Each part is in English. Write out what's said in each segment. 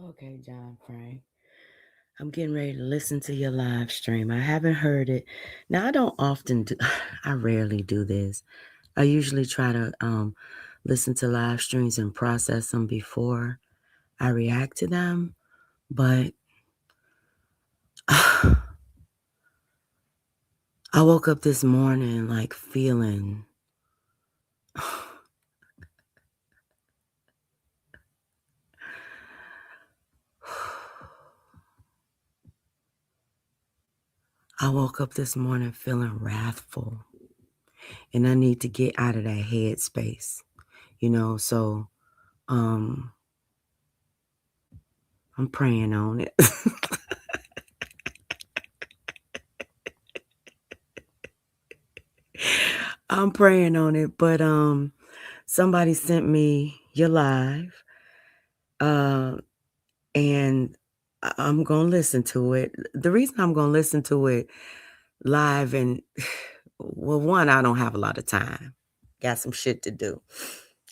Okay, John Frank. I'm getting ready to listen to your live stream. I haven't heard it. Now, I don't often do, I rarely do this. I usually try to listen to live streams and process them before I react to them. But I woke up this morning like feeling, I woke up this morning feeling wrathful. And I need to get out of that head space, so um, I'm praying on it. I'm praying on it, but somebody sent me your live, uh, and I'm gonna listen to it. The reason I'm gonna listen to it live and well, one, I don't have a lot of time. Got some shit to do.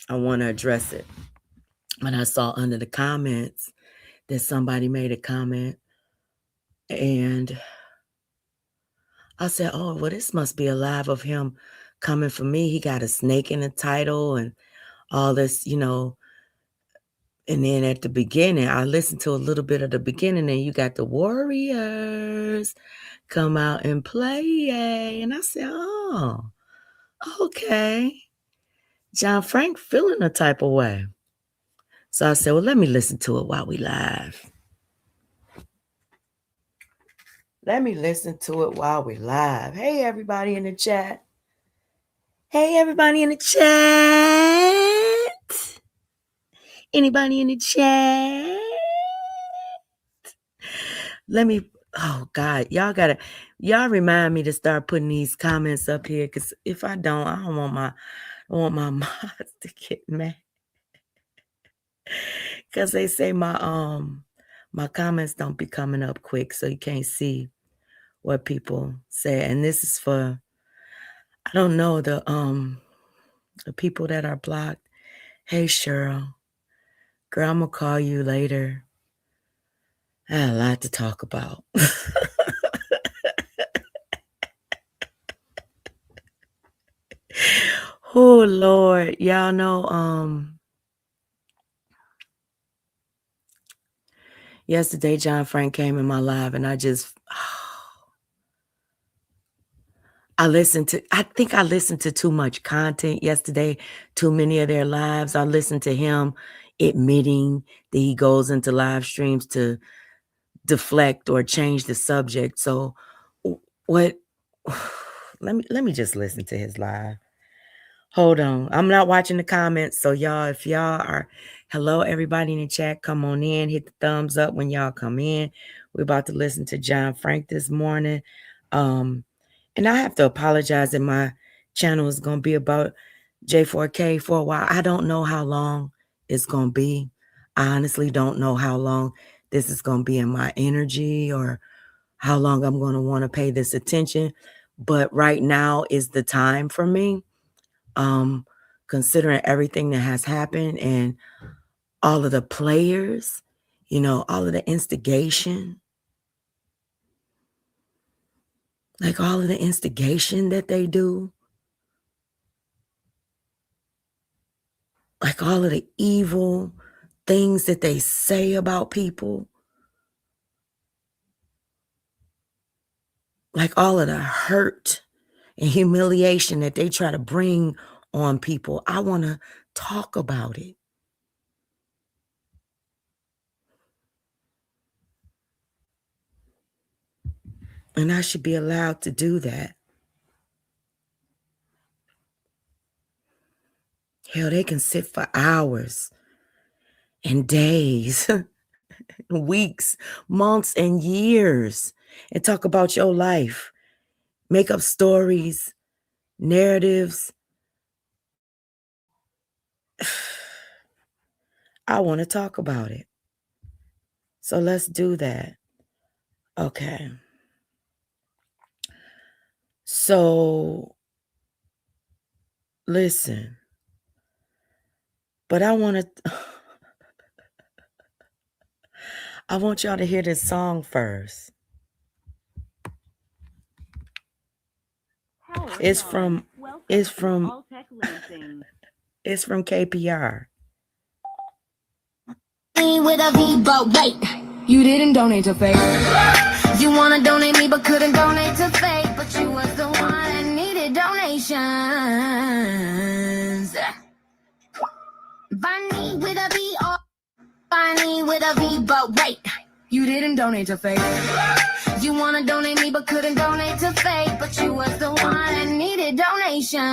I want to address it. But I saw under the comments that somebody made a comment, and I said, "Oh, well, this must be a live of him coming for me. He got a snake in the title and all this." And then at the beginning, I listened to a little bit of the beginning, and you got the Warriors come out and play. And I said, oh, okay. John Frank feeling a type of way. So I said, well, let me listen to it while we live. Let me listen to it while we live. Hey, everybody in the chat. Hey, everybody in the chat. Anybody in the chat? Oh God, y'all remind me to start putting these comments up here, because if I don't want my mods to get mad. Because they say my comments don't be coming up quick, so you can't see what people say. And this is for, I don't know, the people that are blocked. Hey Cheryl, girl, I'm gonna call you later. I had a lot to talk about. Oh Lord, y'all know yesterday John Frank came in my live, and I think I listened to too much content yesterday, too many of their lives. I listened to him admitting that he goes into live streams to deflect or change the subject. So what let me just listen to his live. Hold on. I'm not watching the comments. So if y'all are, hello, everybody in the chat, come on in, hit the thumbs up when y'all come in. We're about to listen to John Frank this morning. And I have to apologize that my channel is going to be about J4K for a while. I don't know how long it's going to be. I honestly don't know how long this is going to be in my energy, or how long I'm going to want to pay this attention. But right now is the time for me, considering everything that has happened and all of the players, all of the instigation, like all of the instigation that they do, like all of the evil things that they say about people, like all of the hurt and humiliation that they try to bring on people. I want to talk about it. And I should be allowed to do that. Hell, they can sit for hours and days, weeks, months, and years and talk about your life, make up stories, narratives. I want to talk about it. So let's do that. Okay. So listen, but I want to I want y'all to hear this song first. It's from it's from it's from KPR. With a V, but wait, you didn't donate to fake. You wanna donate me, but couldn't donate to fake. But you was the one that needed donations. Bunny with a V, or Bunny with a V, but wait, you didn't donate to fake. You wanna donate me, but couldn't donate to fake. But you was the one that needed donations.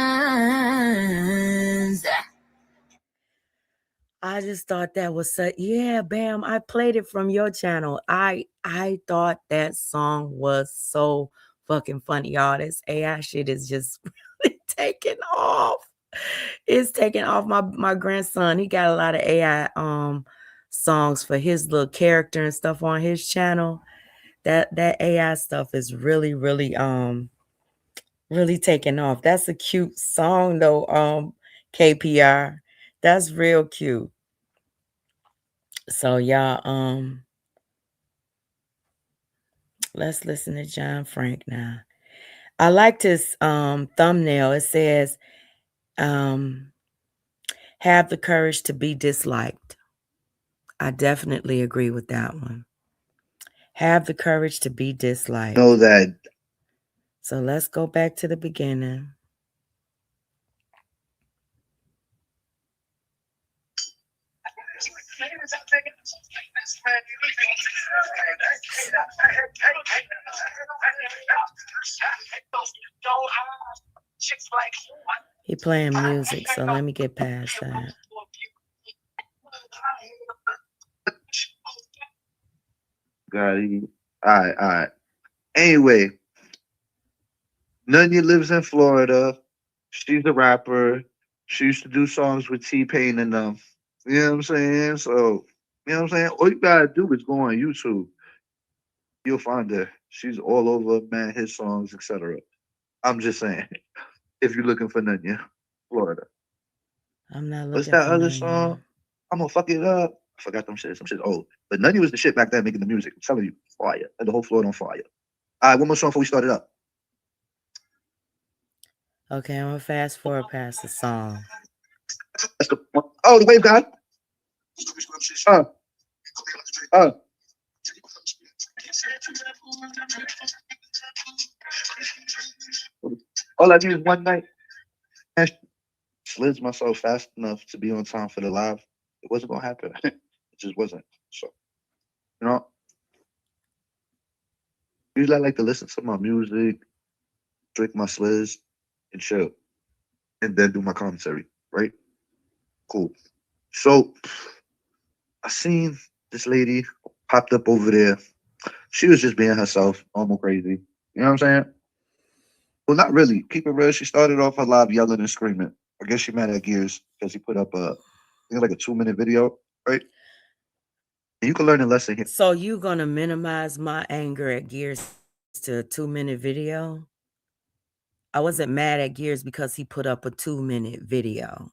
I just thought that was such, yeah, Bam. I played it from your channel. I thought that song was so fucking funny, y'all. This AI shit is just really taking off. It's taking off. My grandson, he got a lot of AI songs for his little character and stuff on his channel. That AI stuff is really, really really taking off. That's a cute song though, KPR. That's real cute. So y'all, let's listen to John Frank now. I like this thumbnail. It says, have the courage to be disliked. I definitely agree with that one. Have the courage to be disliked. Know that. So let's go back to the beginning. He playing music, so let me get past that. Got it. All right. Anyway, Nunya lives in Florida. She's a rapper. She used to do songs with T-Pain and them. You know what I'm saying? So, you know what I'm saying? All you gotta do is go on YouTube. You'll find her. She's all over, man, his songs, etc. I'm just saying, if you're looking for Nunya, Florida. I'm not looking. What's that for other Nunya. song? I'm gonna fuck it up. I forgot them shit. Some shit's old. But Nunya was the shit back then making the music. I'm telling you, fire. Had the whole floor on fire. All right, one more song before we start it up. Okay, I'm gonna fast forward past the song. That's the one. Oh, the Wave God. All I need is one night. I slid myself fast enough to be on time for the live. It wasn't gonna happen. It just wasn't. So, you know, usually I like to listen to my music, drink my sliz, and chill, and then do my commentary. Right? Cool. So, I seen this lady popped up over there. She was just being herself, normal crazy. You know what I'm saying? Well, not really. Keep it real. She started off her live yelling and screaming. I guess she mad at Gears because he put up I think like a 2-minute video, right? And you can learn a lesson here. So you gonna minimize my anger at Gears to a 2-minute video? I wasn't mad at Gears because he put up a 2-minute video.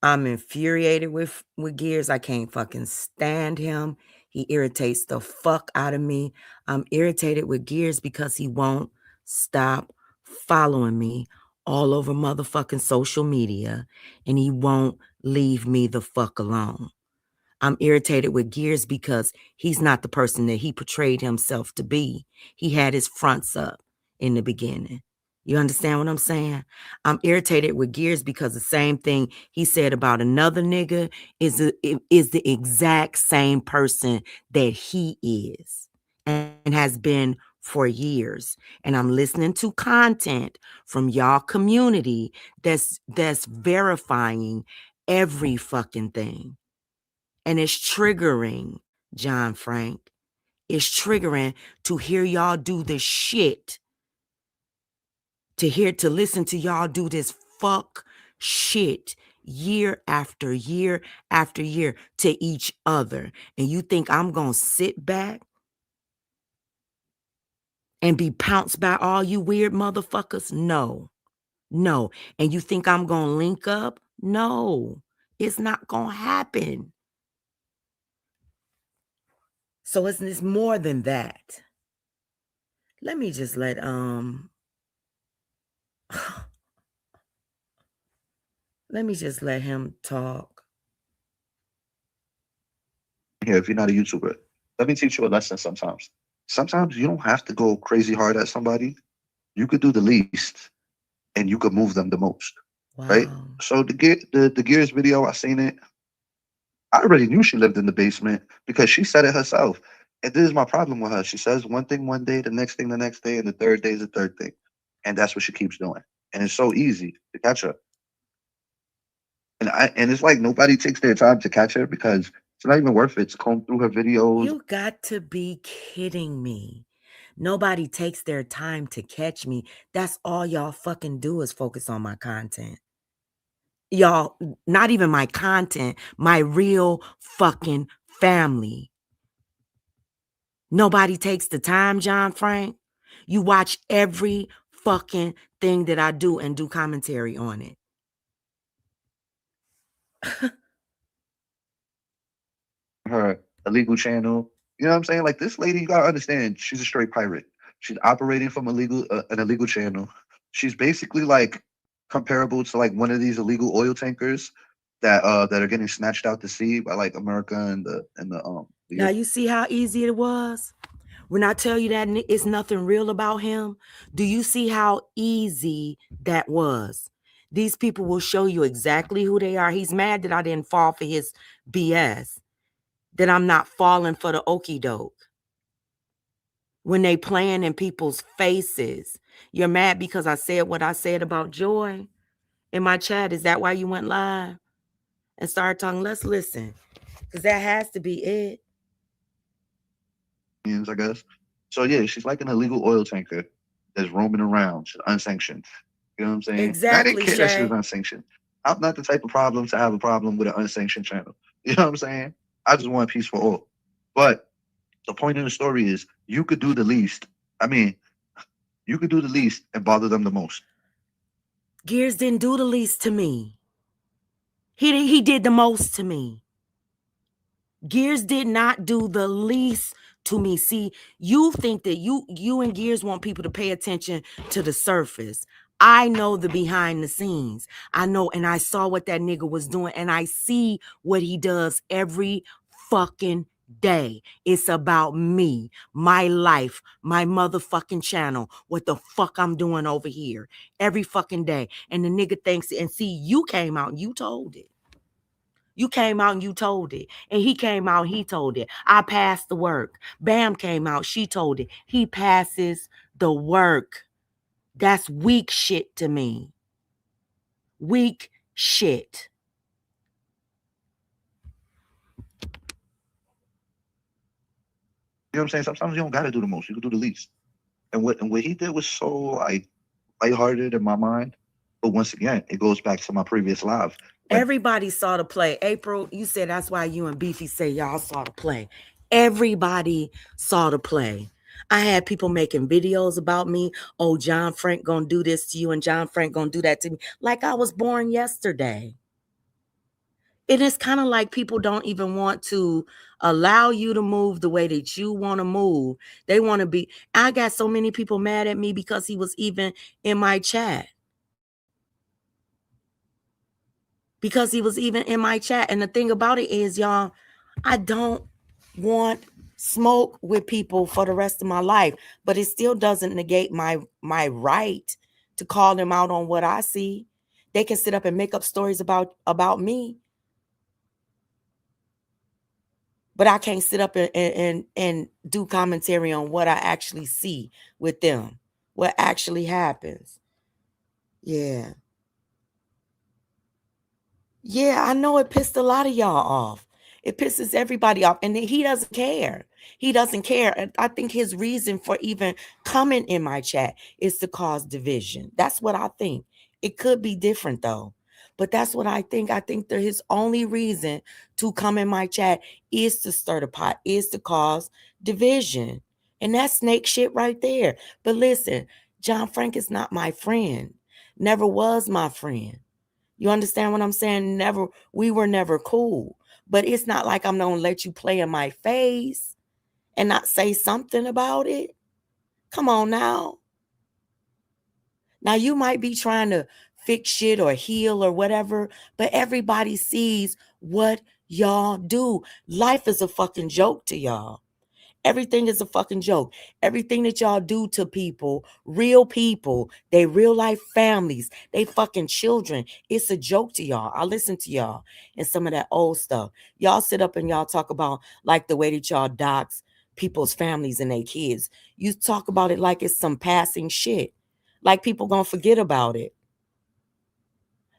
I'm infuriated with Gears. I can't fucking stand him. He irritates the fuck out of me. I'm irritated with Gears because he won't stop following me all over motherfucking social media, and he won't leave me the fuck alone. I'm irritated with Gears because he's not the person that he portrayed himself to be. He had his fronts up in the beginning. You understand what I'm saying? I'm irritated with Gears because the same thing he said about another nigga is the exact same person that he is and has been for years. And I'm listening to content from y'all community that's verifying every fucking thing. And it's triggering, John Frank. It's triggering to hear y'all do this shit. To listen to y'all do this fuck shit year after year after year to each other. And you think I'm going to sit back and be pounced by all you weird motherfuckers? No. No. And you think I'm going to link up? No. It's not going to happen. So it's more than that. Let me just let let me just let him talk. Here, if you're not a YouTuber, let me teach you a lesson sometimes. Sometimes you don't have to go crazy hard at somebody. You could do the least and you could move them the most. Right? Wow. So the Gears video, I seen it. I already knew she lived in the basement because she said it herself. And this is my problem with her. She says one thing one day, the next thing the next day, and the third day is the third thing. And that's what she keeps doing. And it's so easy to catch her. And it's like nobody takes their time to catch her because it's not even worth it to comb through her videos. You got to be kidding me. Nobody takes their time to catch me. That's all y'all fucking do is focus on my content. Y'all, not even my content, my real fucking family. Nobody takes the time, John Frank. You watch every fucking thing that I do and do commentary on it. Her illegal channel. You know what I'm saying? Like this lady, you gotta understand, she's a straight pirate. She's operating from an illegal channel. She's basically like comparable to like one of these illegal oil tankers that are getting snatched out to sea by like America and the Now you see how easy it was? When I tell you that it's nothing real about him, do you see how easy that was? These people will show you exactly who they are. He's mad that I didn't fall for his BS, that I'm not falling for the okie doke. When they playing in people's faces, you're mad because I said what I said about Joy in my chat. Is that why you went live and started talking? Let's listen, because that has to be it. I guess. So yeah, she's like an illegal oil tanker that's roaming around, she's unsanctioned. You know what I'm saying? And I didn't Exactly, care that she was Shay. unsanctioned. I'm not the type of problem to have a problem with an unsanctioned channel. You know what I'm saying? I just want peace for all. But the point of the story is you could do the least. I mean, you could do the least and bother them the most. Gears didn't do the least to me. He did the most to me. Gears did not do the least to me. See, you think that you and Gears want people to pay attention to the surface. I know the behind the scenes. I know, and I saw what that nigga was doing, and I see what he does every fucking day. It's about me, my life, my motherfucking channel, what the fuck I'm doing over here every fucking day. And the nigga thinks, and see, you came out and you told it. You came out and you told it. And he came out, he told it. I passed the work. Bam came out, she told it. He passes the work. That's weak shit to me. Weak shit. You know what I'm saying? Sometimes you don't gotta do the most. You can do the least. And what he did was so like lighthearted in my mind. But once again, it goes back to my previous live. Everybody saw the play. April, you said that's why you and Beefy say y'all saw the play. Everybody saw the play. I had people making videos about me. Oh, John Frank gonna do this to you and John Frank gonna do that to me. Like I was born yesterday. And it's kind of like people don't even want to allow you to move the way that you want to move. They want to be. I got so many people mad at me because he was even in my chat. Because he was even in my chat. And the thing about it is, y'all, I don't want smoke with people for the rest of my life, but it still doesn't negate my right to call them out on what I see. They can sit up and make up stories about me, but I can't sit up and do commentary on what I actually see with them, what actually happens. Yeah. Yeah, I know it pissed a lot of y'all off. It pisses everybody off. And he doesn't care. He doesn't care. And I think his reason for even coming in my chat is to cause division. That's what I think. It could be different though. But that's what I think. I think that his only reason to come in my chat is to stir the pot, is to cause division. And that's snake shit right there. But listen, John Frank is not my friend. Never was my friend. You understand what I'm saying? We were never cool. But it's not like I'm gonna let you play in my face. and not say something about it? Come on now. Now, you might be trying to fix shit or heal or whatever, but everybody sees what y'all do. Life is a fucking joke to y'all. Everything is a fucking joke. Everything that y'all do to people, they real life families, they fucking children, it's a joke to y'all. I listen to y'all and some of that old stuff. Y'all sit up and y'all talk about like the way that y'all dox people's families and their kids. You talk about it like it's some passing shit. Like people gonna forget about it.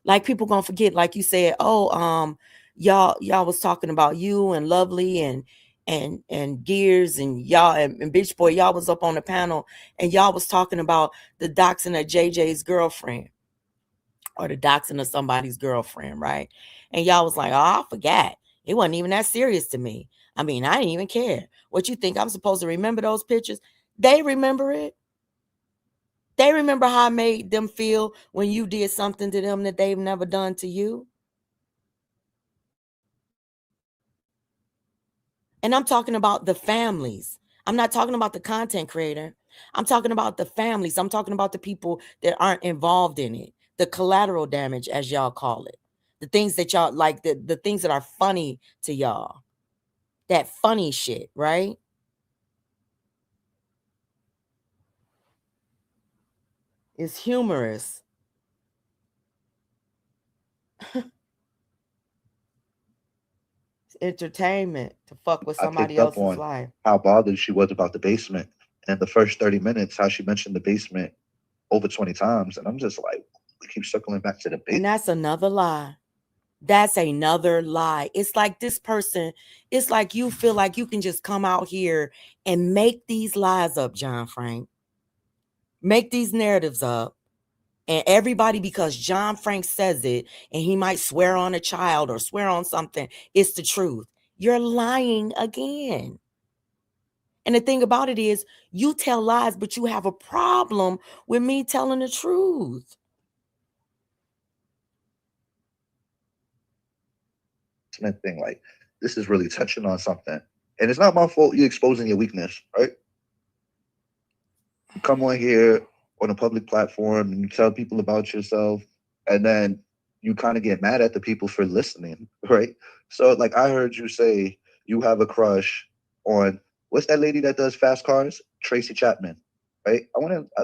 Like people gonna forget, like you said, y'all was talking about you and Lovely and Gears and y'all and Bitch Boy, y'all was up on the panel and y'all was talking about the doxing of JJ's girlfriend or the doxing of somebody's girlfriend, right? And y'all was like, oh, I forgot. It wasn't even that serious to me. I mean, I didn't even care. What you think I'm supposed to remember those pictures? They remember it. They remember how I made them feel when you did something to them that they've never done to you. And I'm talking about the families. I'm not talking about the content creator. I'm talking about the families. I'm talking about the people that aren't involved in it. The collateral damage, as y'all call it. The things that y'all like, the things that are funny to y'all. That funny shit, right? It's humorous. It's entertainment to fuck with I somebody picked up else's on life. how bothered she was about the basement. And the first 30 minutes, how she mentioned the basement over 20 times. And I'm just like, we keep circling back to the And basement. that's another lie. That's another lie. It's like this person, it's like you feel like you can just come out here and make these lies up, John Frank. Make these narratives up. And everybody, because John Frank says it, and he might swear on a child or swear on something, it's the truth. You're lying again. And the thing about it is, you tell lies, but you have a problem with me telling the truth. Thing like, this is really touching on something. And it's not my fault you're exposing your weakness, right? You come on here on a public platform and you tell people about yourself, and then you kind of get mad at the people for listening, right? So, like, I heard you say you have a crush on what's that lady that does fast cars? Tracy Chapman, right?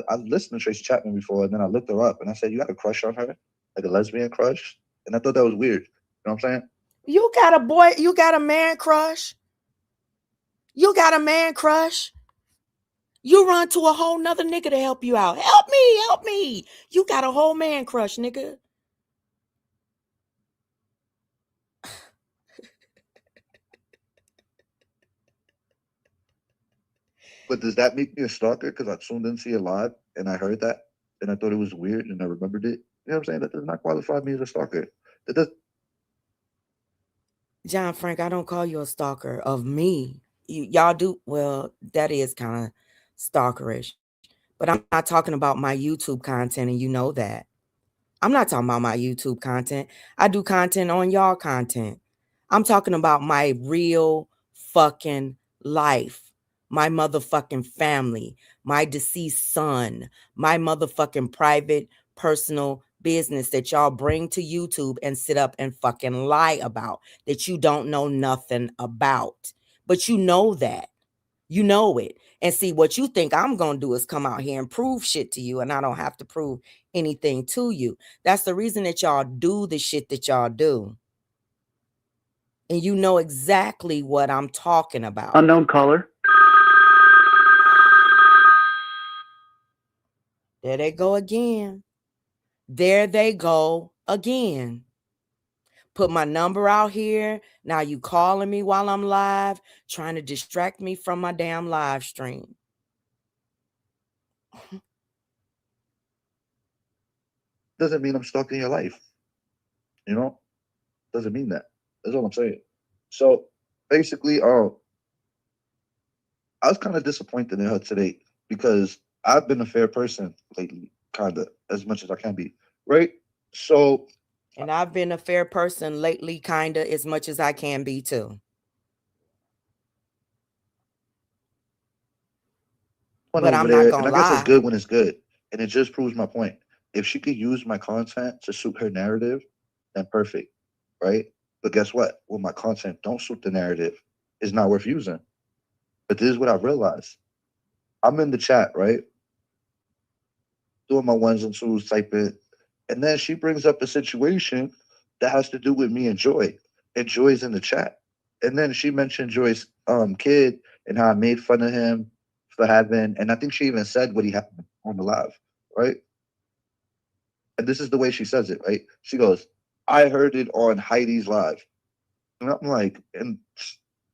I listened to Tracy Chapman before, and then I looked her up and I said, you got a crush on her? Like a lesbian crush? And I thought that was weird. You know what I'm saying? You got a man crush? You got a man crush? You run to a whole nother nigga to help you out. Help me. You got a whole man crush, nigga. But does that make me a stalker? Because I tuned into your live and I heard that and I thought it was weird and I remembered it. You know what I'm saying? That does not qualify me as a stalker. That does. John Frank, I don't call you a stalker of me. Y'all do, well, that is kind of stalkerish. But I'm not talking about my YouTube content, and you know that. I'm not talking about my YouTube content. I do content on y'all content. I'm talking about my real fucking life, my motherfucking family, my deceased son, my motherfucking private, personal business that y'all bring to YouTube and sit up and fucking lie about that you don't know nothing about. But you know that. You know it. And see, what you think I'm going to do is come out here and prove shit to you, and I don't have to prove anything to you. That's the reason that y'all do the shit that y'all do. And you know exactly what I'm talking about. Unknown caller. There they go again. There they go again. Put my number out here. Now you calling me while I'm live, trying to distract me from my damn live stream. Doesn't mean I'm stuck in your life. You know? Doesn't mean that. That's all I'm saying. So basically, I was kind of disappointed in her today because I've been a fair person lately, kind of, as much as I can be. Right? So And I've been a fair person lately, kind of, as much as I can be too. Went But over I'm not there, and gonna I guess it's lie. good when it's good, and it just proves my point. If she could use my content to suit her narrative, then perfect, right? But guess what? When my content don't suit the narrative, it's not worth using. But this is what I realized. I'm in the chat, right? Doing my ones and twos, typing, and then she brings up a situation that has to do with me and Joy. And Joy's in the chat. And then she mentioned Joy's kid and how I made fun of him for having, and I think she even said what he had on the live, right? And this is the way she says it, right? She goes, I heard it on Heidi's live. And I'm like, and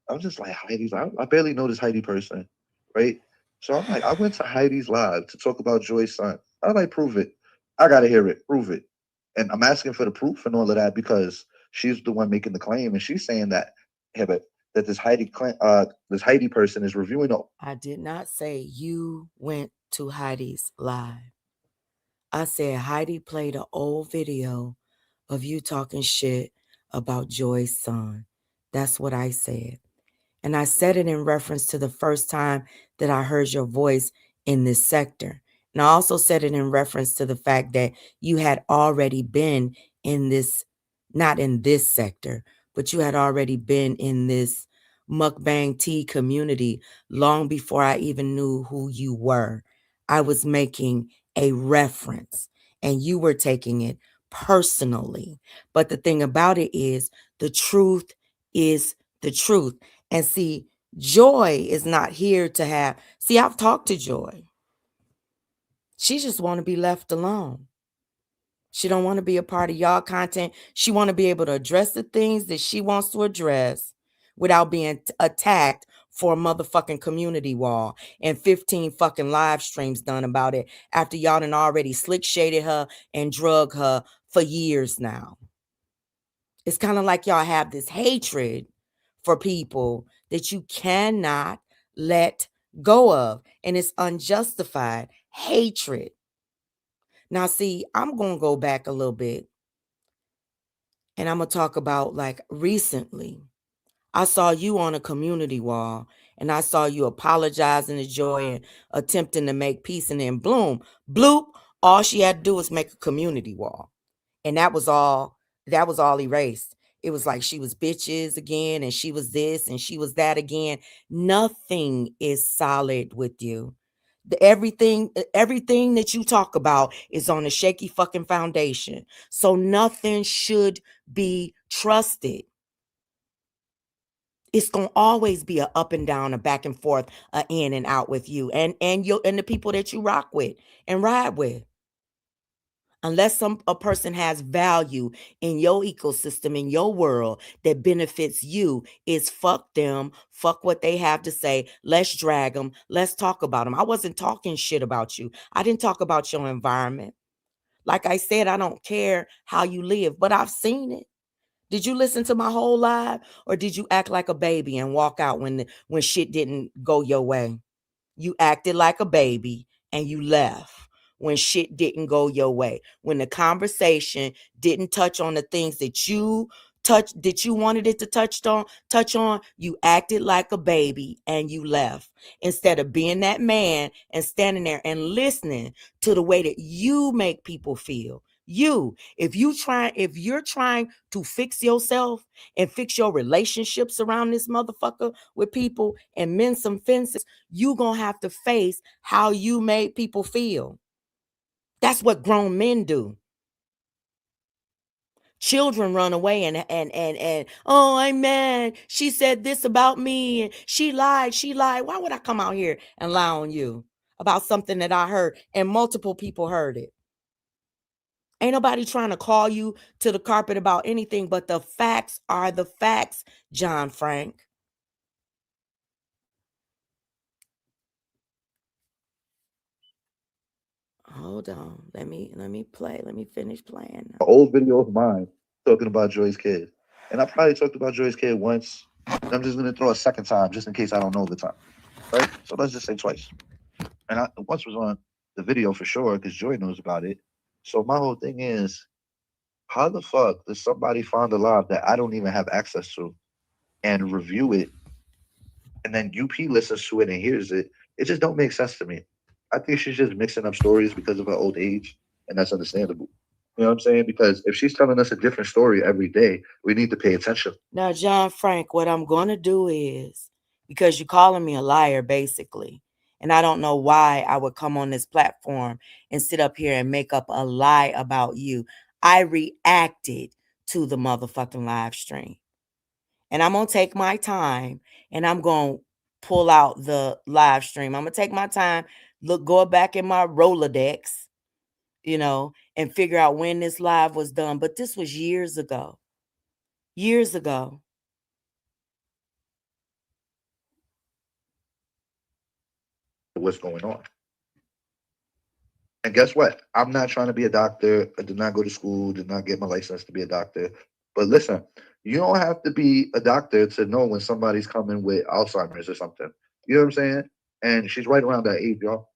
I'm just like, Heidi's, I barely know this Heidi person, right? So I'm like, I went to Heidi's live to talk about Joy's son. I like, prove it. I gotta hear it, prove it. And I'm asking for the proof and all of that because she's the one making the claim, and she's saying that, yeah, but that this Heidi person is reviewing it. I did not say you went to Heidi's live. I said Heidi played an old video of you talking shit about Joy's son. That's what I said. And I said it in reference to the first time that I heard your voice in this sector. And I also said it in reference to the fact that you had already been in this, not in this sector, but you had already been in this mukbang tea community long before I even knew who you were. I was making a reference and you were taking it personally. But the thing about it is the truth is the truth. And see, Joy is not here to have, see, I've talked to Joy. She just want to be left alone. She don't want to be a part of y'all content. She want to be able to address the things that she wants to address without being attacked for a motherfucking community wall and 15 fucking live streams done about it after y'all done already slick shaded her and drug her for years now. It's kind of like y'all have this hatred for people that you cannot let go of. And it's unjustified hatred. Now, see, I'm going to go back a little bit and I'm going to talk about like recently. I saw you on a community wall and I saw you apologizing to Joy and attempting to make peace, and then bloop, all she had to do was make a community wall. And that was all erased. It was like she was bitches again, and she was this, and she was that again. Nothing is solid with you. Everything that you talk about is on a shaky fucking foundation. So nothing should be trusted. It's gonna always be a up and down, a back and forth, a in and out with you and the people that you rock with and ride with. Unless a person has value in your ecosystem, in your world that benefits you, is fuck them, fuck what they have to say. Let's drag them. Let's talk about them. I wasn't talking shit about you. I didn't talk about your environment. Like I said, I don't care how you live, but I've seen it. Did you listen to my whole live, or did you act like a baby and walk out when shit didn't go your way? You acted like a baby and you left when shit didn't go your way. When the conversation didn't touch on the things that you wanted it to touch on, you acted like a baby and you left. Instead of being that man and standing there and listening to the way that you make people feel. If you're trying to fix yourself and fix your relationships around this motherfucker with people and mend some fences, you gonna have to face how you made people feel. That's what grown men do. Children run away and oh, I'm mad. She said this about me and she lied. Why would I come out here and lie on you about something that I heard and multiple people heard it? Ain't nobody trying to call you to the carpet about anything, but the facts are the facts, John Frank. Hold on. Let me play. Let me finish playing. An old video of mine talking about Joy's kid. And I probably talked about Joy's kid once. And I'm just going to throw a second time just in case I don't know the time. Right? So let's just say twice. And I once was on the video for sure because Joy knows about it. So my whole thing is, how the fuck does somebody find a live that I don't even have access to and review it? And then UP listens to it and hears it. It just don't make sense to me. I think she's just mixing up stories because of her old age, and that's understandable. You know what I'm saying? Because if she's telling us a different story every day, we need to pay attention. Now, John Frank, what I'm going to do is, because you're calling me a liar, basically, and I don't know why I would come on this platform and sit up here and make up a lie about you. I reacted to the motherfucking live stream. And I'm going to take my time and I'm going to pull out the live stream. I'm going to take my time, go back in my Rolodex, and figure out when this live was done. But this was years ago. Years ago. What's going on? And guess what? I'm not trying to be a doctor. I did not go to school, did not get my license to be a doctor. But listen, you don't have to be a doctor to know when somebody's coming with Alzheimer's or something. You know what I'm saying? And she's right around that age, y'all.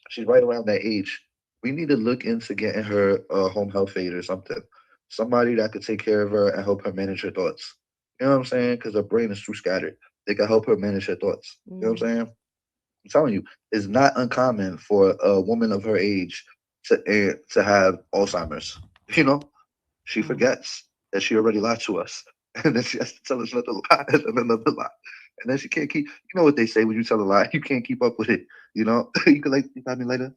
She's right around that age. We need to look into getting her a home health aide or something. Somebody that could take care of her and help her manage her thoughts. You know what I'm saying? Because her brain is too scattered. They can help her manage her thoughts. You know what I'm saying? I'm telling you, it's not uncommon for a woman of her age to have Alzheimer's. You know, she forgets that she already lied to us, and then she has to tell us another lie and another lie, and then she can't keep. You know what they say when you tell a lie, you can't keep up with it. You know, you can you got me later,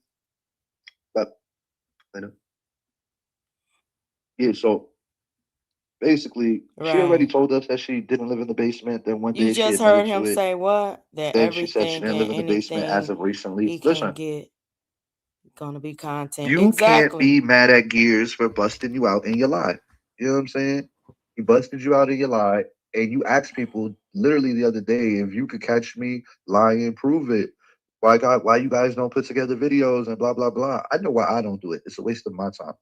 but later. Yeah. So basically, she already Right. told us that she didn't live in the basement. Then one You day she just admitted heard him to it. say what? That Then she said she everything didn't and live in the basement as anything of recently. he can Listen, get gonna be content. you can't Exactly. be mad at Gears for busting you out in your lie. You know what I'm saying? He busted you out in your lie, and you asked people literally the other day if you could catch me lying, prove it. Why you guys don't put together videos and blah blah blah. I know why I don't do it. It's a waste of my time.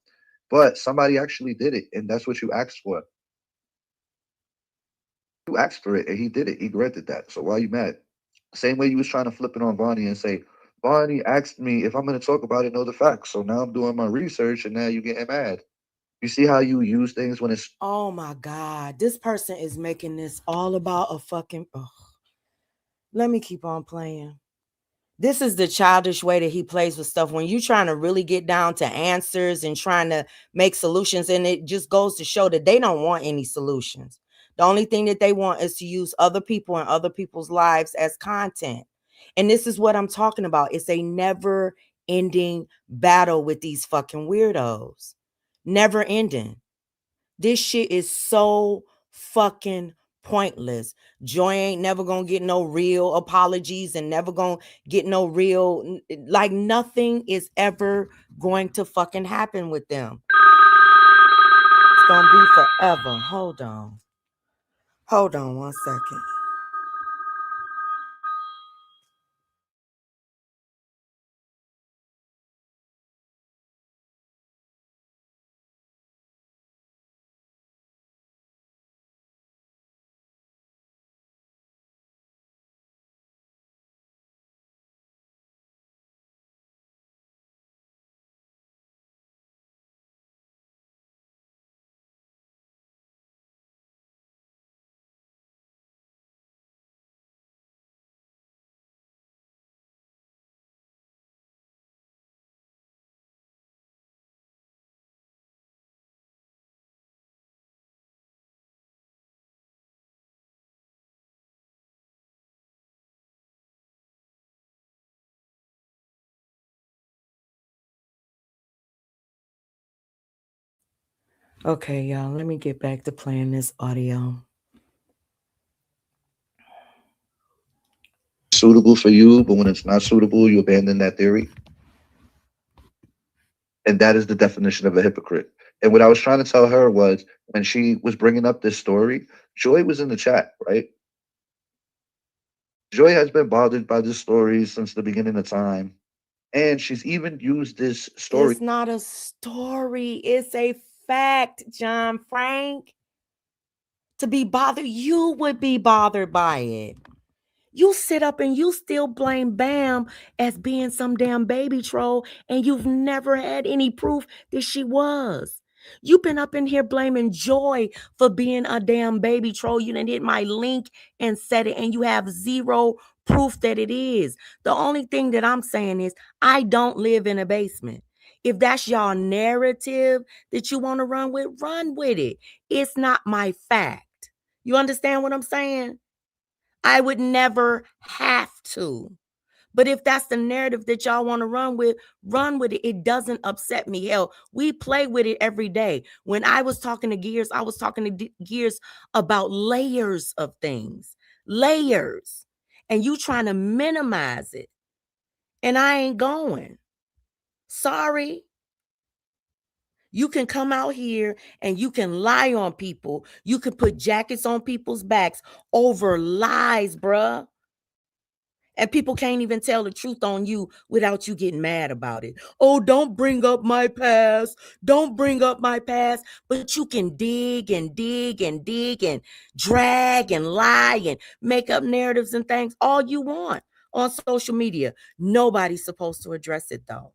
But somebody actually did it, and that's what you asked for. You asked for it, and he did it. He granted that. So why are you mad? Same way you was trying to flip it on Bonnie and say, Bonnie asked me if I'm going to talk about it, know the facts. So now I'm doing my research, and now you getting mad. You see how you use things when it's Oh my God. This person is making this all about a fucking. Ugh. Let me keep on playing. This is the childish way that he plays with stuff. When you're trying to really get down to answers and trying to make solutions, and it just goes to show that they don't want any solutions. The only thing that they want is to use other people and other people's lives as content. And this is what I'm talking about. It's a never ending battle with these fucking weirdos. Never ending. This shit is so fucking pointless. Joy ain't never gonna get no real apologies and never gonna get no real, like nothing is ever going to fucking happen with them. It's gonna be forever. Hold on. Hold on 1 second. Okay, y'all, let me get back to playing this audio. suitable for you, but when it's not suitable, you abandon that theory. And that is the definition of a hypocrite. And what I was trying to tell her was when she was bringing up this story, Joy was in the chat, right? Joy has been bothered by this story since the beginning of time. And she's even used this story. It's not a story, it's a fact, John Frank. To be bothered, you would be bothered by it. You sit up and you still blame Bam as being some damn baby troll, and you've never had any proof that she was. You've been up in here blaming Joy for being a damn baby troll. You done hit my link and said it, and you have zero proof that it is. The only thing that I'm saying is I don't live in a basement. If that's y'all narrative that you want to run with it. It's not my fact. You understand what I'm saying? I would never have to. But if that's the narrative that y'all want to run with it. It doesn't upset me. Hell, we play with it every day. When I was talking to Gears, I was talking to Gears about layers of things. Layers. And you trying to minimize it. And I ain't going. Sorry. You can come out here and you can lie on people. You can put jackets on people's backs over lies, bruh. And people can't even tell the truth on you without you getting mad about it. Oh, don't bring up my past. Don't bring up my past. But you can dig and dig and dig and drag and lie and make up narratives and things all you want on social media. Nobody's supposed to address it, though.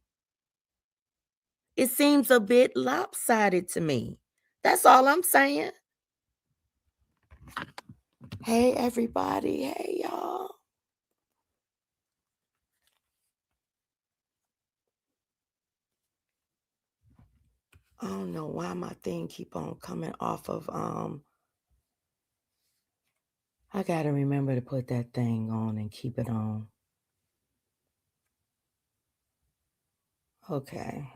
It seems a bit lopsided to me. That's all I'm saying. Hey, everybody. Hey, y'all. I don't know why my thing keep on coming off of I gotta remember to put that thing on and keep it on. Okay.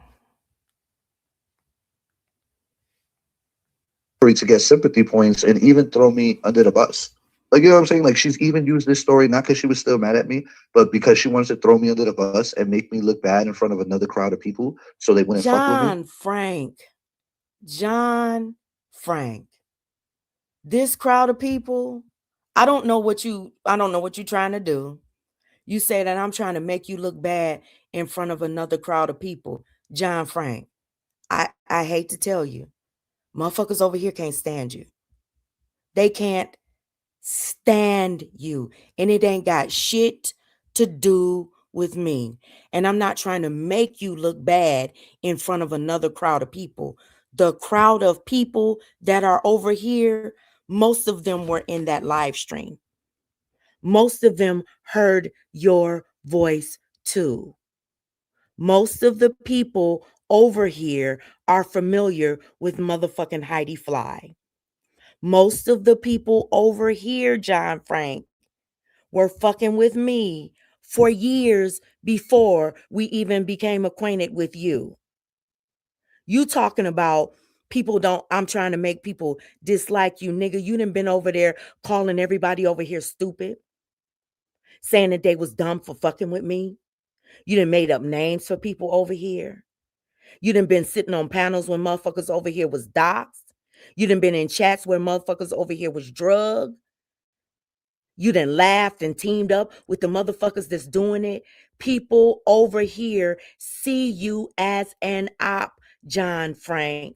To get sympathy points and even throw me under the bus. Like, you know what I'm saying? Like, she's even used this story, not because she was still mad at me, but because she wants to throw me under the bus and make me look bad in front of another crowd of people so they wouldn't fuck with me. John Frank. This crowd of people, I don't know what you're trying to do. You say that I'm trying to make you look bad in front of another crowd of people. John Frank, I hate to tell you, motherfuckers over here can't stand you. They can't stand you. And it ain't got shit to do with me. And I'm not trying to make you look bad in front of another crowd of people. The crowd of people that are over here, most of them were in that live stream. Most of them heard your voice too. Most of the people over here are familiar with motherfucking Heidi Fly. Most of the people over here, John Frank, were fucking with me for years before we even became acquainted with you. You talking about I'm trying to make people dislike you, nigga. You done been over there calling everybody over here stupid, saying that they was dumb for fucking with me. You done made up names for people over here. You done been sitting on panels when motherfuckers over here was doxxed. You done been in chats where motherfuckers over here was drugged. You done laughed and teamed up with the motherfuckers that's doing it. People over here see you as an op, John Frank.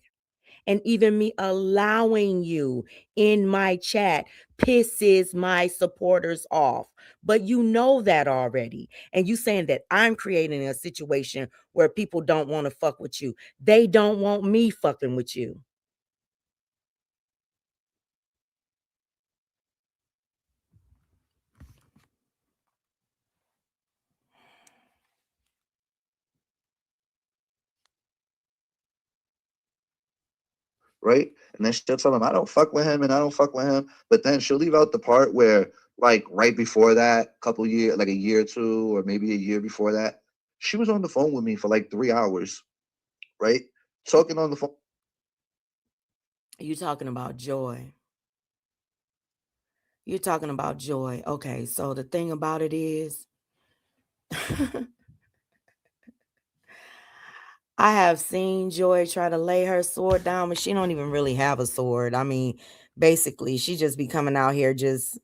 And even me allowing you in my chat pisses my supporters off. But you know that already. And you saying that I'm creating a situation where people don't want to fuck with you. They don't want me fucking with you. Right? And then she'll tell him, I don't fuck with him and I don't fuck with him. But then she'll leave out the part where, like, right before that, couple years, like a year or two, or maybe a year before that, she was on the phone with me for like 3 hours, right? Talking on the phone. You talking about Joy. You're talking about Joy. Okay, so the thing about it is, I have seen Joy try to lay her sword down, but she don't even really have a sword. I mean, basically, she just be coming out here just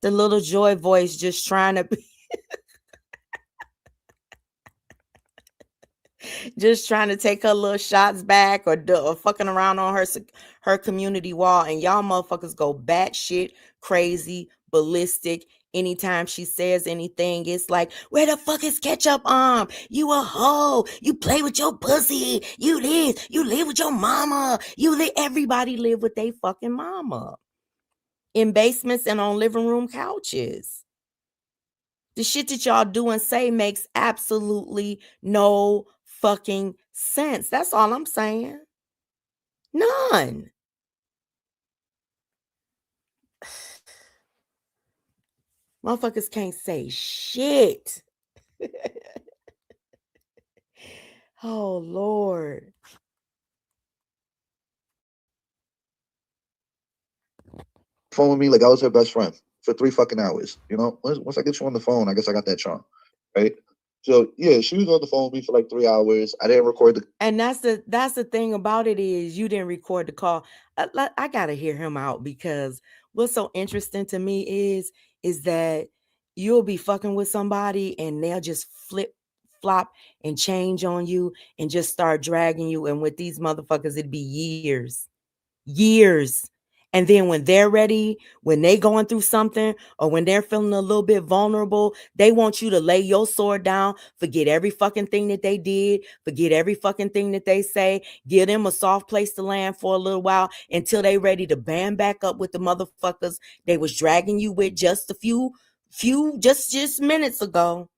the little Joy voice just trying to be just trying to take her little shots back or fucking around on her community wall, and y'all motherfuckers go batshit crazy, ballistic. Anytime she says anything, it's like, where the fuck is Ketchup? You a hoe. You play with your pussy. You live with your mama. Everybody live with their fucking mama. in basements and on living room couches. The shit that y'all do and say makes absolutely no fucking sense. That's all I'm saying. None. Motherfuckers can't say shit. Oh, Lord. Phone with me like I was her best friend for 3 fucking hours. You know, once I get you on the phone, I guess I got that charm, right? So yeah, she was on the phone with me for like 3 hours. I didn't record the. And that's the thing about it is you didn't record the call. I gotta hear him out, because what's so interesting to me is that you'll be fucking with somebody and they'll just flop and change on you and just start dragging you. And with these motherfuckers, it'd be years. And then when they're ready, when they going through something, or when they're feeling a little bit vulnerable, they want you to lay your sword down, forget every fucking thing that they did, forget every fucking thing that they say, give them a soft place to land for a little while until they ready to band back up with the motherfuckers they was dragging you with just a few just minutes ago.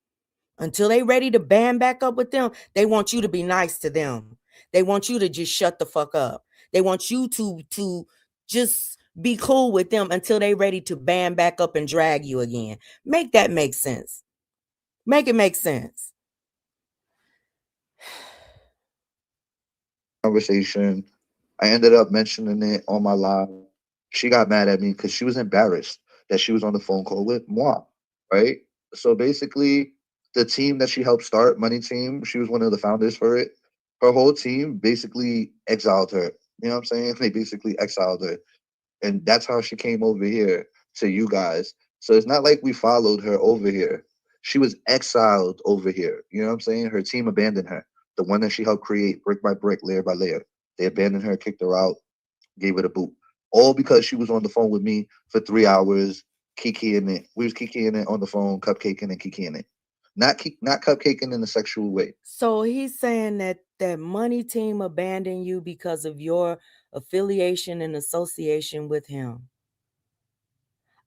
Until they ready to band back up with them, they want you to be nice to them. They want you to just shut the fuck up. They want you to just be cool with them until they ready to band back up and drag you again. Make that make sense. Make it make sense. Conversation. I ended up mentioning it on my live. She got mad at me because she was embarrassed that she was on the phone call with moi, right? So basically, the team that she helped start, Money Team, she was one of the founders for it. Her whole team basically exiled her. You know what I'm saying? They basically exiled her. And that's how she came over here to you guys. So it's not like we followed her over here. She was exiled over here. You know what I'm saying? Her team abandoned her. The one that she helped create brick by brick, layer by layer. They abandoned her, kicked her out, gave her the boot. All because she was on the phone with me for 3 hours, kikiing it. We was kikiing it on the phone, cupcaking and kikiing it. Not cupcaking in a sexual way. So he's saying that Money Team abandoned you because of your affiliation and association with him.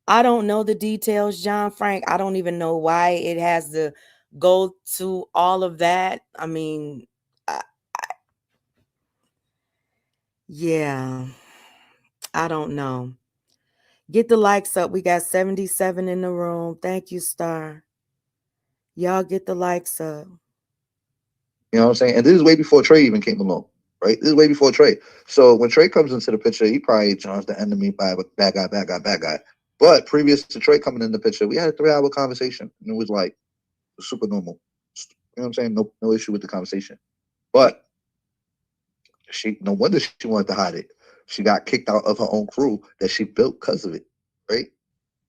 I don't know the details, John Frank. I don't even know why it has to go to all of that. I mean, yeah, I don't know. Get the likes up. We got 77 in the room. Thank you, Star. Y'all get the likes up. You know what I'm saying? And this is way before Trey even came along, right? This is way before Trey. So when Trey comes into the picture, he probably joins the enemy by bad guy. But previous to Trey coming in the picture, we had a 3 hour conversation. And it was like super normal. You know what I'm saying? No issue with the conversation. But no wonder she wanted to hide it. She got kicked out of her own crew that she built because of it, right?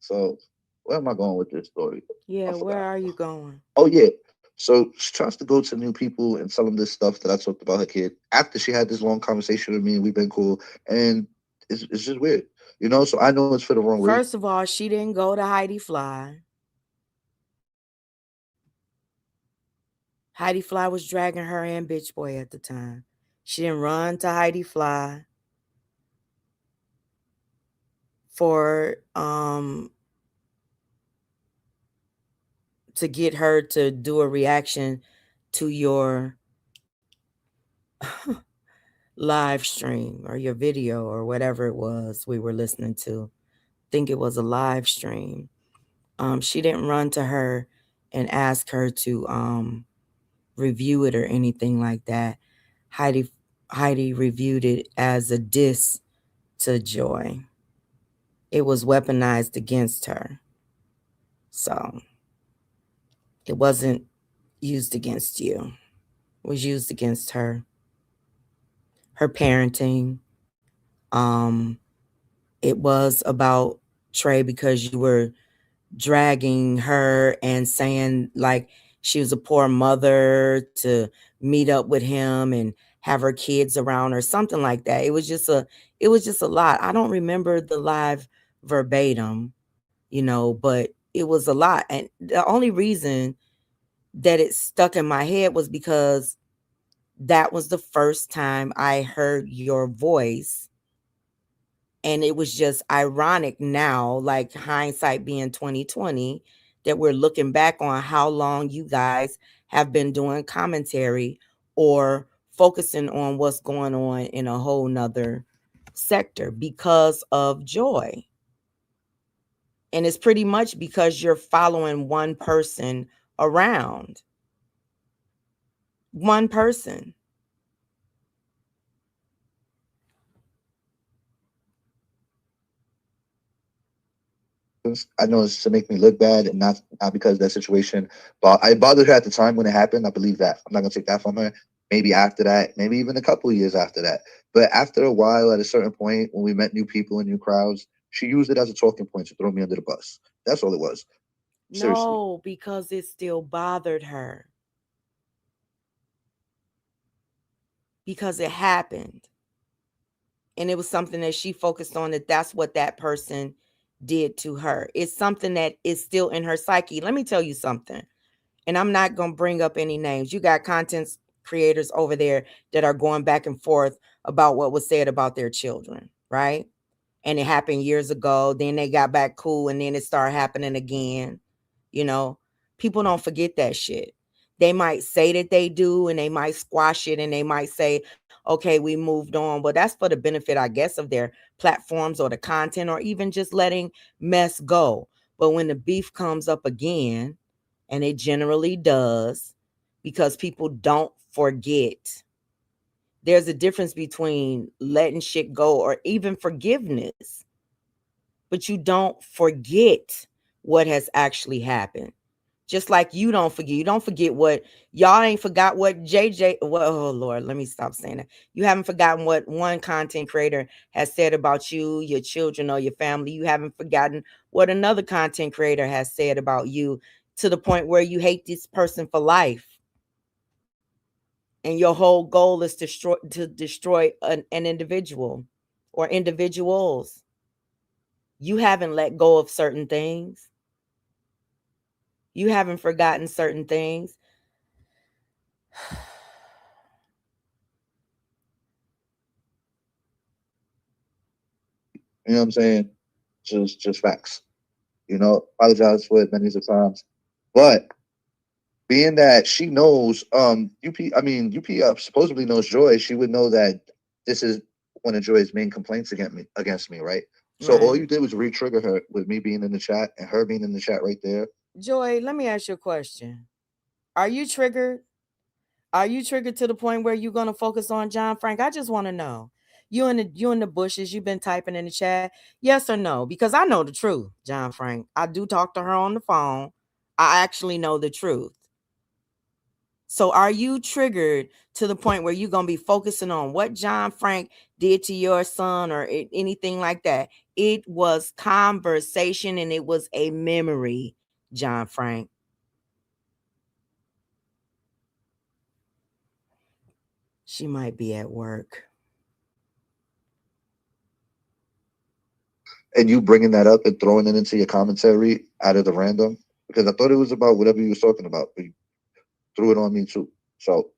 So where am I going with this story? Yeah, where are you going? Oh yeah. So she tries to go to new people and tell them this stuff that I talked about her kid after she had this long conversation with me and we've been cool. And it's just weird. You know, so I know it's for the wrong reason. First of all, she didn't go to Heidi Fly. Heidi Fly was dragging her and Bitch Boy at the time. She didn't run to Heidi Fly for to get her to do a reaction to your live stream or your video or whatever it was we were listening to. I think it was a live stream. She didn't run to her and ask her to review it or anything like that. Heidi reviewed it as a diss to Joy. It was weaponized against her. So it wasn't used against you. It was used against her. Her parenting. It was about Trey because you were dragging her and saying like she was a poor mother to meet up with him and have her kids around or something like that. It was just a lot. I don't remember the live verbatim, but it was a lot. And the only reason that it stuck in my head was because that was the first time I heard your voice And it was just ironic now, like hindsight being 2020, that we're looking back on how long you guys have been doing commentary or focusing on what's going on in a whole nother sector because of Joy. And it's pretty much because you're following one person around. One person. I know it's to make me look bad, and not because that situation. But I bothered her at the time when it happened. I believe that. I'm not gonna take that from her. Maybe after that, maybe even a couple of years after that. But after a while, at a certain point, when we met new people and new crowds, she used it as a talking point to throw me under the bus. That's all it was. Seriously. No, because it still bothered her. Because it happened. And it was something that she focused on, that's what that person did to her. It's something that is still in her psyche. Let me tell you something. And I'm not going to bring up any names. You got content creators over there that are going back and forth about what was said about their children, right? And it happened years ago. Then they got back cool, and then it started happening again. You know, people don't forget that shit. They might say that they do, and they might squash it, and they might say, okay, we moved on. But that's for the benefit, I guess, of their platforms or the content, or even just letting mess go. But when the beef comes up again, and it generally does, because people don't forget. There's a difference between letting shit go or even forgiveness, but you don't forget what has actually happened. Just like you don't forget. You don't forget what y'all ain't forgot what JJ. Well, oh Lord, let me stop saying that. You haven't forgotten what one content creator has said about you, your children, or your family. You haven't forgotten what another content creator has said about you, to the point where you hate this person for life. And your whole goal is to destroy an individual or individuals. You haven't let go of certain things. You haven't forgotten certain things. You know what I'm saying? Just facts. Apologize for it many of times. But being that she knows, UP supposedly knows Joy, she would know that this is one of Joy's main complaints against me, right? So all Right. you did was re-trigger her with me being in the chat and her being in the chat right there. Joy, let me ask you a question. Are you triggered? Are you triggered to the point where you're gonna focus on John Frank? I just want to know. You in the bushes, you've been typing in the chat. Yes or no? Because I know the truth, John Frank. I do talk to her on the phone. I actually know the truth. So are you triggered to the point where you're going to be focusing on what John Frank did to your son or anything like that? It was conversation and it was a memory, John Frank. She might be at work. And you bringing that up and throwing it into your commentary out of the random, because I thought it was about whatever you was talking about, but you threw it on me too. So,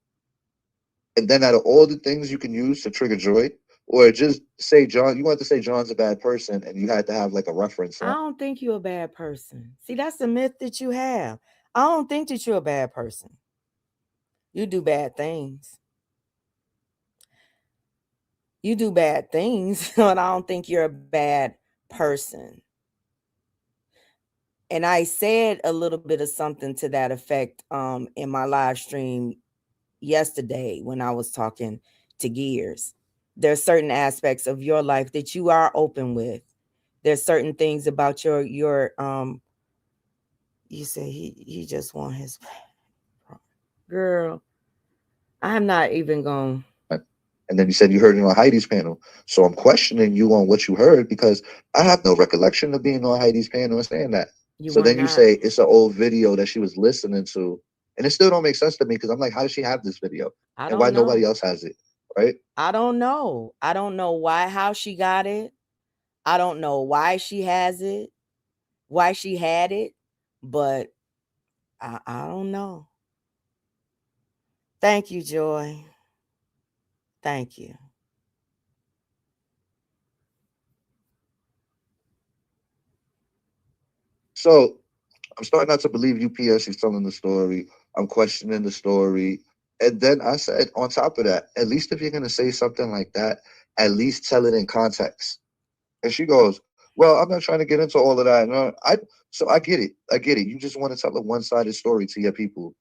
and then out of all the things you can use to trigger Joy, or just say John, you want to say John's a bad person, and you had to have like a reference. I don't think you're a bad person. See, that's the myth that you have. I don't think that you're a bad person. You do bad things. You do bad things, but I don't think you're a bad person. And I said a little bit of something to that effect in my live stream yesterday when I was talking to Gears. There's certain aspects of your life that you are open with. There's certain things about your you say he just want his girl. I'm not even going. And then you said you heard it on Heidi's panel. So I'm questioning you on what you heard, because I have no recollection of being on Heidi's panel and saying that. You So were then you not. say it's an old video that she was listening to. And it still don't make sense to me, because I'm like, how does she have this video? I And why don't nobody know. else has it? Right? I don't know. I don't know how she got it. I don't know why she has it, why she had it, but I don't know. Thank you, Joy. Thank you. So I'm starting not to believe UPS is telling the story. I'm questioning the story. And then I said, on top of that, at least if you're going to say something like that, at least tell it in context. And she goes, well, I'm not trying to get into all of that. No, so I get it. I get it. You just want to tell a one-sided story to your people.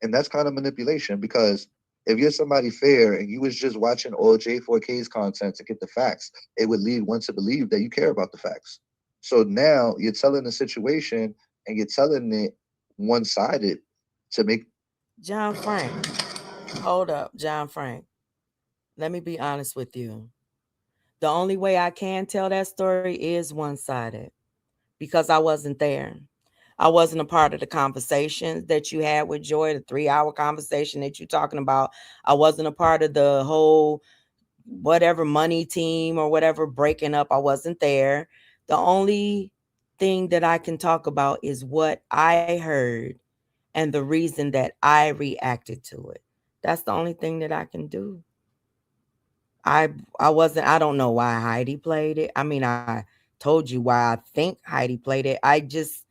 And that's kind of manipulation because if you're somebody fair and you was just watching all J4K's content to get the facts, it would lead one to believe that you care about the facts. So now you're telling the situation and you're telling it one-sided to make. John Frank, hold up, John Frank. Let me be honest with you. The only way I can tell that story is one-sided because I wasn't there. I wasn't a part of the conversation that you had with Joy, the 3-hour conversation that you're talking about. I wasn't a part of the whole whatever money team or whatever breaking up. I wasn't there. The only thing that I can talk about is what I heard and the reason that I reacted to it. That's the only thing that I can do. I don't know why Heidi played it. I mean, I told you why I think Heidi played it. I just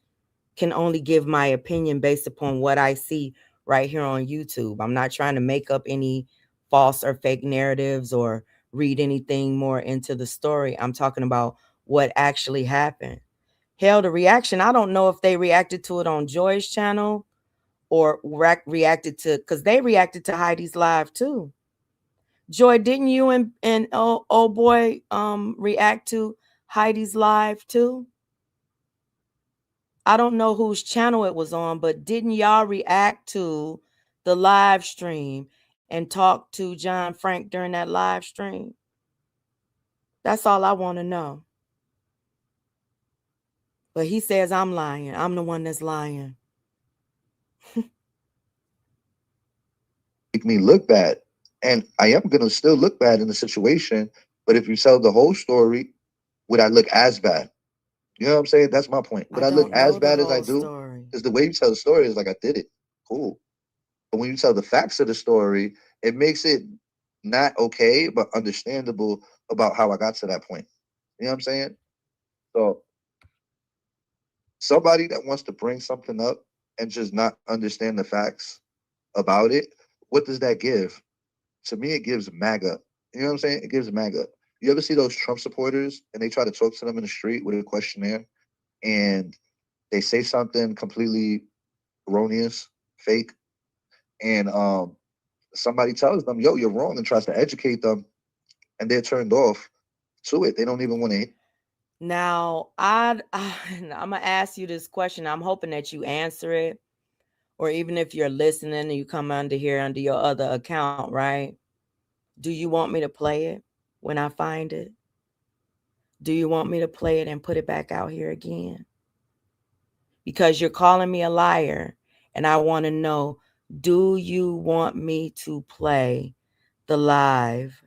can only give my opinion based upon what I see right here on YouTube. I'm not trying to make up any false or fake narratives or read anything more into the story. I'm talking about what actually happened. Hell, the reaction, I don't know if they reacted to it on Joy's channel or reacted to, because they reacted to Heidi's live too. Joy, didn't you and old boy react to Heidi's live too? I don't know whose channel it was on, but didn't y'all react to the live stream and talk to John Frank during that live stream? That's all I want to know. But he says I'm lying. I'm the one that's lying. Make me look bad. And I am going to still look bad in the situation. But if you tell the whole story, would I look as bad? You know what I'm saying? That's my point. Would I look as bad as I do? Because the way you tell the story is like, I did it. Cool. But when you tell the facts of the story, it makes it not okay, but understandable about how I got to that point. You know what I'm saying? So somebody that wants to bring something up and just not understand the facts about it, what does that give? To me, it gives MAGA. You know what I'm saying? It gives MAGA. You ever see those Trump supporters and they try to talk to them in the street with a questionnaire and they say something completely erroneous, fake, and somebody tells them, yo, you're wrong, and tries to educate them, and they're turned off to it. They don't even want to. Now, I'm going to ask you this question. I'm hoping that you answer it, or even if you're listening and you come under here under your other account, right? Do you want me to play it when I find it? Do you want me to play it and put it back out here again? Because you're calling me a liar, and I want to know, do you want me to play the live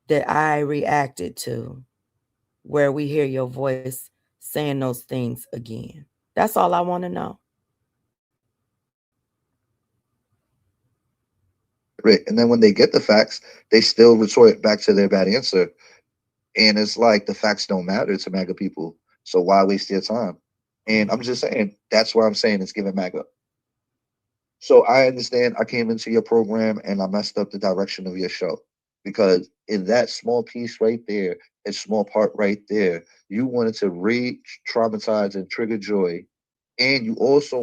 that I reacted to where we hear your voice saying those things again? That's all I want to know. Right. And then when they get the facts, they still retort back to their bad answer. And it's like the facts don't matter to MAGA people. So why waste your time? And I'm just saying, that's why I'm saying it's giving MAGA. So I understand I came into your program and I messed up the direction of your show because in that small piece right there, a small part right there, you wanted to re-traumatize and trigger Joy, and you also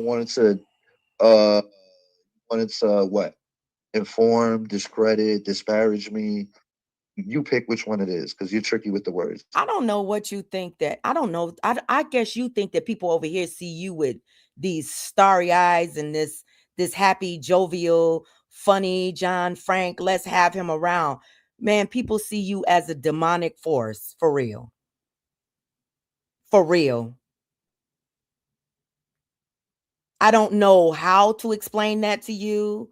uh wanted to what? Inform, discredit, disparage me. You pick which one it is because you're tricky with the words. I don't know what you think that, I don't know. I guess you think that people over here see you with these starry eyes and this happy, jovial, funny John Frank. Let's have him around. Man, people see you as a demonic force, for real. For real. I don't know how to explain that to you.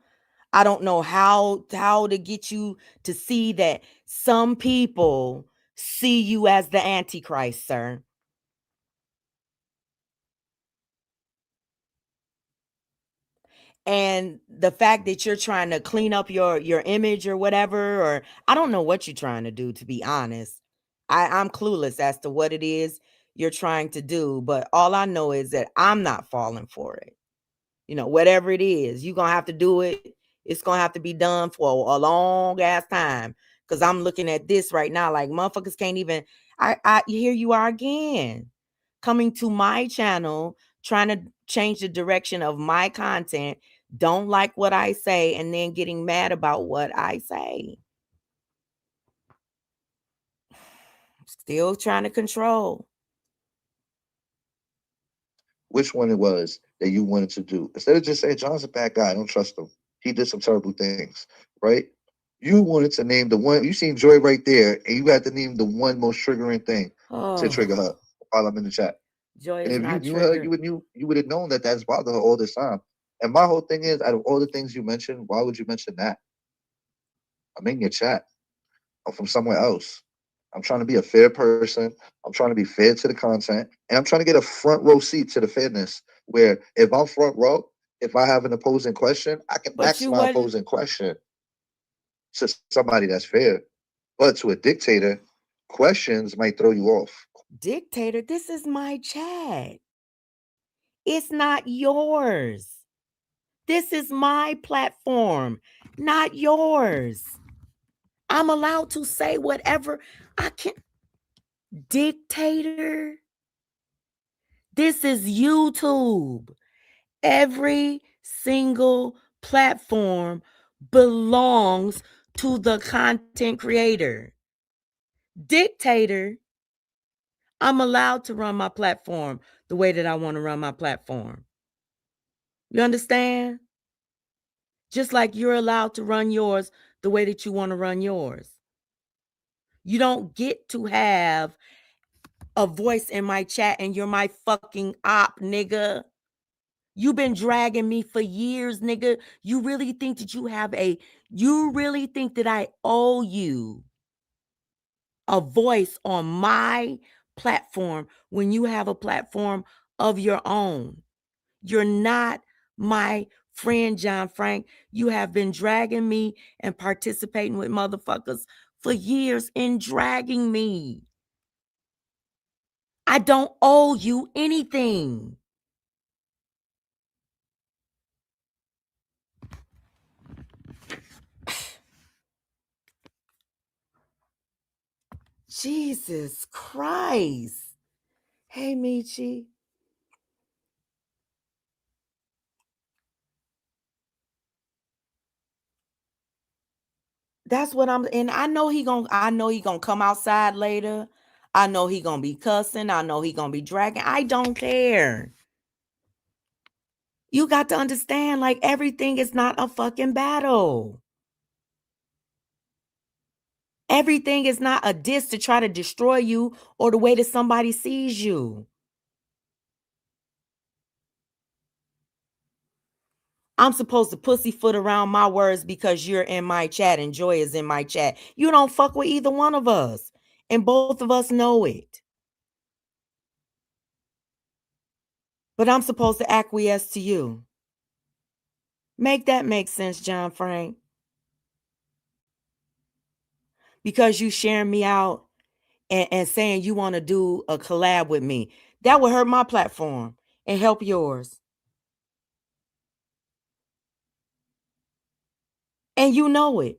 I don't know how to get you to see that some people see you as the Antichrist, sir. And the fact that you're trying to clean up your image or whatever, or I don't know what you're trying to do, to be honest. I'm clueless as to what it is you're trying to do, but all I know is that I'm not falling for it. You know, whatever it is, you're going to have to do it. It's going to have to be done for a long ass time. Because I'm looking at this right now, like motherfuckers can't even, here you are again, coming to my channel, trying to change the direction of my content, don't like what I say, and then getting mad about what I say. Still trying to control. Which one it was that you wanted to do. Instead of just saying, John's a bad guy, I don't trust him. He did some terrible things, right? You wanted to name the one, you seen Joy right there, and you had to name the one most triggering thing to trigger her while I'm in the chat. Joy And is if you not knew her, triggered. you would have known that that's bothered her all this time. And my whole thing is, out of all the things you mentioned, why would you mention that? I'm in your chat. I'm from somewhere else. I'm trying to be a fair person. I'm trying to be fair to the content. And I'm trying to get a front row seat to the fairness where if I'm front row, if I have an opposing question, I can But ask you my wasn't. opposing question to somebody that's fair. But to a dictator, questions might throw you off. Dictator, this is my chat. It's not yours. This is my platform, not yours. I'm allowed to say whatever I can. Dictator. This is YouTube. Every single platform belongs to the content creator. Dictator. I'm allowed to run my platform the way that I want to run my platform. You understand? Just like you're allowed to run yours the way that you want to run yours. You don't get to have a voice in my chat and you're my fucking op, nigga. You've been dragging me for years, nigga. You really think that you really think that I owe you a voice on my platform when you have a platform of your own? You're not my friend, John Frank. You have been dragging me and participating with motherfuckers for years in dragging me. I don't owe you anything. Jesus Christ. Hey, Michi. That's what and I know he gonna come outside later. I know he gonna be cussing. I know he gonna be dragging. I don't care. You got to understand, like, everything is not a fucking battle. Everything is not a diss to try to destroy you or the way that somebody sees you. I'm supposed to pussyfoot around my words because you're in my chat and Joy is in my chat. You don't fuck with either one of us. And both of us know it. But I'm supposed to acquiesce to you. Make that make sense, John Frank. Because you sharing me out and saying you want to do a collab with me. That would hurt my platform and help yours. And you know it.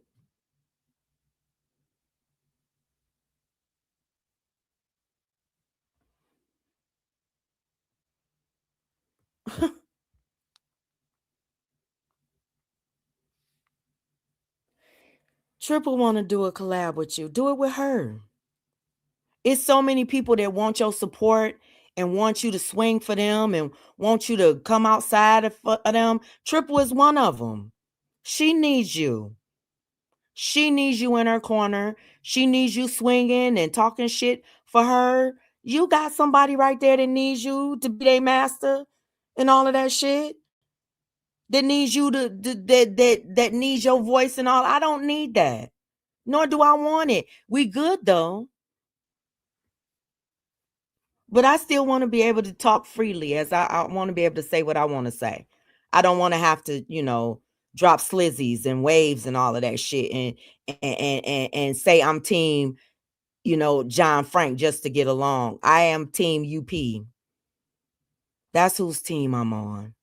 Triple want to do a collab with you. Do it with her. It's so many people that want your support and want you to swing for them and want you to come outside of them. Triple is one of them. She needs you. She needs you in her corner. She needs you swinging and talking shit for her. You got somebody right there that needs you to be their master and all of that shit. That needs you that needs your voice and all. I don't need that. Nor do I want it. We good though. But I still want to be able to talk freely as I want to be able to say what I want to say. I don't want to have to, drop slizzies and waves and all of that shit and say I'm team John Frank just to get along. I am Team UP. That's whose team I'm on.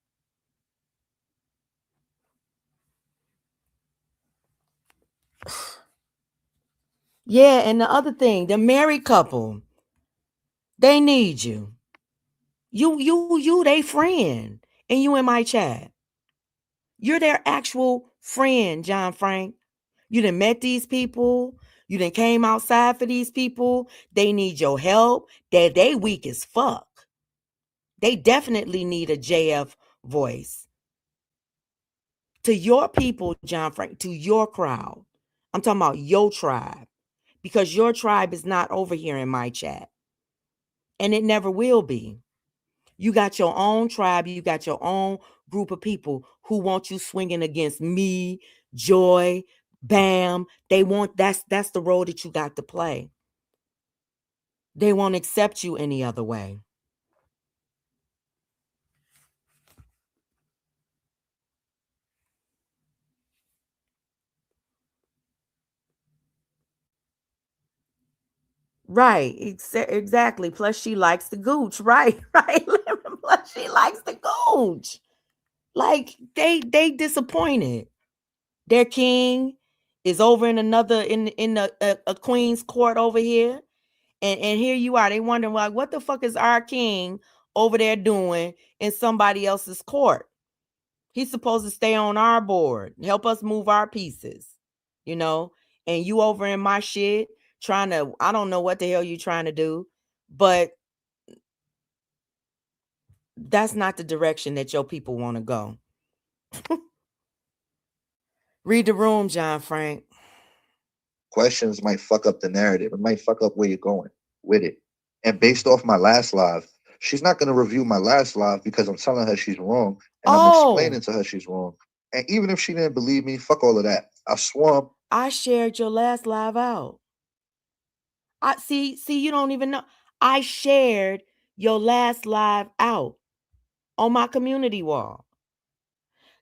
Yeah, and the other thing, the married couple, they need you. You, they friend, and you in my chat. You're their actual friend, John Frank. You done met these people. You done came outside for these people. They need your help. They weak as fuck. They definitely need a JF voice. To your people, John Frank, to your crowd. I'm talking about your tribe. Because your tribe is not over here in my chat. And it never will be. You got your own tribe. You got your own group of people who want you swinging against me, Joy, Bam. That's the role that you got to play. They won't accept you any other way. Right. Exactly. Plus she likes the gooch. Right. Right. Plus she likes the gooch. Like they disappointed. Their king is over in another in a queen's court over here. And here you are. They wondering like, what the fuck is our king over there doing in somebody else's court? He's supposed to stay on our board, help us move our pieces, and you over in my shit trying to, I don't know what the hell you trying to do, but that's not the direction that your people want to go. Read the room, John Frank. Questions might fuck up the narrative. It might fuck up where you're going with it. And based off my last live, she's not going to review my last live because I'm telling her she's wrong. And I'm explaining to her she's wrong. And even if she didn't believe me, fuck all of that. I swore. I shared your last live out. I see, you don't even know. I shared your last live out on my community wall.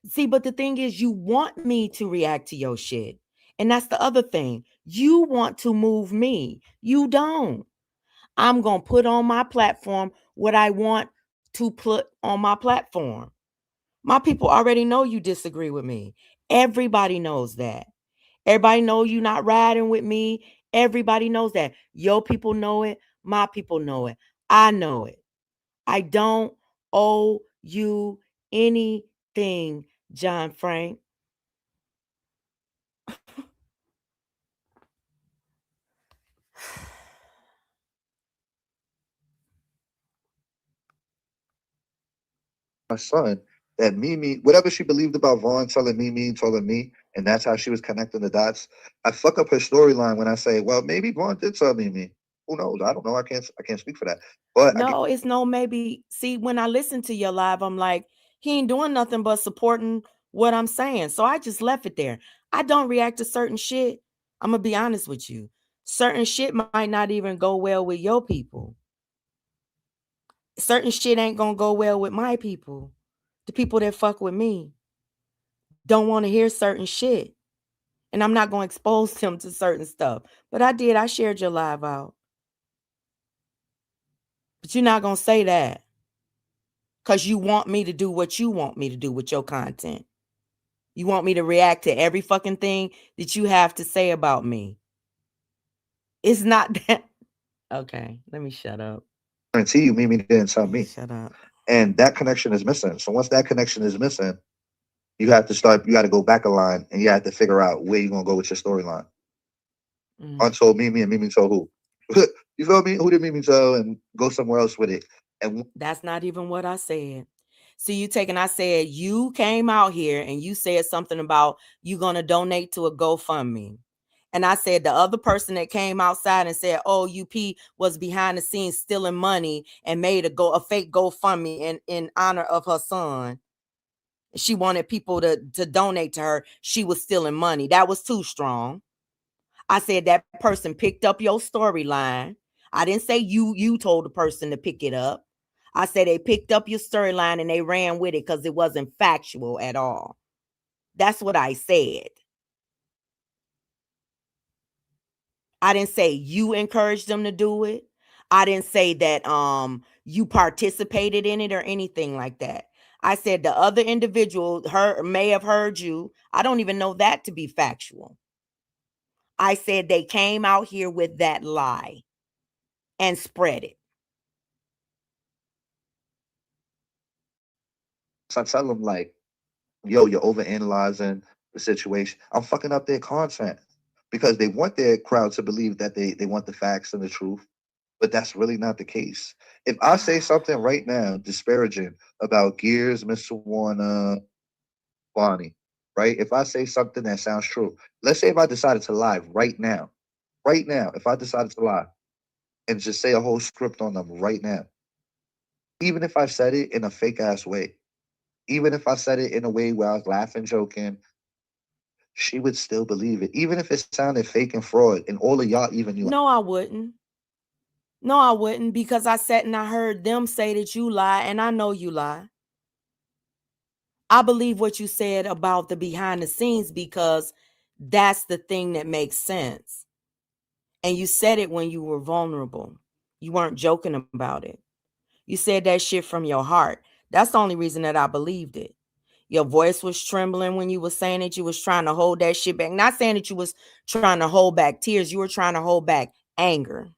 See, but the thing is, you want me to react to your shit. And that's the other thing. You want to move me. You don't. I'm going to put on my platform what I want to put on my platform. My people already know you disagree with me. Everybody knows that. Everybody know you not riding with me. Everybody knows that. Your people know it. My people know it. I know it. I don't owe you anything, John Frank. My son that Mimi, whatever she believed about Vaughn telling Mimi, telling me, and that's how she was connecting the dots. I fuck up her storyline when I say, well, maybe Vaughn did tell Mimi. Who knows? I don't know. I can't speak for that. But no, it's no maybe. See, when I listen to your live, I'm like, he ain't doing nothing but supporting what I'm saying. So I just left it there. I don't react to certain shit. I'm gonna be honest with you. Certain shit might not even go well with your people. Certain shit ain't gonna go well with my people. The people that fuck with me don't want to hear certain shit. And I'm not gonna expose them to certain stuff. But I shared your live out. But you're not gonna say that. Because you want me to do what you want me to do with your content. You want me to react to every fucking thing that you have to say about me. It's not that. Okay, let me shut up. I guarantee you, Mimi didn't tell me. Shut up. And that connection is missing. So once that connection is missing, you got to go back a line and you have to figure out where you're going to go with your storyline. Untold Mimi and Mimi told who? You feel me? Who did Mimi tell and go somewhere else with it? And that's not even what I said. See, I said you came out here and you said something about you going to donate to a GoFundMe. And I said the other person that came outside and said, oh, UP was behind the scenes stealing money and made a fake GoFundMe in honor of her son. She wanted people to donate to her. She was stealing money. That was too strong. I said that person picked up your storyline. I didn't say you told the person to pick it up. I said they picked up your storyline and they ran with it because it wasn't factual at all. That's what I said. I didn't say you encouraged them to do it. I didn't say that you participated in it or anything like that. I said the other individual may have heard you. I don't even know that to be factual. I said they came out here with that lie and spread it. So I tell them like, yo, you're overanalyzing the situation. I'm fucking up their content because they want their crowd to believe that they want the facts and the truth, but that's really not the case. If I say something right now disparaging about Gears, Mr. Warner, Bonnie, right? If I say something that sounds true, let's say if I decided to lie right now, if I decided to lie and just say a whole script on them right now, even if I said it in a fake ass way, even if I said it in a way where I was laughing, joking, she would still believe it, even if it sounded fake and fraud, and all of y'all even knew. No, I wouldn't. No, I wouldn't, because I sat and I heard them say that you lie, and I know you lie. I believe what you said about the behind the scenes because that's the thing that makes sense. And you said it when you were vulnerable. You weren't joking about it. You said that shit from your heart. That's the only reason that I believed it. Your voice was trembling when you were saying it. You was trying to hold that shit back. Not saying that you was trying to hold back tears. You were trying to hold back anger,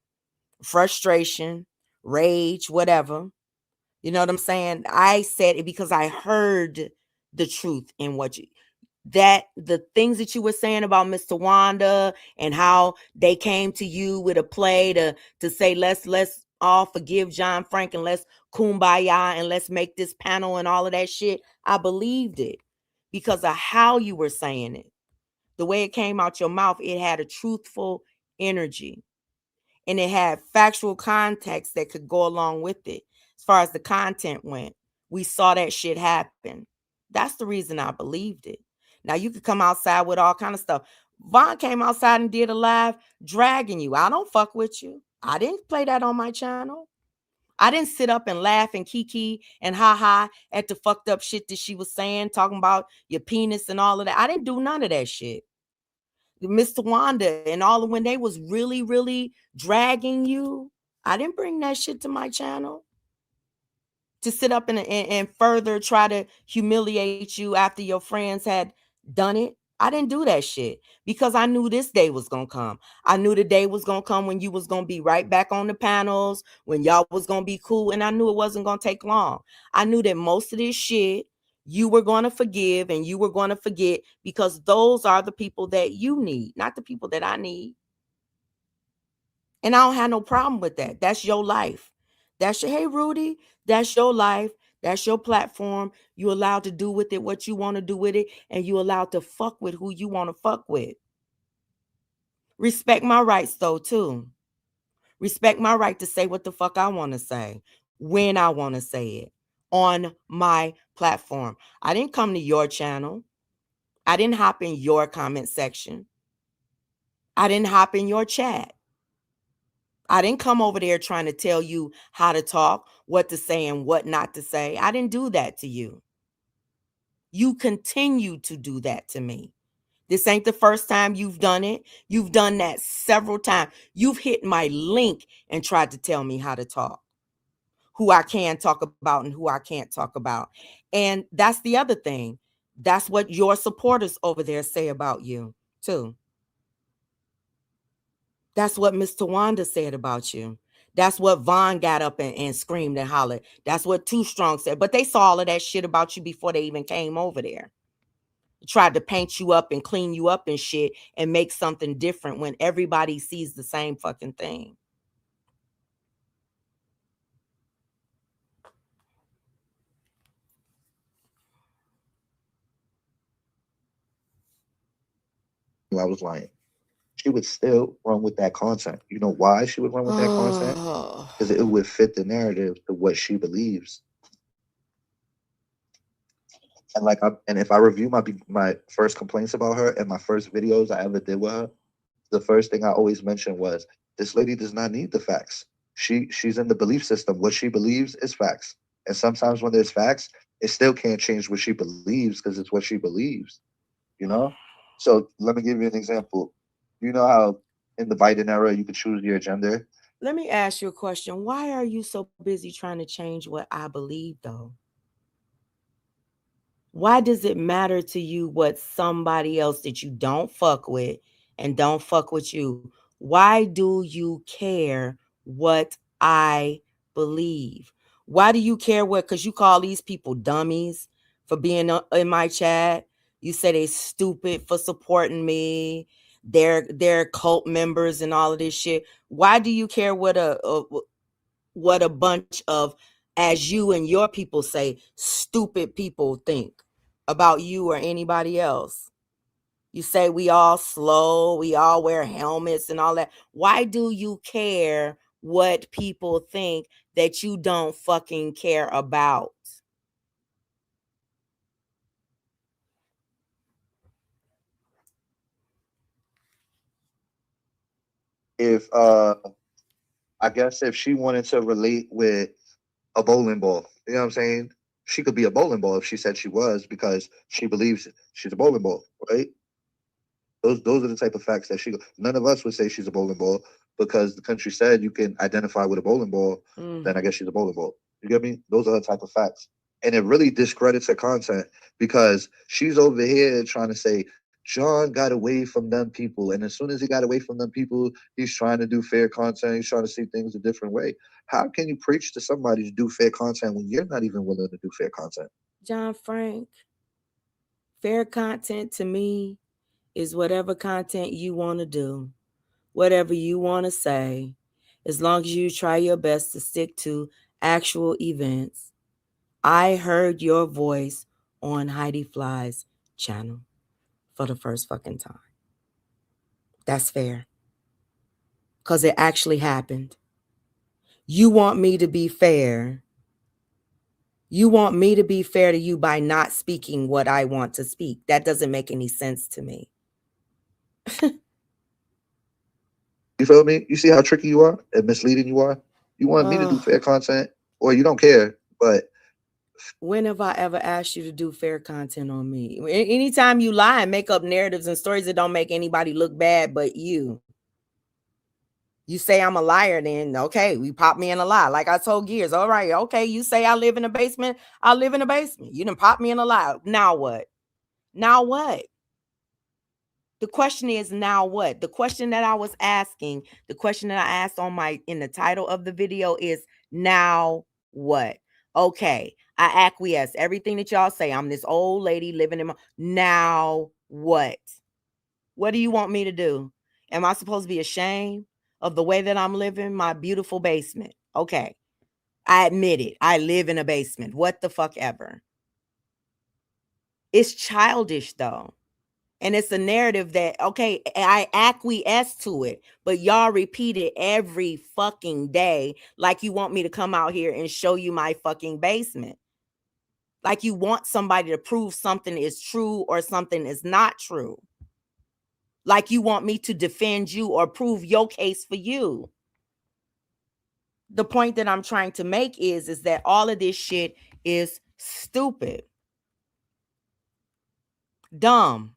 frustration, rage, whatever. You know what I'm saying? I said it because I heard the truth in what you, that the things that you were saying about Mr. Wanda and how they came to you with a play to say let's all forgive John Frank and let's kumbaya and let's make this panel and all of that shit. I believed it because of how you were saying it. The way it came out your mouth, it had a truthful energy and it had factual context that could go along with it. As far as the content went, we saw that shit happen. That's the reason I believed it. Now you could come outside with all kind of stuff. Vaughn came outside and did a live dragging you. I don't fuck with you. I didn't play that on my channel. I didn't sit up and laugh and kiki and ha ha at the fucked up shit that she was saying, talking about your penis and all of that. I didn't do none of that shit. Mr. Wanda and all of when they was really, really dragging you, I didn't bring that shit to my channel to sit up and further try to humiliate you after your friends had done it. I didn't do that shit because I knew this day was going to come. I knew the day was going to come when you was going to be right back on the panels, when y'all was going to be cool. And I knew it wasn't going to take long. I knew that most of this shit you were going to forgive and you were going to forget because those are the people that you need, not the people that I need. And I don't have no problem with that. That's your life. That's your, hey, Rudy, that's your life. That's your platform. You allowed to do with it what you want to do with it. And you allowed to fuck with who you want to fuck with. Respect my rights, though, too. Respect my right to say what the fuck I want to say, when I want to say it, on my platform. I didn't come to your channel. I didn't hop in your comment section. I didn't hop in your chat. I didn't come over there trying to tell you how to talk, what to say and what not to say. I didn't do that to you. You continue to do that to me. This ain't the first time you've done it. You've done that several times. You've hit my link and tried to tell me how to talk, who I can talk about and who I can't talk about. And that's the other thing. That's what your supporters over there say about you, too. That's what Mr. Wanda said about you. That's what Vaughn got up and screamed and hollered. That's what Too Strong said. But they saw all of that shit about you before they even came over there. Tried to paint you up and clean you up and shit and make something different when everybody sees the same fucking thing. I was lying. She would still run with that content. You know why she would run with that content? Because it would fit the narrative to what she believes. And like, and if I review my first complaints about her and my first videos I ever did with her, the first thing I always mentioned was this lady does not need the facts. She's in the belief system. What she believes is facts. And sometimes when there's facts, it still can't change what she believes because it's what she believes. You know? So let me give you an example. You know how in the Biden era, you could choose your gender. Let me ask you a question. Why are you so busy trying to change what I believe, though? Why does it matter to you what somebody else that you don't fuck with and don't fuck with you? Why do you care what I believe? Why do you care what? Because you call these people dummies for being in my chat. You say they stupid for supporting me. They're cult members and all of this shit. Why do you care what a bunch of, as you and your people say, stupid people think about you or anybody else? You say we all slow, we all wear helmets and all that. Why do you care what people think that you don't fucking care about? If I guess if she wanted to relate with a bowling ball, you know what I'm saying? She could be a bowling ball if she said she was because she believes she's a bowling ball, right? Those are the type of facts that she. None of us would say she's a bowling ball because the country said you can identify with a bowling ball. Then I guess she's a bowling ball. You get me? Those are the type of facts, and it really discredits her content because she's over here trying to say John got away from them people, and as soon as he got away from them people, he's trying to do fair content. He's trying to see things a different way. How can you preach to somebody to do fair content when you're not even willing to do fair content? John Frank, fair content to me is whatever content you want to do, whatever you want to say, as long as you try your best to stick to actual events. I heard your voice on Heidi Fly's channel for the first fucking time. That's fair. Because it actually happened. You want me to be fair. You want me to be fair to you by not speaking what I want to speak. That doesn't make any sense to me. You feel me? You see how tricky you are and misleading you are? You want me to do fair content, or you don't care, but when have I ever asked you to do fair content on me? Anytime you lie and make up narratives and stories that don't make anybody look bad but you. You say I'm a liar, then okay, we pop me in a lie. Like I told Gears, all right, okay, you say I live in a basement, I live in a basement. You done pop me in a lie. Now what? Now what? The question is now what? The question that I was asking, the question that I asked in the title of the video is now what? Okay, I acquiesce everything that y'all say. I'm this old lady living in my, now what? What do you want me to do? Am I supposed to be ashamed of the way that I'm living? My beautiful basement. Okay, I admit it. I live in a basement. What the fuck ever. It's childish though. And it's a narrative that, okay, I acquiesce to it, but y'all repeat it every fucking day like you want me to come out here and show you my fucking basement. Like you want somebody to prove something is true or something is not true. Like you want me to defend you or prove your case for you. The point that I'm trying to make is that all of this shit is stupid. Dumb.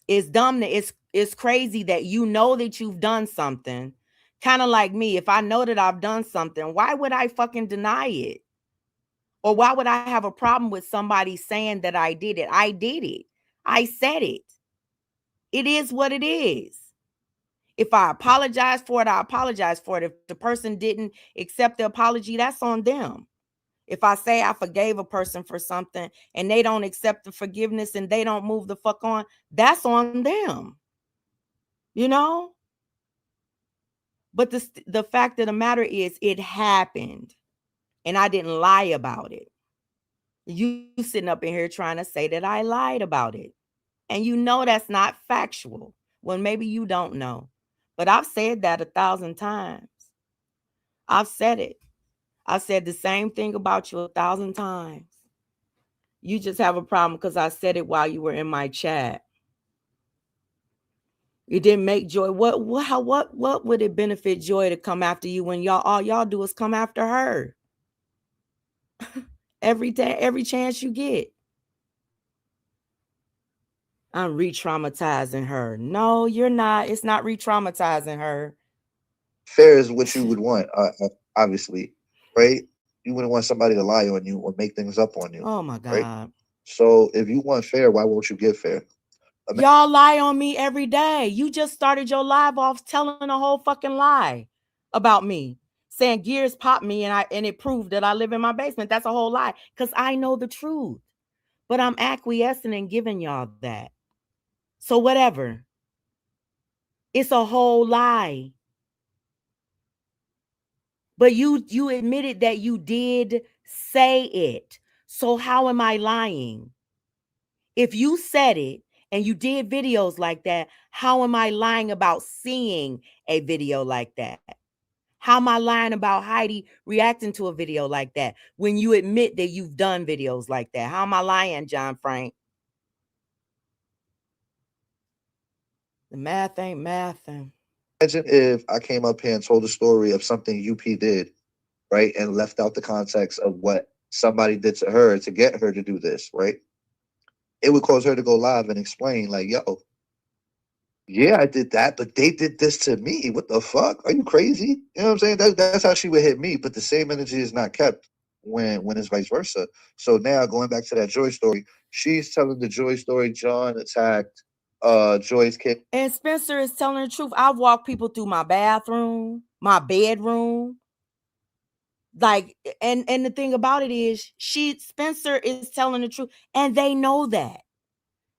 It's dumb that it's crazy that you know that you've done something. Kind of like me. If I know that I've done something, why would I fucking deny it? Or why would I have a problem with somebody saying that I did it? I did it. I said it. It is what it is. If I apologize for it, I apologize for it. If the person didn't accept the apology, that's on them. If I say I forgave a person for something and they don't accept the forgiveness and they don't move the fuck on, that's on them. You know? But the fact of the matter is it happened and I didn't lie about it. You sitting up in here trying to say that I lied about it. And you know that's not factual. Well, maybe you don't know. But I've said that 1,000 times. I've said it. I said the same thing about you 1,000 times. You just have a problem because I said it while you were in my chat. It didn't make Joy. What would it benefit Joy to come after you when all y'all do is come after her? Every day, every chance you get. I'm re-traumatizing her. No, you're not. It's not re-traumatizing her. Fair is what you would want, obviously, right? You wouldn't want somebody to lie on you or make things up on you, Oh my right? God. So if you want fair, why won't you give fair? Y'all lie on me every day. You just started your live off telling a whole fucking lie about me, saying gears popped me and it proved that I live in my basement. That's a whole lie because I know the truth. But I'm acquiescing and giving y'all that. So whatever. It's a whole lie. But you admitted that you did say it. So how am I lying? If you said it and you did videos like that, how am I lying about seeing a video like that? How am I lying about Heidi reacting to a video like that when you admit that you've done videos like that? How am I lying, John Frank? The math ain't mathing. Imagine if I came up here and told a story of something UP did, right, and left out the context of what somebody did to her to get her to do this, right? It would cause her to go live and explain, like, yo, yeah, I did that, but they did this to me. What the fuck? Are you crazy? You know what I'm saying? That's how she would hit me. But the same energy is not kept when it's vice versa. So now going back to that Joy story, she's telling the Joy story. John attacked Joy's kid. And Spencer is telling the truth. I've walked people through my bathroom, my bedroom. Like, and the thing about it is Spencer is telling the truth, and they know that.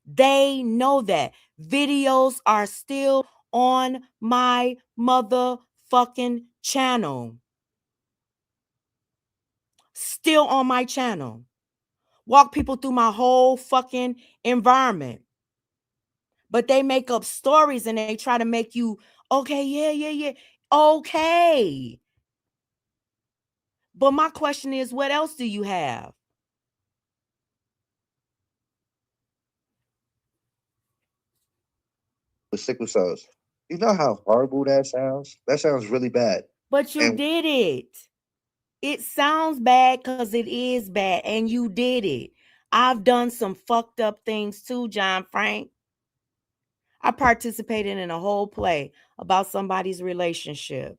They know that. Videos are still on my motherfucking channel. Still on my channel. Walk people through my whole fucking environment. But they make up stories and they try to make you, okay, yeah. Okay. But my question is, what else do you have? With sickle cells. You know how horrible that sounds? That sounds really bad. But you And did it. It sounds bad because it is bad, and you did it. I've done some fucked up things too, John Frank. I participated in a whole play about somebody's relationship.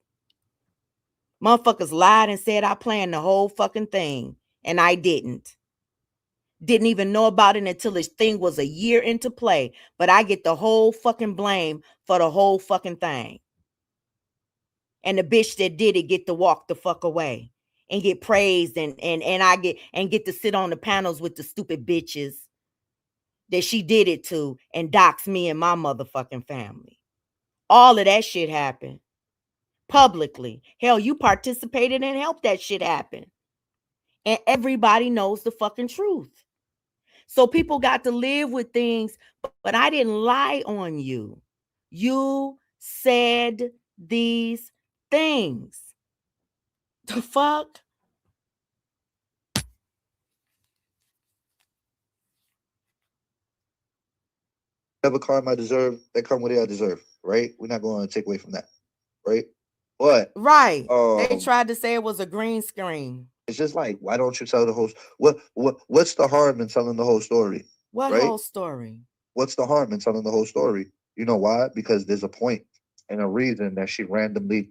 Motherfuckers lied and said I planned the whole fucking thing, and I didn't. Didn't even know about it until this thing was a year into play, but I get the whole fucking blame for the whole fucking thing. And the bitch that did it get to walk the fuck away and get praised and I get to sit on the panels with the stupid bitches that she did it to and dox me and my motherfucking family. All of that shit happened publicly. Hell, you participated and helped that shit happen. And everybody knows the fucking truth. So people got to live with things, but I didn't lie on you. You said these things. The fuck? whatever karma I deserve, that come with it I deserve, right? We're not going to take away from that, right? But Right. They tried to say it was a green screen. it's just like, why don't you tell the whole? What's the harm in telling the whole story, What right? whole story? What's the harm in telling the whole story? You know why? Because there's a point and a reason that she randomly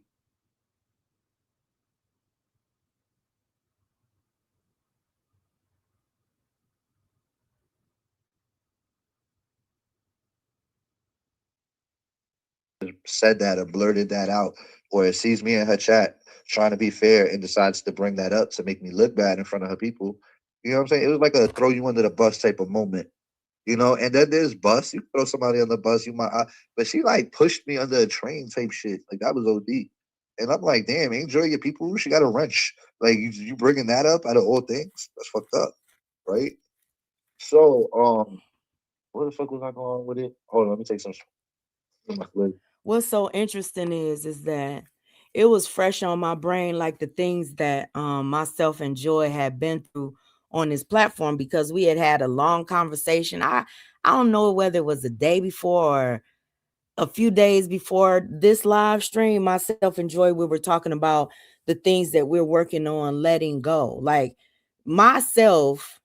said that or blurted that out, or it sees me in her chat trying to be fair and decides to bring that up to make me look bad in front of her people. You know what I'm saying? It was like a throw you under the bus type of moment. You know, and then there's bus. You throw somebody on the bus, you might, but she like pushed me under a train type shit. Like that was OD. And I'm like, damn, enjoy your people. She got a wrench. Like you bringing that up out of all things? That's fucked up, right? So, where the fuck was I going with it? Hold on, let me take some. What's so interesting is that it was fresh on my brain, like the things that myself and Joy had been through on this platform, because we had a long conversation. I don't know whether it was the day before or a few days before this live stream. Myself and Joy, we were talking about the things that we're working on letting go. Like myself,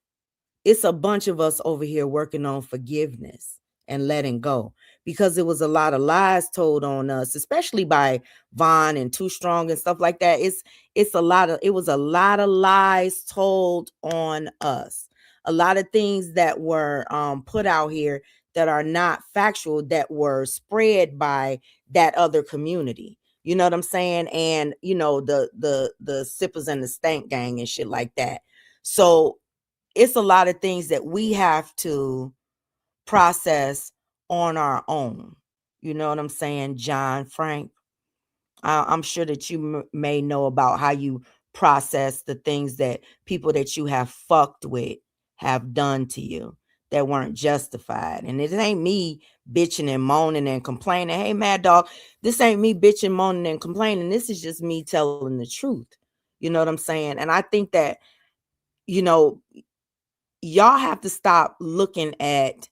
it's a bunch of us over here working on forgiveness. and letting go, because it was a lot of lies told on us, especially by Von and Too Strong and stuff like that. It was a lot of lies told on us. A lot of things that were put out here that are not factual, that were spread by that other community. You know what I'm saying? And the sippers and the stank gang and shit like that. So it's a lot of things that we have to process on our own. You know what I'm saying, John Frank? I'm sure that you may know about how you process the things that people that you have fucked with have done to you that weren't justified. And it ain't me bitching and moaning and complaining. Hey, Mad Dog, this ain't me bitching, moaning, and complaining. This is just me telling the truth. You know what I'm saying? And I think that, y'all have to stop looking at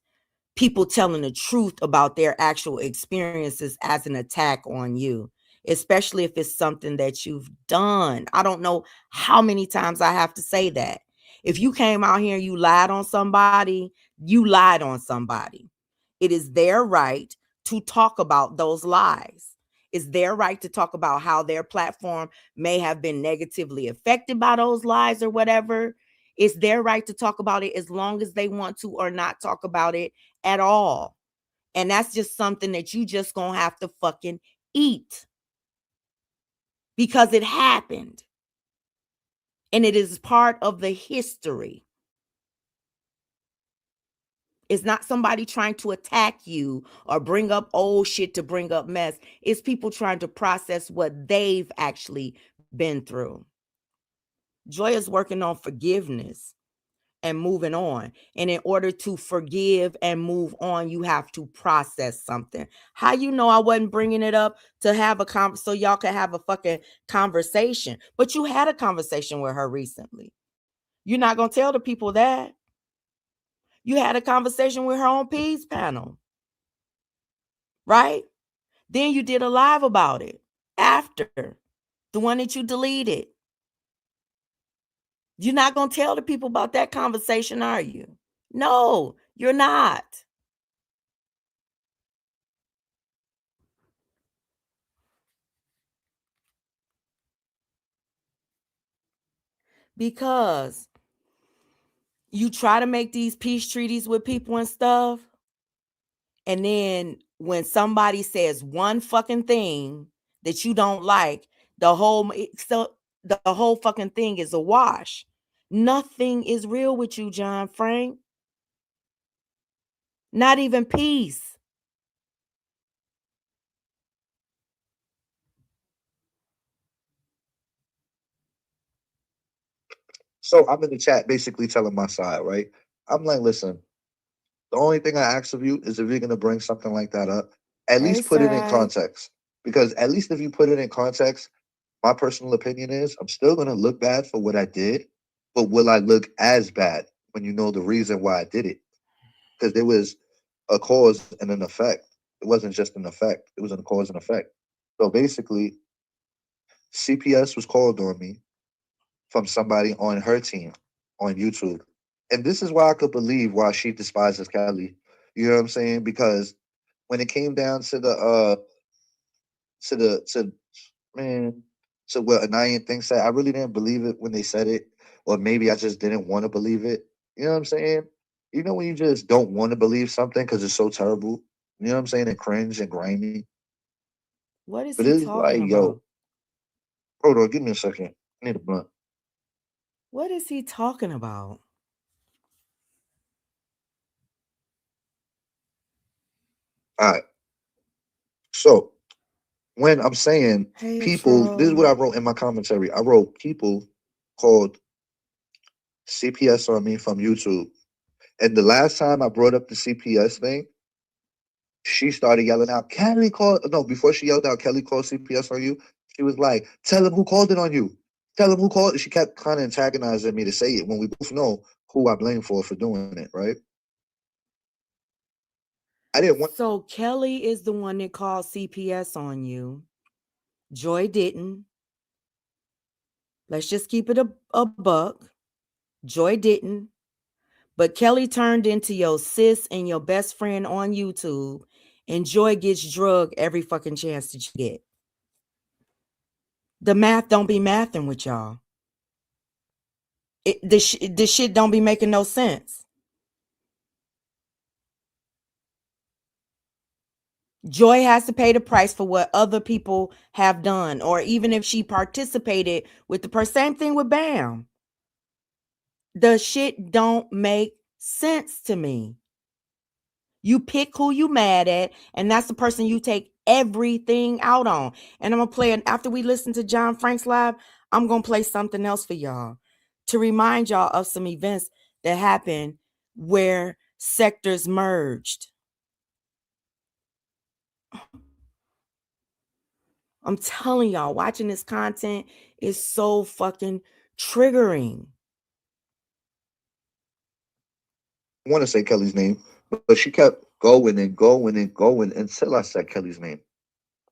people telling the truth about their actual experiences as an attack on you, especially if it's something that you've done. I don't know how many times I have to say that. If you came out here and you lied on somebody, you lied on somebody. It is their right to talk about those lies. It's their right to talk about how their platform may have been negatively affected by those lies or whatever. It's their right to talk about it as long as they want to, or not talk about it at all. And that's just something that you just gonna have to fucking eat, because it happened. And it is part of the history. It's not somebody trying to attack you or bring up old shit to bring up mess. It's people trying to process what they've actually been through. Joy is working on forgiveness and moving on. And in order to forgive and move on, you have to process something. How you know I wasn't bringing it up to have a so y'all could have a fucking conversation? But you had a conversation with her recently. You're not going to tell the people that. You had a conversation with her on Peace panel, right? Then you did a live about it after, the one that you deleted. You're not going to tell the people about that conversation, are you? No, you're not. Because you try to make these peace treaties with people and stuff, and then when somebody says one fucking thing that you don't like, the whole fucking thing is a wash. Nothing is real with you, John Frank. Not even peace. So I'm in the chat basically telling my side, right? I'm like, listen, the only thing I ask of you is if you're gonna bring something like that up, at Hey, least put it in Sag. context. Because at least if you put it in context, my personal opinion is I'm still gonna look bad for what I did, but will I look as bad when you know the reason why I did it? Because there was a cause and an effect. It wasn't just an effect, it was a cause and effect. So basically, CPS was called on me from somebody on her team on YouTube. And this is why I could believe why she despises Kelly. You know what I'm saying? Because when it came down to to man to what Anaya thing said, I really didn't believe it when they said it, or maybe I just didn't want to believe it. You know what I'm saying? You know when you just don't want to believe something because it's so terrible. You know what I'm saying? And cringe and grimy. What is But he it's talking like, about? yo, hold on, give me a second. I need a blunt. What is he talking about? All right. So when I'm saying Hey, people, this is what Troll. I wrote in my commentary. I wrote people called CPS on me from YouTube. And the last time I brought up the CPS thing, she started yelling out, Kelly called. No, before she yelled out, Kelly called CPS on you. She was like, tell him who called it on you. Tell him who called. She kept kind of antagonizing me to say it when we both know who I blame for doing it, right? I didn't want. So Kelly is the one that called CPS on you. Joy didn't. Let's just keep it a buck. Joy didn't. But Kelly turned into your sis and your best friend on YouTube, and Joy gets drugged every fucking chance that you get. The math don't be mathing with y'all. This shit don't be making no sense. Joy has to pay the price for what other people have done, or even if she participated with the person. Same thing with Bam. The shit don't make sense to me. You pick who you mad at, and that's the person you take everything out on. And I'm gonna play it after we listen to John Frank's live. I'm gonna play something else for y'all to remind y'all of some events that happened where sectors merged. I'm telling y'all, watching this content is so fucking triggering. I want to say Kelly's name, but she kept going and going and going until I said Kelly's name.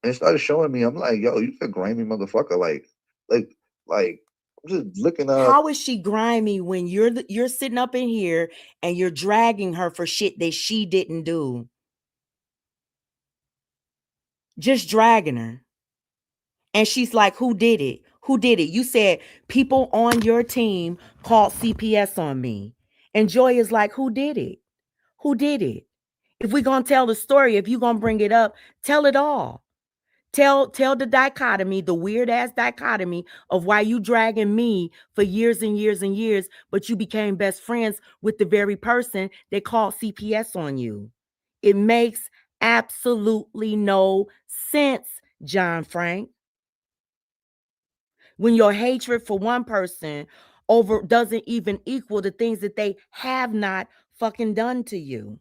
And it started showing me, I'm like, yo, you a grimy motherfucker. Like, I'm just looking up. How is she grimy when you're sitting up in here and you're dragging her for shit that she didn't do? Just dragging her. And she's like, who did it? Who did it? You said people on your team called CPS on me. And Joy is like, who did it? Who did it? If we're going to tell the story, if you're going to bring it up, tell it all. Tell the dichotomy, the weird ass dichotomy of why you dragging me for years and years and years, but you became best friends with the very person that called CPS on you. It makes absolutely no sense, John Frank. When your hatred for one person over doesn't even equal the things that they have not fucking done to you.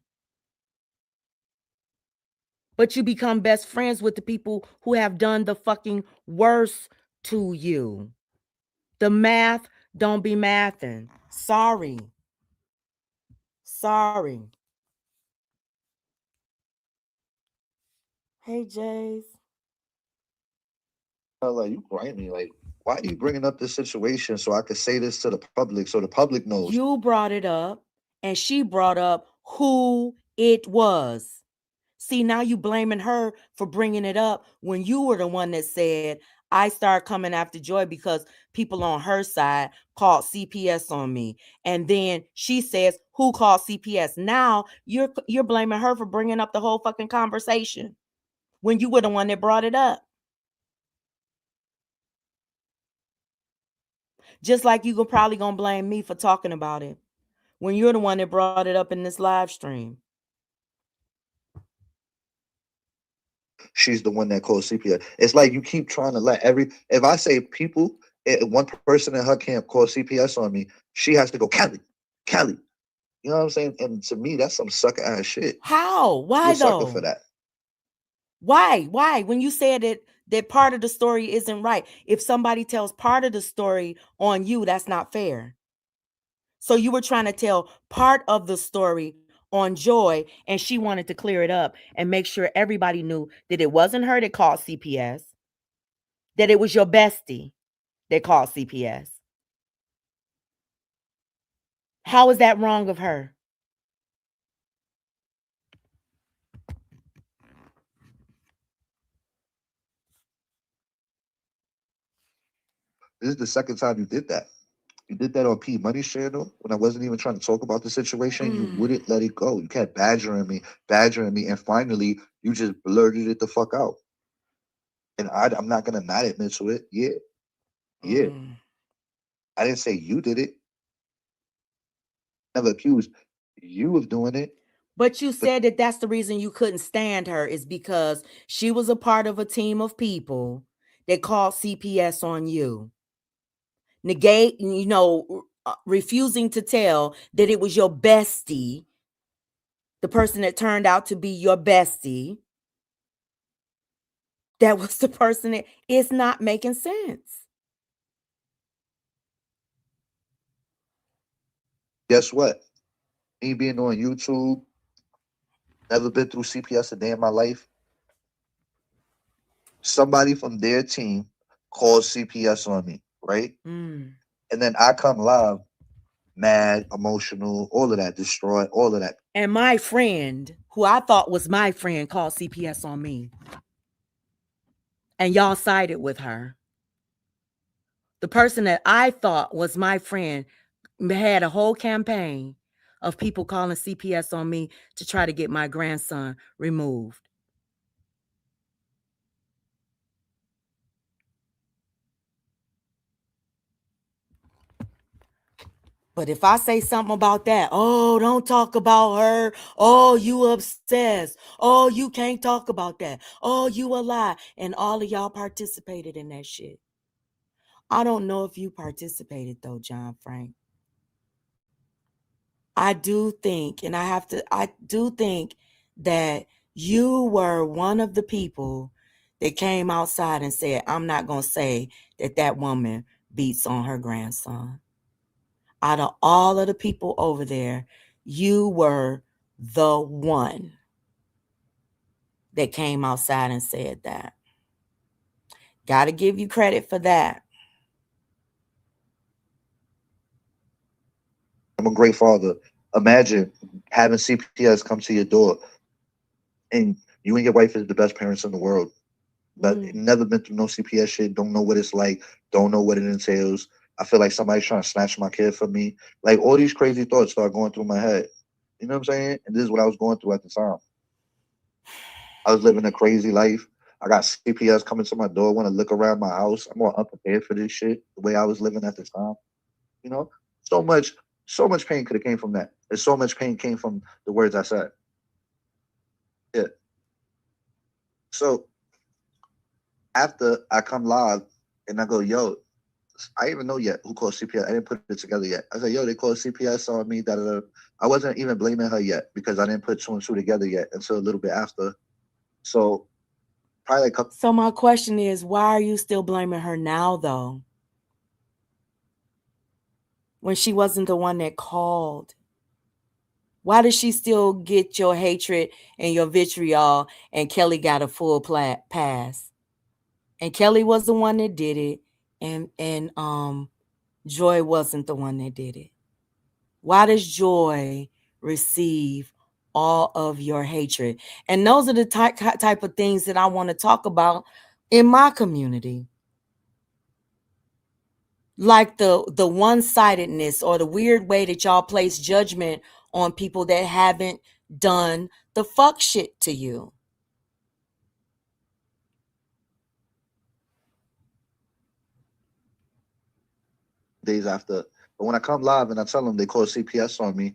But you become best friends with the people who have done the fucking worst to you. The math don't be mathing. Sorry. Hey, Jays. Like, you grimy. Like, why are you bringing up this situation so I could say this to the public so the public knows? You brought it up, and she brought up who it was. See, now you blaming her for bringing it up when you were the one that said, I started coming after Joy because people on her side called CPS on me. And then she says, who called CPS? Now you're blaming her for bringing up the whole fucking conversation when you were the one that brought it up. Just like you probably gonna blame me for talking about it when you're the one that brought it up in this live stream. She's the one that called CPS. It's like you keep trying to let if I say people, one person in her camp called CPS on me, she has to go, Kelly. You know what I'm saying? And to me, that's some sucker ass shit. How? Why You're though? sucker for that. Why? When you said that part of the story isn't right. If somebody tells part of the story on you, that's not fair. So you were trying to tell part of the story on Joy, and she wanted to clear it up and make sure everybody knew that it wasn't her that called CPS, that it was your bestie that called CPS. How is that wrong of her? This is the second time you did that. You did that on P Money's channel when I wasn't even trying to talk about the situation. You wouldn't let it go. You kept badgering me, and finally you just blurted it the fuck out. And I'm not gonna not admit to it. Yeah. I didn't say you did it. Never accused you of doing it. But you said that that's the reason you couldn't stand her is because she was a part of a team of people that called CPS on you. Refusing to tell that it was your bestie, the person that turned out to be your bestie, that was the person that is not making sense. Guess what? Me being on YouTube, never been through CPS a day in my life. Somebody from their team calls CPS on me, right? And then I come live, mad, emotional, all of that, distraught, all of that. And my friend, who I thought was my friend, called CPS on me. And y'all sided with her. The person that I thought was my friend had a whole campaign of people calling CPS on me to try to get my grandson removed. But if I say something about that, oh, don't talk about her. Oh, you obsessed. Oh, you can't talk about that. Oh, you a lie. And all of y'all participated in that shit. I don't know if you participated though, John Frank. I do think, and I do think that you were one of the people that came outside and said, I'm not going to say that that woman beats on her grandson. Out of all of the people over there, you were the one that came outside and said that. Got to give you credit for that. I'm a great father. Imagine having CPS come to your door, and you and your wife is the best parents in the world. But never been through no CPS shit. Don't know what it's like. Don't know what it entails. I feel like somebody's trying to snatch my kid from me. Like all these crazy thoughts start going through my head. You know what I'm saying? And this is what I was going through at the time. I was living a crazy life. I got CPS coming to my door, want to look around my house. I'm more unprepared for this shit. The way I was living at the time. You know, so much pain could have came from that. And so much pain came from the words I said. Yeah. So after I come live and I go, yo, I didn't even know yet who called CPS. I didn't put it together yet. I said, yo, they called CPS on me. I wasn't even blaming her yet because I didn't put two and two together yet until a little bit after. So probably like So my question is, why are you still blaming her now, though? When she wasn't the one that called? Why does she still get your hatred and your vitriol and Kelly got a full pass? And Kelly was the one that did it, and Joy wasn't the one that did it. Why does Joy receive all of your hatred? And those are the type of things that I want to talk about in my community. Like the one-sidedness or the weird way that y'all place judgment on people that haven't done the fuck shit to you. days after. But when I come live and I tell them they called CPS on me,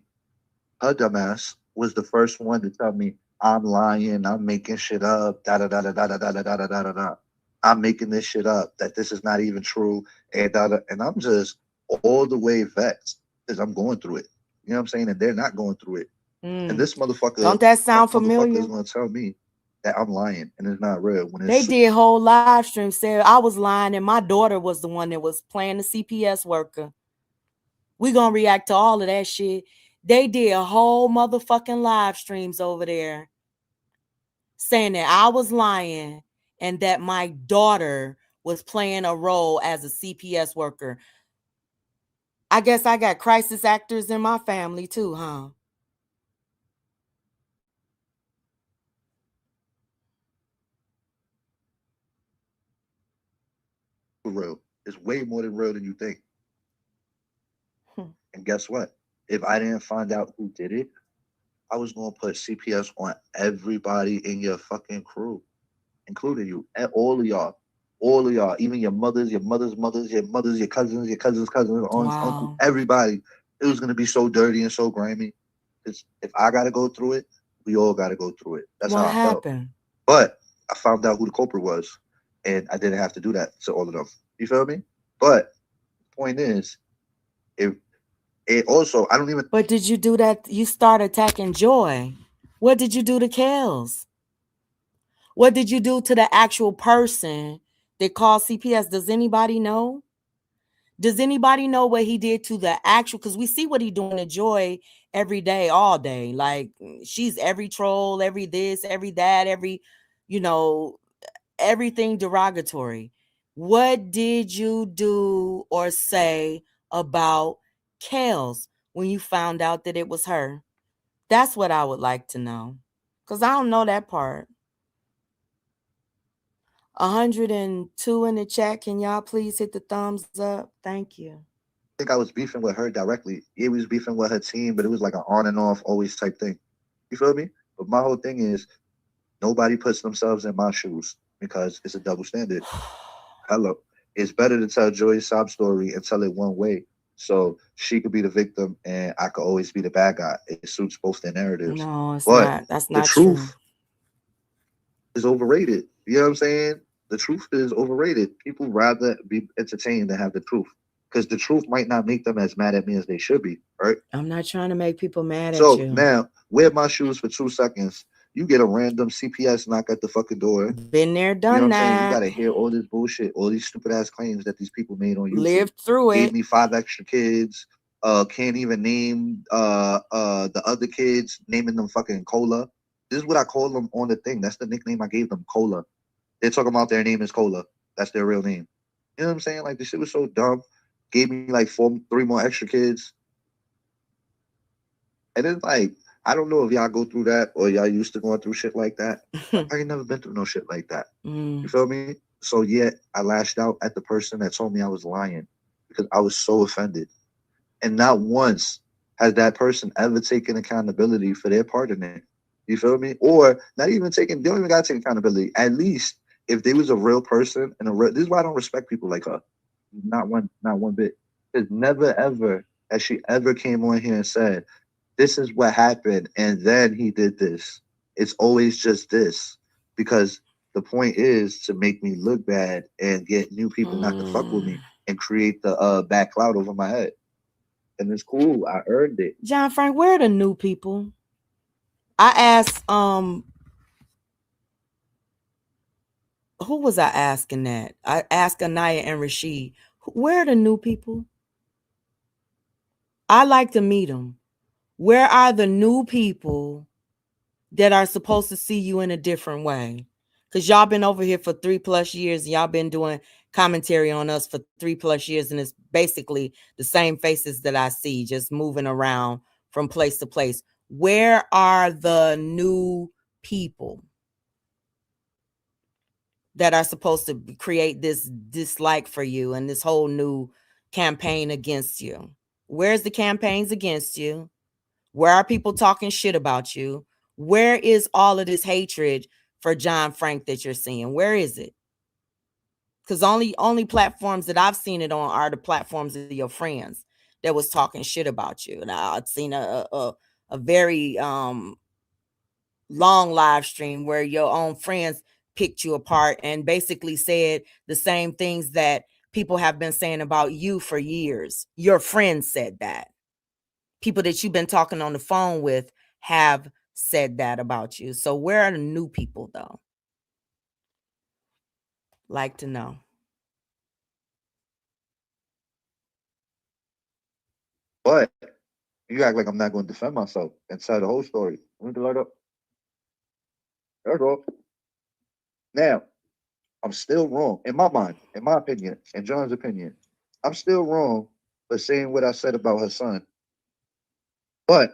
her dumbass was the first one to tell me I'm lying, I'm making shit up, da da da da da da da da da da da. I'm making this shit up, that this is not even true, and and I'm just all the way vexed because I'm going through it. You know what I'm saying? And they're not going through it. And this motherfucker, don't that sound familiar? Is going to tell me that I'm lying and it's not real. When they did whole live streams saying I was lying and my daughter was the one that was playing the CPS worker. We gonna react to all of that shit. They did a whole motherfucking live streams over there saying that I was lying and that my daughter was playing a role as a CPS worker. I guess I got crisis actors in my family too, huh? real. It's way more than real than you think. And guess what? If I didn't find out who did it, I was gonna put CPS on everybody in your fucking crew, including you, and all of y'all, even your mothers, your mothers' mothers, your mothers, your cousins, cousins, aunts, uncles, everybody. It was gonna be so dirty and so grimy. If I gotta go through it, we all gotta go through it. That's how I felt. But I found out who the culprit was, and I didn't have to do that to all of them. You feel me? But the point is, it also, I don't even. But did you do that? You start attacking Joy. What did you do to Kels? What did you do to the actual person that called CPS? Does anybody know? Does anybody know what he did to the actual? Because we see what he doing to Joy every day, all day. Like she's every troll, every this, every that, every, everything derogatory. What did you do or say about Kels? when you found out that it was her? That's what I would like to know, because I don't know that part. 102 in the chat. Can y'all please hit the thumbs up? Thank you. I think I was beefing with her directly. He was beefing with her team, but it was like an on and off always type thing. You feel me? But my whole thing is nobody puts themselves in my shoes because it's a double standard. Hello. It's better to tell Joy's sob story and tell it one way. So she could be the victim and I could always be the bad guy. It suits both their narratives. No, it's but not. That's the not truth true. is overrated. You know what I'm saying? The truth is overrated. People rather be entertained than have the truth. Because the truth might not make them as mad at me as they should be, right? I'm not trying to make people mad at So you. now, wear my shoes for 2 seconds. You get a random CPS knock at the fucking door. Been there, You know done what I'm saying? You that. gotta hear all this bullshit, all these stupid ass claims that these people made on YouTube. Lived through Gave it. me 5 extra kids. Can't even name the other kids, naming them fucking Cola. This is what I call them on the thing. That's the nickname I gave them, Cola. They're talking about their name is Cola. That's their real name. You know what I'm saying? Like, this shit was so dumb. Gave me like 3 more extra kids. And it's like, I don't know if y'all go through that or y'all used to going through shit like that. I ain't never been through no shit like that. You feel me? So yeah, I lashed out at the person that told me I was lying because I was so offended. And not once has that person ever taken accountability for their part in it. You feel me? Or not even taking, they don't even gotta take accountability. At least if they was a real person and this is why I don't respect people like her. Not one bit. Because never ever has she ever came on here and said, this is what happened, and then he did this. It's always just this. Because the point is to make me look bad and get new people not to fuck with me and create the bad cloud over my head. And it's cool. I earned it. John Frank, where are the new people? I asked, who was I asking that? I asked Anaya and Rashid. Where are the new people? I like to meet them. Where are the new people that are supposed to see you in a different way? Because y'all been over here for 3+ years. Y'all been doing commentary on us for 3+ years. And it's basically the same faces that I see just moving around from place to place. Where are the new people that are supposed to create this dislike for you and this whole new campaign against you? Where's the campaigns against you? Where are people talking shit about you? Where is all of this hatred for John Frank that you're seeing? Where is it? Because only platforms that I've seen it on are the platforms of your friends that was talking shit about you. Now I've seen a very long live stream where your own friends picked you apart and basically said the same things that people have been saying about you for years. Your friends said that. People that you've been talking on the phone with have said that about you. So where are the new people though? Like to know. But you act like I'm not going to defend myself and tell the whole story. Let me light up. That's all. Now, I'm still wrong in my mind, in my opinion, in John's opinion. I'm still wrong for saying what I said about her son. But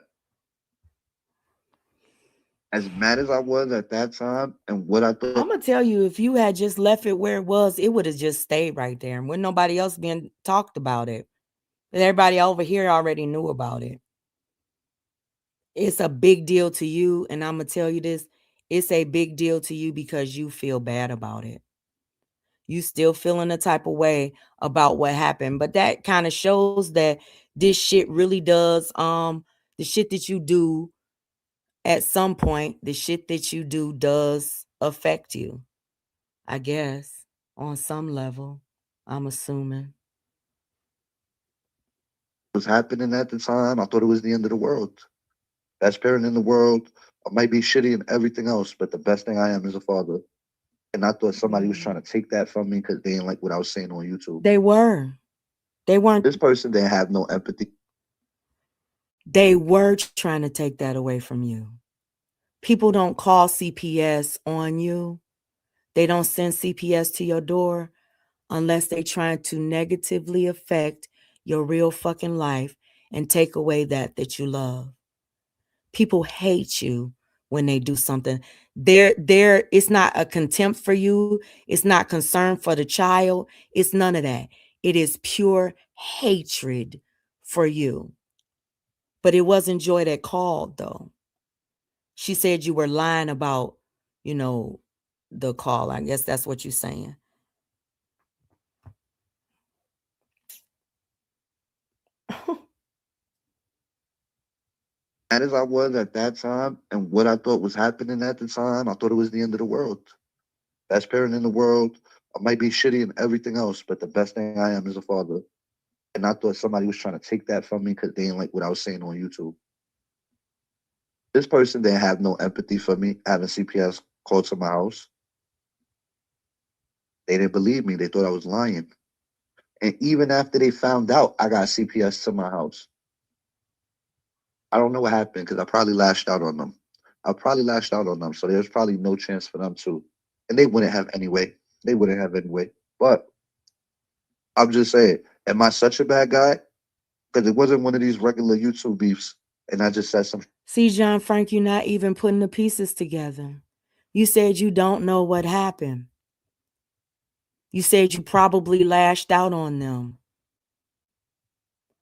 as mad as I was at that time and what I thought, I'm gonna tell you, if you had just left it where it was, it would have just stayed right there, and when nobody else being talked about it, and everybody over here already knew about it. It's a big deal to you, and I'm gonna tell you this: it's a big deal to you because you feel bad about it. You still feeling a type of way about what happened, but that kind of shows that this shit really does. The shit that you do at some point, the shit that you do does affect you. I guess on some level, I'm assuming. was happening at the time, I thought it was the end of the world. Best parent in the world. I might be shitty and everything else, but the best thing I am is a father. And I thought somebody was trying to take that from me because they didn't like what I was saying on YouTube. They were. They weren't. This person didn't have no empathy. They were trying to take that away from you. People don't call CPS on you. They don't send CPS to your door unless they're trying to negatively affect your real fucking life and take away that you love. People hate you when they do something. It's not a contempt for you. It's not concern for the child. It's none of that. It is pure hatred for you. But it wasn't Joy that called, though. She said you were lying about, the call. I guess that's what you're saying. Mad as I was at that time and what I thought was happening at the time, I thought it was the end of the world. Best parent in the world. I might be shitty and everything else, but the best thing I am is a father. And I thought somebody was trying to take that from me because they didn't like what I was saying on YouTube. This person didn't have no empathy for me having CPS called to my house. They didn't believe me. They thought I was lying. And even after they found out I got CPS to my house, I don't know what happened because I probably lashed out on them. So there's probably no chance for them to. And they wouldn't have anyway. But I'm just saying, am I such a bad guy? Because it wasn't one of these regular YouTube beefs. And I just said some. See, John Frank, you're not even putting the pieces together. You said you don't know what happened. You said you probably lashed out on them.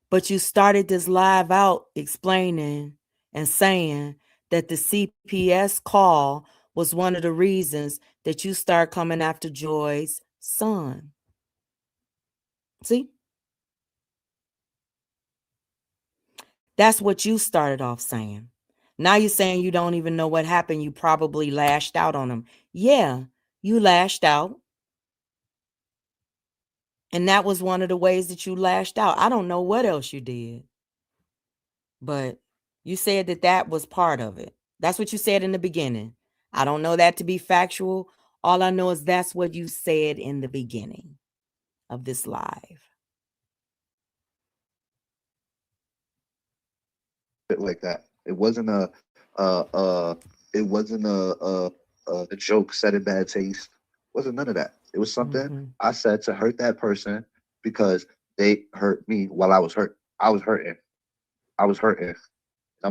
But you started this live out explaining and saying that the CPS call was one of the reasons that you start coming after Joy's son. See? That's what you started off saying. Now you're saying you don't even know what happened. You probably lashed out on him. Yeah, you lashed out. And that was one of the ways that you lashed out. I don't know what else you did. But you said that was part of it. That's what you said in the beginning. I don't know that to be factual. All I know is that's what you said in the beginning of this live. Like that. It wasn't a joke said in bad taste. It wasn't none of that. It was something I said to hurt that person because they hurt me while I was hurt. I was hurting. I'm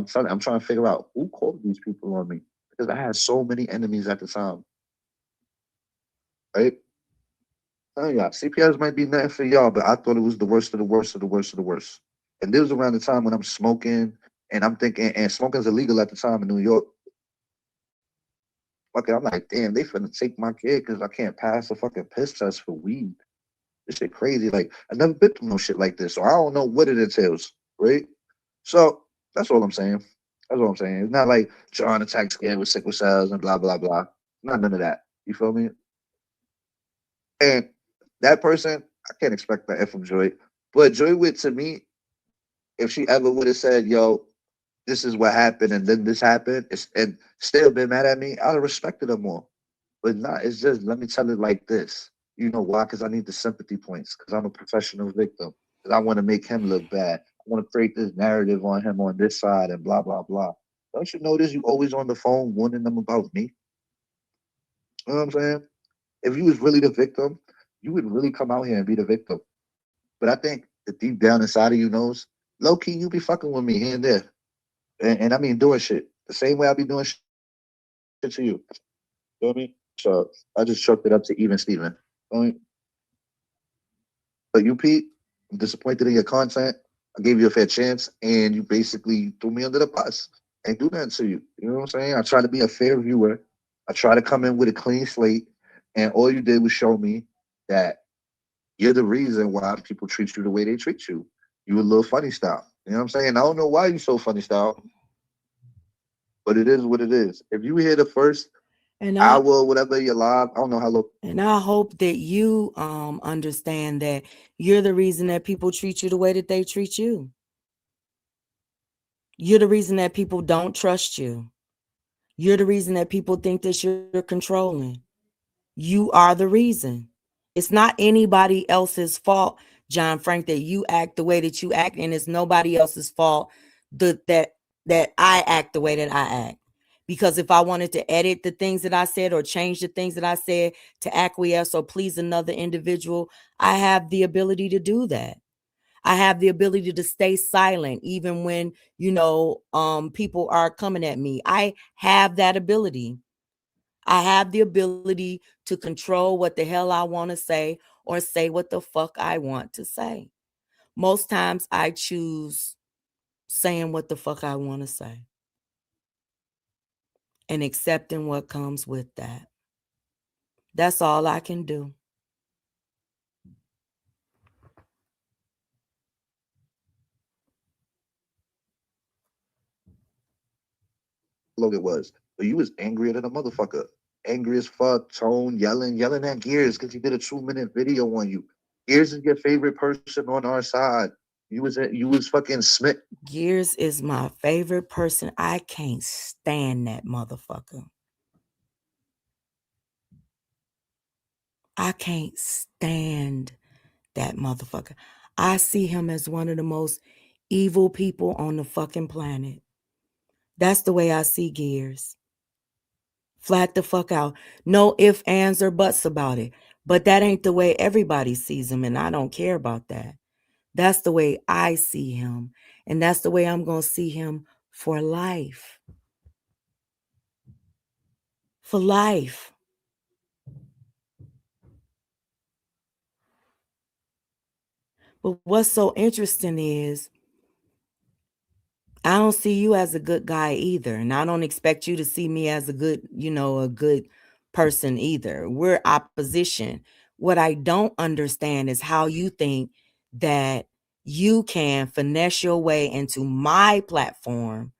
trying to figure out who called these people on me because I had so many enemies at the time. Right? Oh yeah, CPS might be nothing for y'all, but I thought it was the worst of the worst of the worst of the worst. And this was around the time when I'm smoking, and I'm thinking, and smoking's illegal at the time in New York. Okay, I'm like, damn, they finna take my kid because I can't pass a fucking piss test for weed. This shit crazy. Like, I never been through no shit like this, so I don't know what it entails, right? So that's all I'm saying. It's not like John attacked scared with sickle cells and blah blah blah. Not none of that. You feel me? And that person, I can't expect that from Joy. But Joy would, to me, if she ever would have said, yo, this is what happened and then this happened, and still been mad at me, I'd have respected her more. But not, it's just, let me tell it like this. You know why? Because I need the sympathy points, because I'm a professional victim, because I want to make him look bad. I want to create this narrative on him on this side and blah, blah, blah. Don't you notice you always on the phone warning them about me? You know what I'm saying? If you was really the victim, you would really come out here and be the victim. But I think the deep down inside of you knows, low key, you be fucking with me here and there. And I mean doing shit. The same way I be doing shit to you. You know what I mean? So I just chucked it up to even Steven. You know what I mean? But you, Pete, I'm disappointed in your content. I gave you a fair chance and you basically threw me under the bus. Ain't do nothing to you. You know what I'm saying? I try to be a fair viewer. I try to come in with a clean slate. And all you did was show me that you're the reason why people treat you the way they treat you. You a little funny style. You know what I'm saying? I don't know why you so funny style, but it is what it is. If you hear the first hour, whatever you're live, I don't know how long. And I hope that you understand that you're the reason that people treat you the way that they treat you. You're the reason that people don't trust you. You're the reason that people think that you're controlling. You are the reason. It's not anybody else's fault, John Frank, that you act the way that you act, and it's nobody else's fault that I act the way that I act. Because if I wanted to edit the things that I said or change the things that I said to acquiesce or please another individual, I have the ability to do that. I have the ability to stay silent even when, people are coming at me. I have that ability. I have the ability to control what the hell I want to say or say what the fuck I want to say. Most times I choose saying what the fuck I want to say and accepting what comes with that. That's all I can do. Logan was. But you was angrier than a motherfucker. Angry as fuck, tone, yelling at Gears because he did a 2-minute video on you. Gears is your favorite person on our side. You was fucking smit. Gears is my favorite person. I can't stand that motherfucker. I can't stand that motherfucker. I see him as one of the most evil people on the fucking planet. That's the way I see Gears. Flat the fuck out. No ifs, ands, or buts about it. But that ain't the way everybody sees him, and I don't care about that. That's the way I see him. And that's the way I'm going to see him for life. For life. But what's so interesting is I don't see you as a good guy either. And I don't expect you to see me as a good person either. We're opposition. What I don't understand is how you think that you can finesse your way into my platform,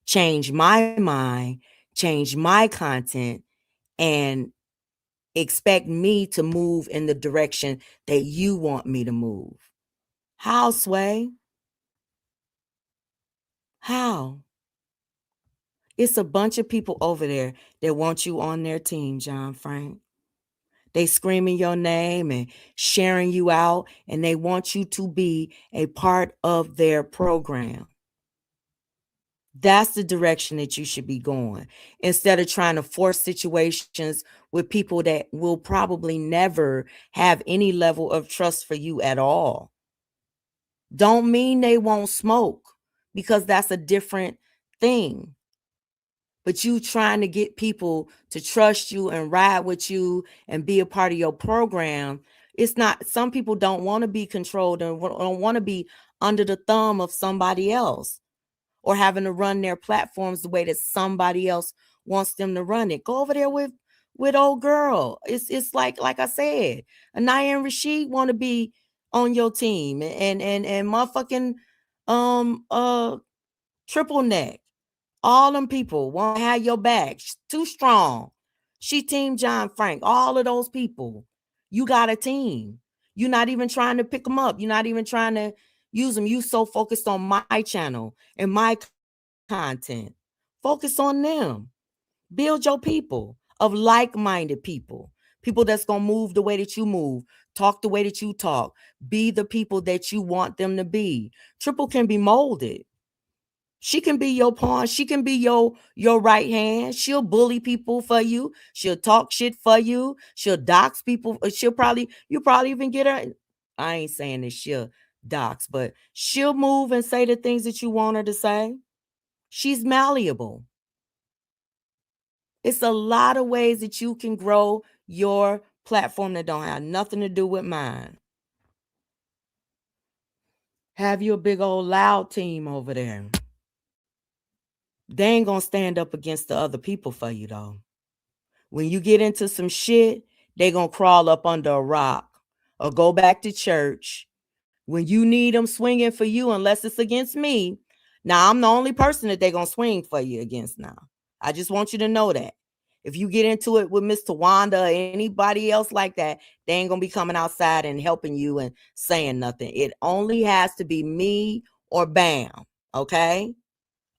change my mind, change my content, and expect me to move in the direction that you want me to move. How, Sway? How? It's a bunch of people over there that want you on their team, John Frank. They screaming your name and sharing you out, and they want you to be a part of their program. That's the direction that you should be going, instead of trying to force situations with people that will probably never have any level of trust for you at all. Don't mean they won't smoke, because that's a different thing. But you trying to get people to trust you and ride with you and be a part of your program. It's not, some people don't want to be controlled and don't want to be under the thumb of somebody else or having to run their platforms the way that somebody else wants them to run it. Go over there with old girl. It's like I said, Anaya and Rashid want to be on your team, and motherfucking Triple Neck. All them people want to have your back. She's too strong. She team John Frank. All of those people. You got a team. You're not even trying to pick them up. You're not even trying to use them. You so focused on my channel and my content. Focus on them. Build your people of like-minded people. People that's going to move the way that you move. Talk the way that you talk. Be the people that you want them to be. Triple can be molded. She can be your pawn. She can be your right hand. She'll bully people for you. She'll talk shit for you. She'll dox people. You probably even get her. I ain't saying that she'll dox, but she'll move and say the things that you want her to say. She's malleable. It's a lot of ways that you can grow your platform that don't have nothing to do with mine. Have you a big old loud team over there. They ain't gonna stand up against the other people for you, though. When you get into some shit, they gonna crawl up under a rock or go back to church. When you need them swinging for you, unless it's against me. Now, I'm the only person that they gonna swing for you against now. I just want you to know that. If you get into it with Mr. Wanda or anybody else like that, they ain't gonna be coming outside and helping you and saying nothing. It only has to be me or Bam, okay?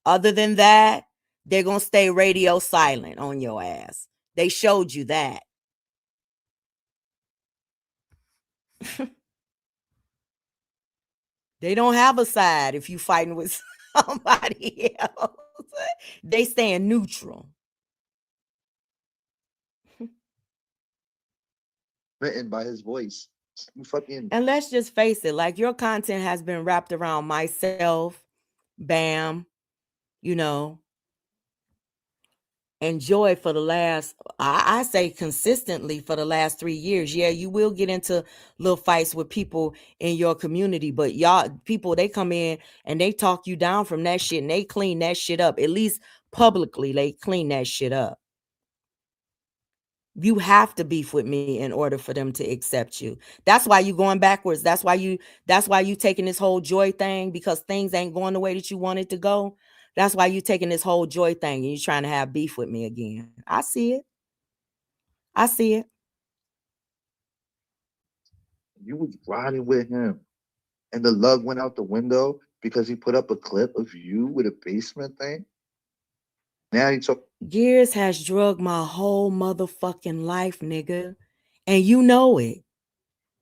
Other than that, they're going to stay radio silent on your ass. They showed you that. They don't have a side if you fighting with somebody else. They staying neutral. Written by his voice. You fucking And let's just face it, like your content has been wrapped around myself, Bam, you know, and Joy for the last, I say consistently for the last 3 years. Yeah, you will get into little fights with people in your community, but y'all people, they come in and they talk you down from that shit and they clean that shit up. At least publicly, they clean that shit up. You have to beef with me in order for them to accept you. That's why you going backwards. That's why you taking this whole Joy thing, because things ain't going the way that you want it to go. That's why you taking this whole Joy thing and you trying to have beef with me again. I see it. I see it. you was riding with him, and the love went out the window because he put up a clip of you with a basement thing. Now you talk. Gears has drugged my whole motherfucking life, nigga. And you know it.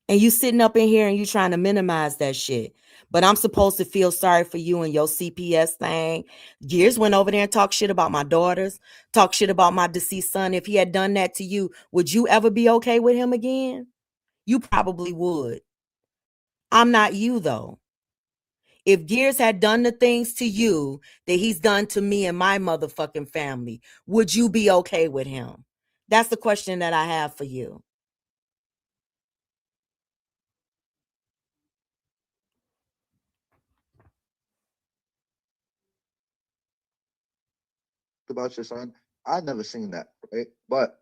And you sitting up in here and you trying to minimize that shit. But I'm supposed to feel sorry for you and your CPS thing. Gears went over there and talked shit about my daughters, talk shit about my deceased son. If he had done that to you, would you ever be okay with him again? You probably would. I'm not you, though. If Gears had done the things to you that he's done to me and my motherfucking family, would you be okay with him? That's the question that I have for you. About your son. I never seen that, right? But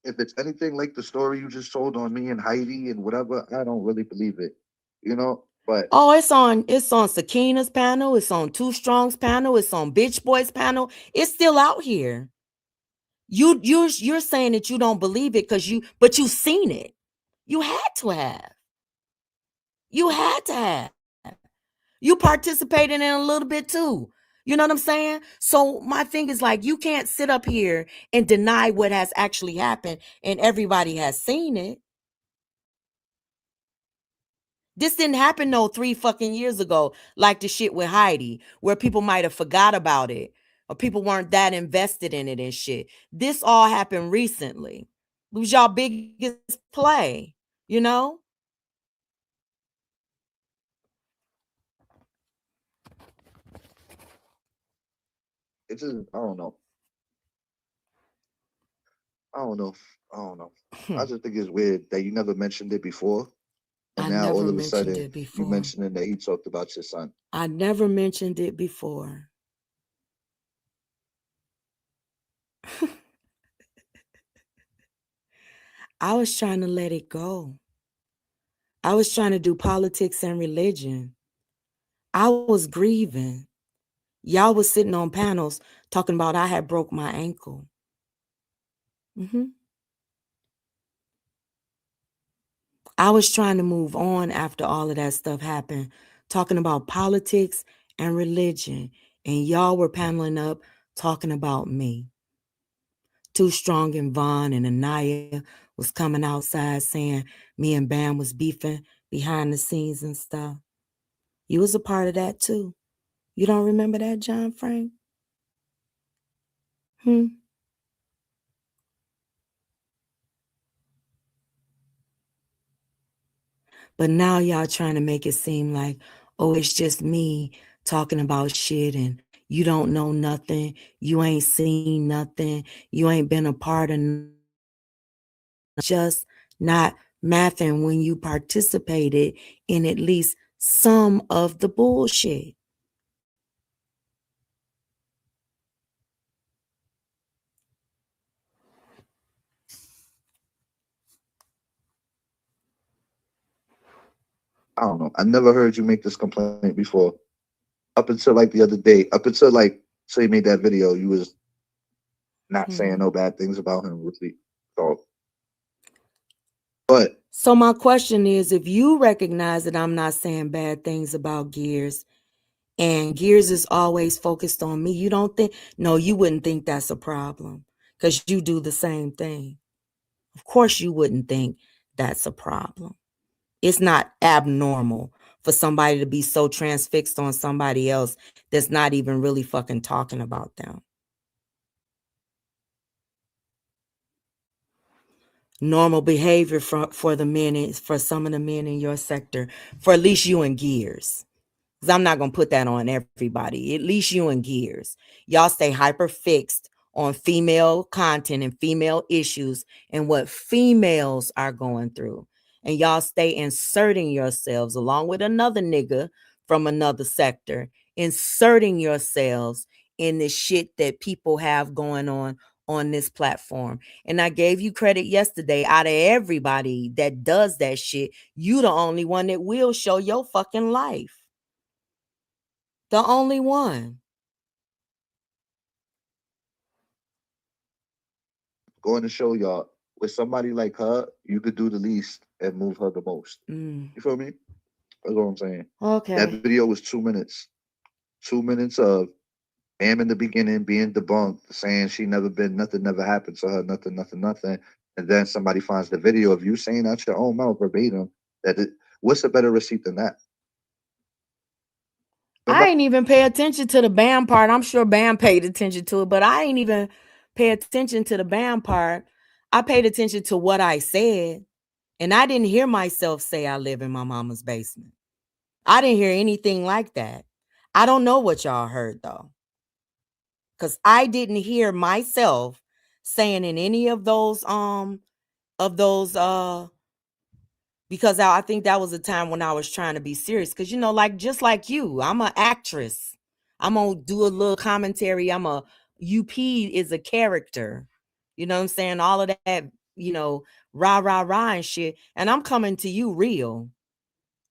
if it's anything like the story you just told on me and Heidi and whatever, I don't really believe it. You know, but Oh, it's on Sakina's panel, it's on Too Strong's panel, it's on Bitch Boy's panel. It's still out here. You're saying that you don't believe it but you've seen it. You had to have. You had to have. You participated in a little bit too. You know what I'm saying? So my thing is like, you can't sit up here and deny what has actually happened and everybody has seen it. This didn't happen 3 fucking years ago, like the shit with Heidi, where people might have forgot about it or people weren't that invested in it and shit. This all happened recently. It was y'all biggest play, you know? it's just I don't know. I don't know. I don't know. I just think it's weird that you never mentioned it before, and I now all never of a mentioned sudden it you before. mentioning that he talked about your son. I never mentioned it before. I was trying to let it go. I was trying to do politics and religion. I was grieving. Y'all was sitting on panels talking about I had broke my ankle. I was trying to move on after all of that stuff happened, talking about politics and religion, and y'all were paneling up talking about me. Too Strong and Vaughn and Anaya was coming outside saying me and Bam was beefing behind the scenes and stuff. You was a part of that too. You don't remember that, John Frank? But now y'all trying to make it seem like, oh, it's just me talking about shit and you don't know nothing. You ain't seen nothing. You ain't been a part of just not mathing when you participated in at least some of the bullshit. I don't know. I never heard you make this complaint before. Up until like the other day, up until like so you made that video, you was not saying no bad things about him, really. So my question is, if you recognize that I'm not saying bad things about Gears, and Gears is always focused on me, you don't think, no, you wouldn't think that's a problem because you do the same thing. Of course you wouldn't think that's a problem. It's not abnormal for somebody to be so transfixed on somebody else that's not even really fucking talking about them. Normal behavior for the men, for some of the men in your sector, for at least you and Gears. Because I'm not going to put that on everybody. At least you and Gears. Y'all stay hyper fixed on female content and female issues and what females are going through. And y'all stay inserting yourselves along with another nigga from another sector, inserting yourselves in the shit that people have going on this platform. And I gave you credit yesterday. Out of everybody that does that shit, you the only one that will show your fucking life. The only one. Going to show y'all, with somebody like her, you could do the least and move her the most. You feel me? That's what I'm saying. Okay. That video was 2 minutes. 2 minutes of Bam in the beginning being debunked, saying she nothing never happened to her, nothing. And then somebody finds the video of you saying out your own mouth verbatim what's a better receipt than that? I ain't even pay attention to the Bam part. I'm sure Bam paid attention to it, but I ain't even pay attention to the Bam part. I paid attention to what I said, and I didn't hear myself say I live in my mama's basement. I didn't hear anything like that. I don't know what y'all heard though, because I didn't hear myself saying in any of those because I think that was a time when I was trying to be serious. Because, you know, like, just like you, I'm an actress. I'm going to do a little commentary. UP is a character. You know what I'm saying? All of that, you know, rah, and shit. And I'm coming to you real.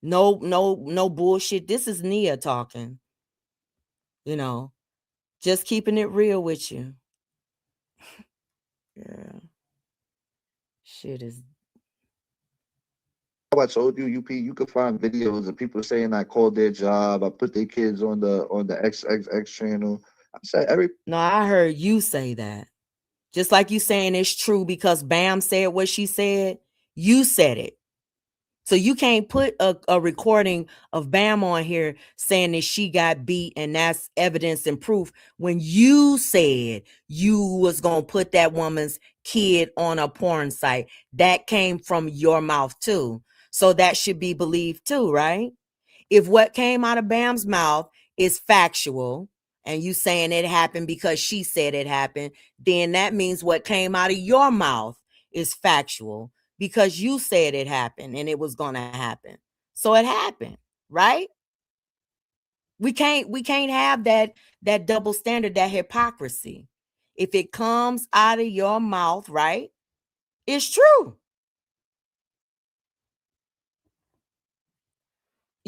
No bullshit. This is Nia talking. You know, just keeping it real with you. Yeah. Shit is. I told you, UP, you could find videos of people saying I called their job, I put their kids on the XXX channel. I said No, I heard you say that. Just like you saying it's true because Bam said what she said, you said it. So you can't put a recording of Bam on here saying that she got beat and that's evidence and proof when you said you was going to put that woman's kid on a porn site. That came from your mouth too. So that should be believed too, right? If what came out of Bam's mouth is factual and you saying it happened because she said it happened, then that means what came out of your mouth is factual because you said it happened and it was going to happen. So it happened, right? We can't have that double standard, that hypocrisy. If it comes out of your mouth, right? It's true.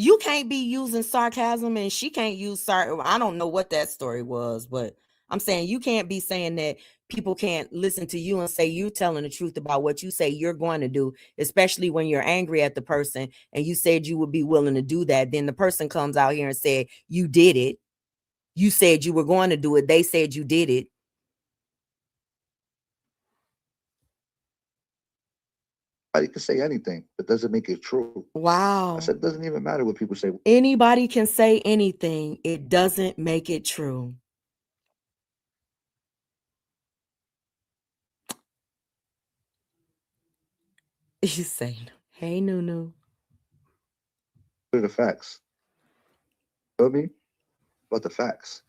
You can't be using sarcasm and she can't use sarcasm. I don't know what that story was, but I'm saying you can't be saying that people can't listen to you and say you're telling the truth about what you say you're going to do, especially when you're angry at the person and you said you would be willing to do that. Then the person comes out here and said you did it. You said you were going to do it. They said you did it. Anybody can say anything, but doesn't make it true. Wow. I said it doesn't even matter what people say. Anybody can say anything. It doesn't make it true. You say, hey, Nunu. What are the facts? You feel me? But the facts.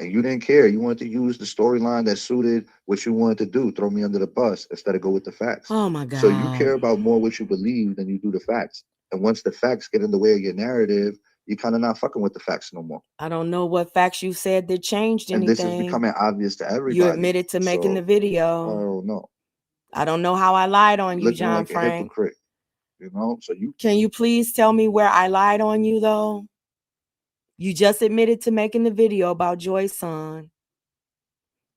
And you didn't care. You wanted to use the storyline that suited what you wanted to do. Throw me under the bus instead of go with the facts. Oh, my God. So you care about more what you believe than you do the facts. And once the facts get in the way of your narrative, you're kind of not fucking with the facts no more. I don't know what facts you said that changed anything. And this is becoming obvious to everybody. You admitted to making the video. Oh, no. I don't know how I lied on you, John like Frank. A hypocrite, you know? So Can you please tell me where I lied on you, though? You just admitted to making the video about Joy's son.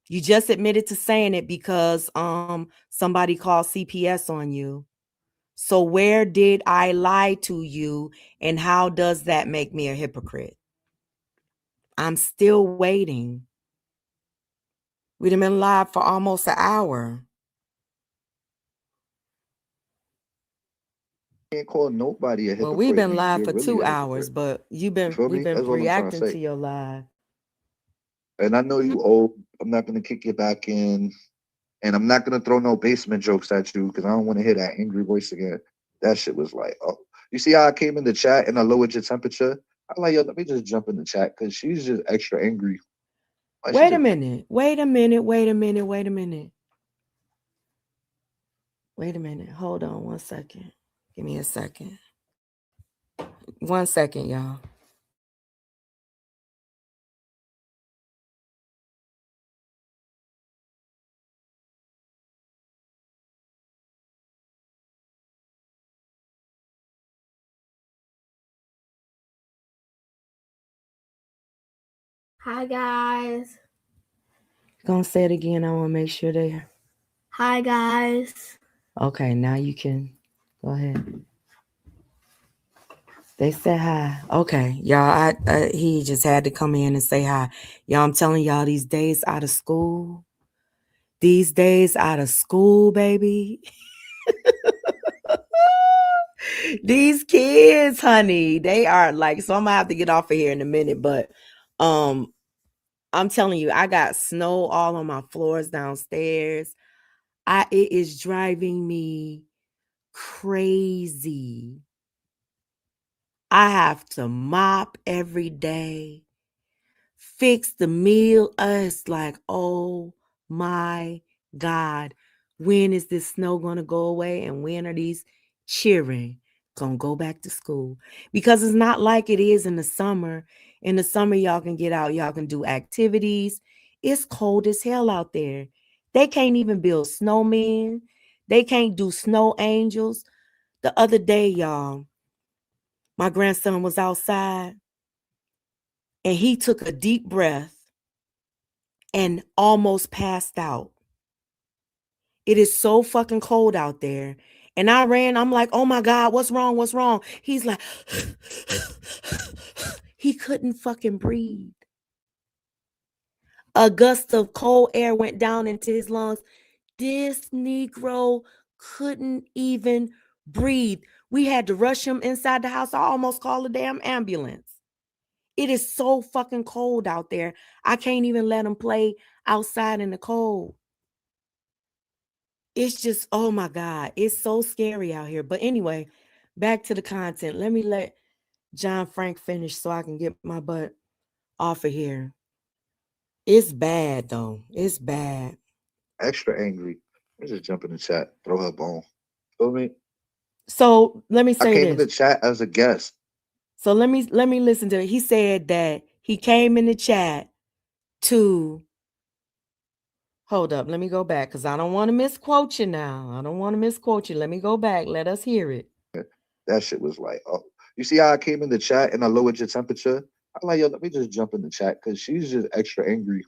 You just admitted to saying it because somebody called CPS on you. So where did I lie to you, and how does that make me a hypocrite? I'm still waiting. We'd have been live for almost an hour. Can't call nobody a hypocrite. Well, we've been live for 2 hours, but we've been reacting to your live. And I know you old. I'm not gonna kick you back in. And I'm not gonna throw no basement jokes at you because I don't want to hear that angry voice again. That shit was like, oh, you see how I came in the chat and I lowered your temperature? I'm like, yo, let me just jump in the chat because she's just extra angry. Like, she Wait a just minute. Wait a minute. Wait a minute. Wait a minute. Wait a minute. Hold on 1 second. Give me a second. 1 second, y'all. Hi guys. Gonna say it again. I want to make sure they. Hi guys. Okay, now you can go ahead. They said hi. Okay, y'all. He just had to come in and say hi. Y'all, I'm telling y'all, these days out of school, baby. These kids, honey, they are like. So I'm gonna have to get off of here in a minute, but I'm telling you, I got snow all on my floors downstairs. It is driving me crazy. I have to mop every day, fix the meal. It's like, oh my God, when is this snow gonna go away? And when are these children gonna go back to school? Because it's not like it is in the summer. In the summer, y'all can get out, y'all can do activities. It's cold as hell out there. They can't even build snowmen. They can't do snow angels. The other day, y'all, my grandson was outside and he took a deep breath and almost passed out. It is so fucking cold out there. And I ran, I'm like, oh my God, what's wrong? What's wrong? He's like, he couldn't fucking breathe. A gust of cold air went down into his lungs. This Negro couldn't even breathe. We had to rush him inside the house. I almost called a damn ambulance. It is so fucking cold out there. I can't even let him play outside in the cold. It's just, oh my God, it's so scary out here. But anyway, back to the content. Let me let John Frank finish so I can get my butt off of here. It's bad though. It's bad. extra angry. Let me just jump in the chat, throw her bone. Feel me? So let me I say came in this. the chat as a guest. So let me listen to it. He said that he came in the chat to hold up. Let me go back because I don't want to misquote you now. I don't want to misquote you. Let me go back. Let us hear it. That shit was like, oh, you see how I came in the chat and I lowered your temperature? I'm like, yo, let me just jump in the chat because she's just extra angry.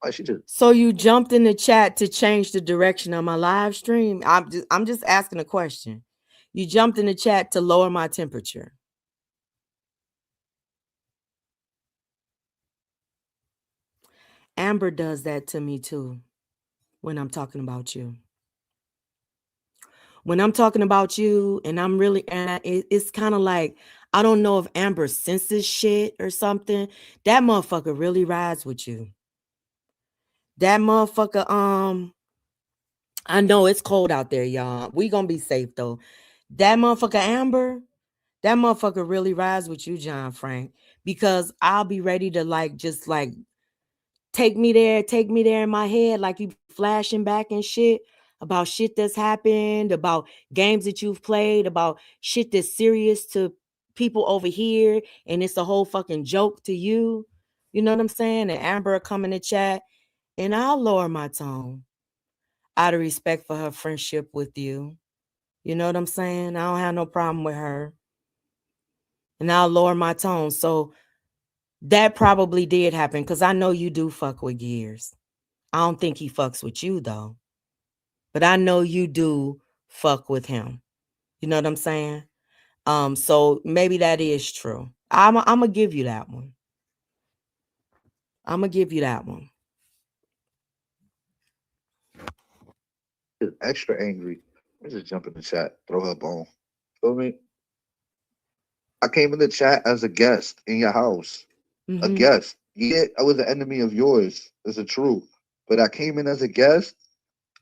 Like, she just So you jumped in the chat to change the direction of my live stream? I'm just asking a question. You jumped in the chat to lower my temperature. Amber does that to me too when I'm talking about you. When I'm talking about you and I'm really, and it's kind of like, I don't know if Amber senses shit or something. That motherfucker really rides with you. That motherfucker, I know it's cold out there, y'all. We gonna be safe though. That motherfucker Amber, that motherfucker really rides with you, John Frank, because I'll be ready to like just like take me there in my head, like you flashing back and shit about shit that's happened, about games that you've played, about shit that's serious to people over here, and it's a whole fucking joke to you. You know what I'm saying? And Amber come in the chat, and I'll lower my tone out of respect for her friendship with you. You know what I'm saying? I don't have no problem with her. And I'll lower my tone. So that probably did happen because I know you do fuck with Gears. I don't think he fucks with you though. But I know you do fuck with him. You know what I'm saying? So maybe that is true. I'm gonna give you that one. I'm gonna give you that one. is extra angry. Let me just jump in the chat, throw her bone. Feel me? I came in the chat as a guest in your house. A Mm-hmm. guest. Yeah, I was an enemy of yours. It's the truth. But I came in as a guest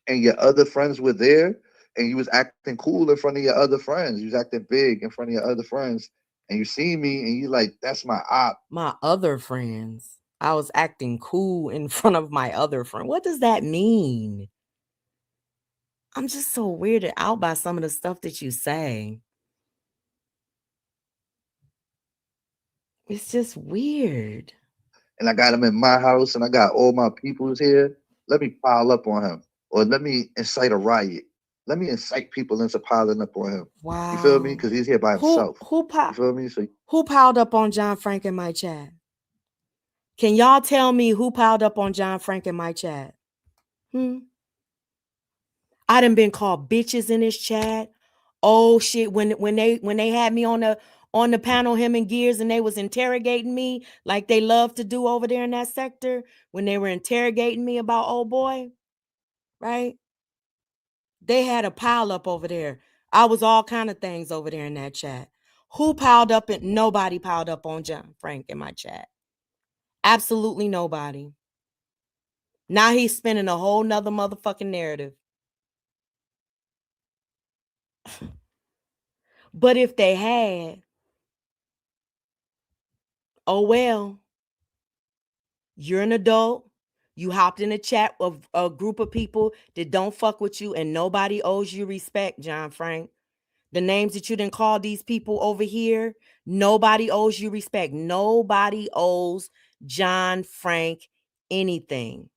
and your other friends were there, and you was acting cool in front of your other friends. You was acting big in front of your other friends, and you see me, and you like, that's my op. My other friends. I was acting cool in front of my other friend. What does that mean? I'm just so weirded out by some of the stuff that you say. It's just weird. And I got him in my house, and I got all my peoples here. Let me pile up on him, or let me incite a riot. Let me incite people into piling up on him. You feel me? Wow. Because he's here by himself. You feel me? So Who piled up on John Frank in my chat? Can y'all tell me who piled up on John Frank in my chat? I done been called bitches in this chat. Oh shit! When they had me on the panel, him and Gears, and they was interrogating me like they love to do over there in that sector. When they were interrogating me about old boy, right? They had a pile up over there. I was all kind of things over there in that chat. Who piled up? Nobody piled up on John Frank in my chat. Absolutely nobody. Now he's spinning a whole nother motherfucking narrative. But if they had, oh well, you're an adult. You hopped in a chat of a group of people that don't fuck with you, and nobody owes you respect, John Frank. The names that you didn't call these people over here, nobody owes you respect. Nobody owes John Frank anything.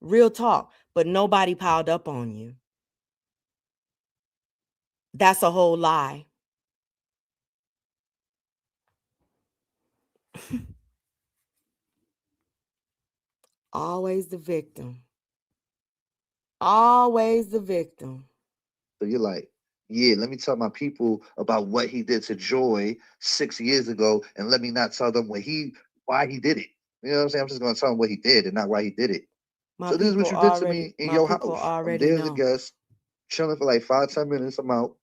Real talk, but nobody piled up on you. That's a whole lie. Always the victim. Always the victim. So you're like, yeah, let me tell my people about what he did to Joy 6 years ago, and let me not tell them why he did it. You know what I'm saying? I'm just gonna tell them what he did and not why he did it. So this is what you did to me in your house. I'm there as a guest, chilling for like 5-10 minutes. I'm out,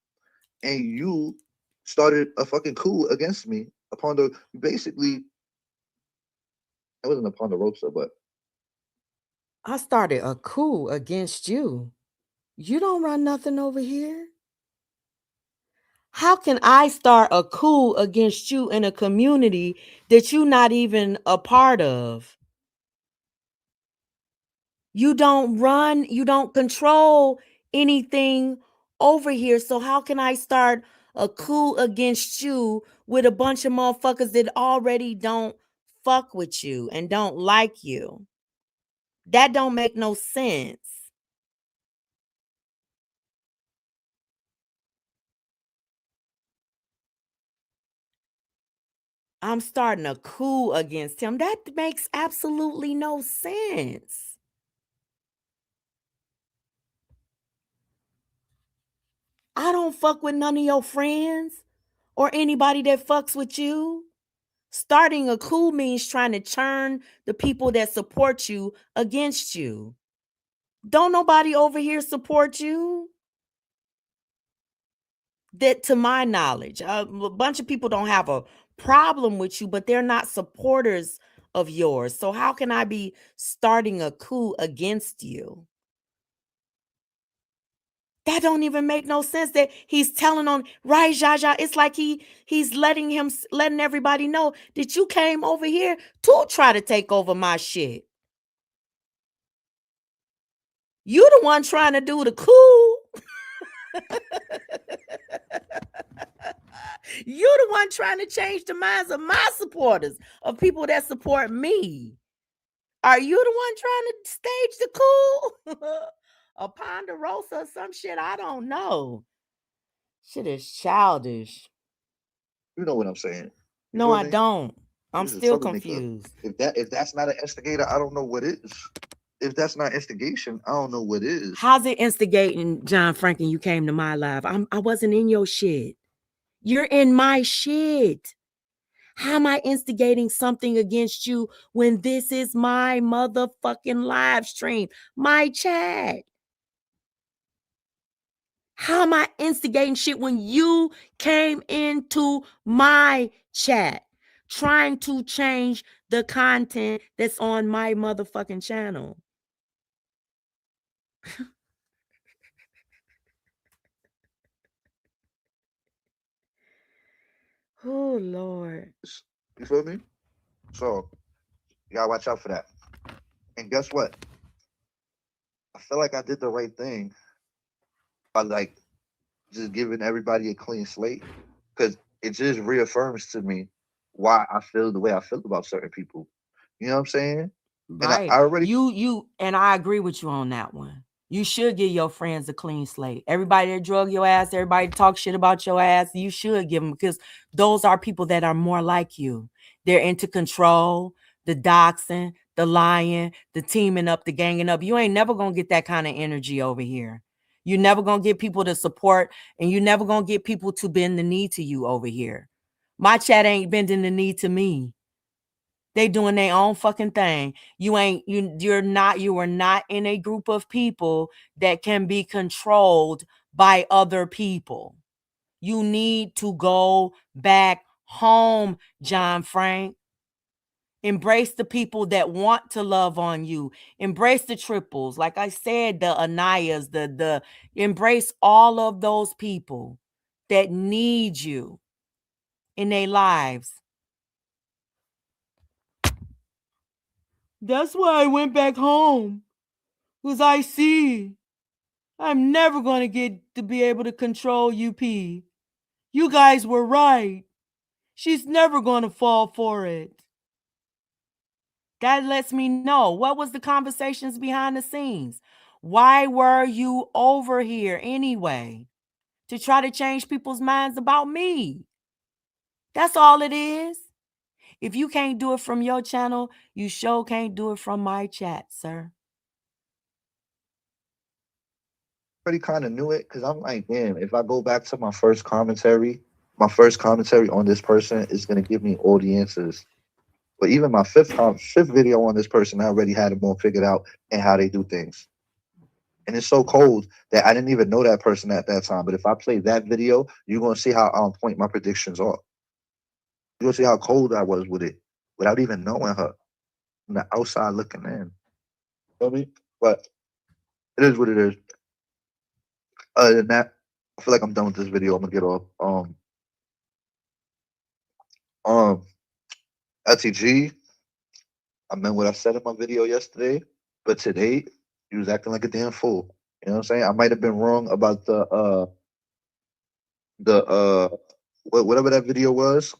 and you started a fucking coup against me upon the basically. It wasn't a Ponderosa, but I started a coup against you. You don't run nothing over here. How can I start a coup against you in a community that you're not even a part of? You don't run, you don't control anything over here. So how can I start a coup against you with a bunch of motherfuckers that already don't fuck with you and don't like you? That don't make no sense. I'm starting a coup against him. That makes absolutely no sense. I don't fuck with none of your friends or anybody that fucks with you. Starting a coup means trying to turn the people that support you against you. Don't nobody over here support you. That, to my knowledge, a bunch of people don't have a problem with you, but they're not supporters of yours. So how can I be starting a coup against you? That don't even make no sense. That he's telling on right, Jaja. It's like he's letting everybody know that you came over here to try to take over my shit. You the one trying to do the coup. You the one trying to change the minds of my supporters, of people that support me. Are you the one trying to stage the coup? A Ponderosa or some shit? I don't know. Shit is childish. you know what I'm saying. No, I don't. I'm This is a still troublemaker. confused. If that's not an instigator, I don't know what is. If that's not instigation, I don't know what is. How's it instigating, John Franklin? You came to my live. I wasn't in your shit. You're in my shit. How am I instigating something against you when this is my motherfucking live stream, my chat? How am I instigating shit when you came into my chat trying to change the content that's on my motherfucking channel? Oh Lord. You feel me? So you gotta watch out for that. And guess what? I feel like I did the right thing by like just giving everybody a clean slate because it just reaffirms to me why I feel the way I feel about certain people. You know what I'm saying? And I Right. already You and I agree with you on that one. You should give your friends a clean slate. Everybody that drug your ass, everybody that talk shit about your ass, you should give them because those are people that are more like you. They're into control, the doxing, the lying, the teaming up, the ganging up. You ain't never gonna get that kind of energy over here. You're never gonna get people to support, and you're never gonna get people to bend the knee to you over here. My chat ain't bending the knee to me. They doing their own fucking thing. You are not in a group of people that can be controlled by other people. You need to go back home, John Frank. Embrace the people that want to love on you. Embrace the triples. Like I said, the Anayas, the embrace all of those people that need you in their lives. That's why I went back home. Because I see I'm never going to get to be able to control UP. You guys were right. She's never going to fall for it. That lets me know what was the conversations behind the scenes. Why were you over here anyway? To try to change people's minds about me. That's all it is. If you can't do it from your channel, you sure can't do it from my chat, sir. already kind of knew it because I'm like, damn, if I go back to my first commentary on this person is gonna give me all the answers. But even my fifth video on this person, I already had them all figured out and how they do things. And it's so cold that I didn't even know that person at that time. But if I play that video, you're gonna see how on point my predictions are. You're gonna see how cold I was with it without even knowing her. On the outside looking in. You feel me? But it is what it is. Other than that, I feel like I'm done with this video. I'm gonna get off. Um, LTG, I meant what I said in my video yesterday, but today he was acting like a damn fool. You know what I'm saying? I might have been wrong about the whatever that video was.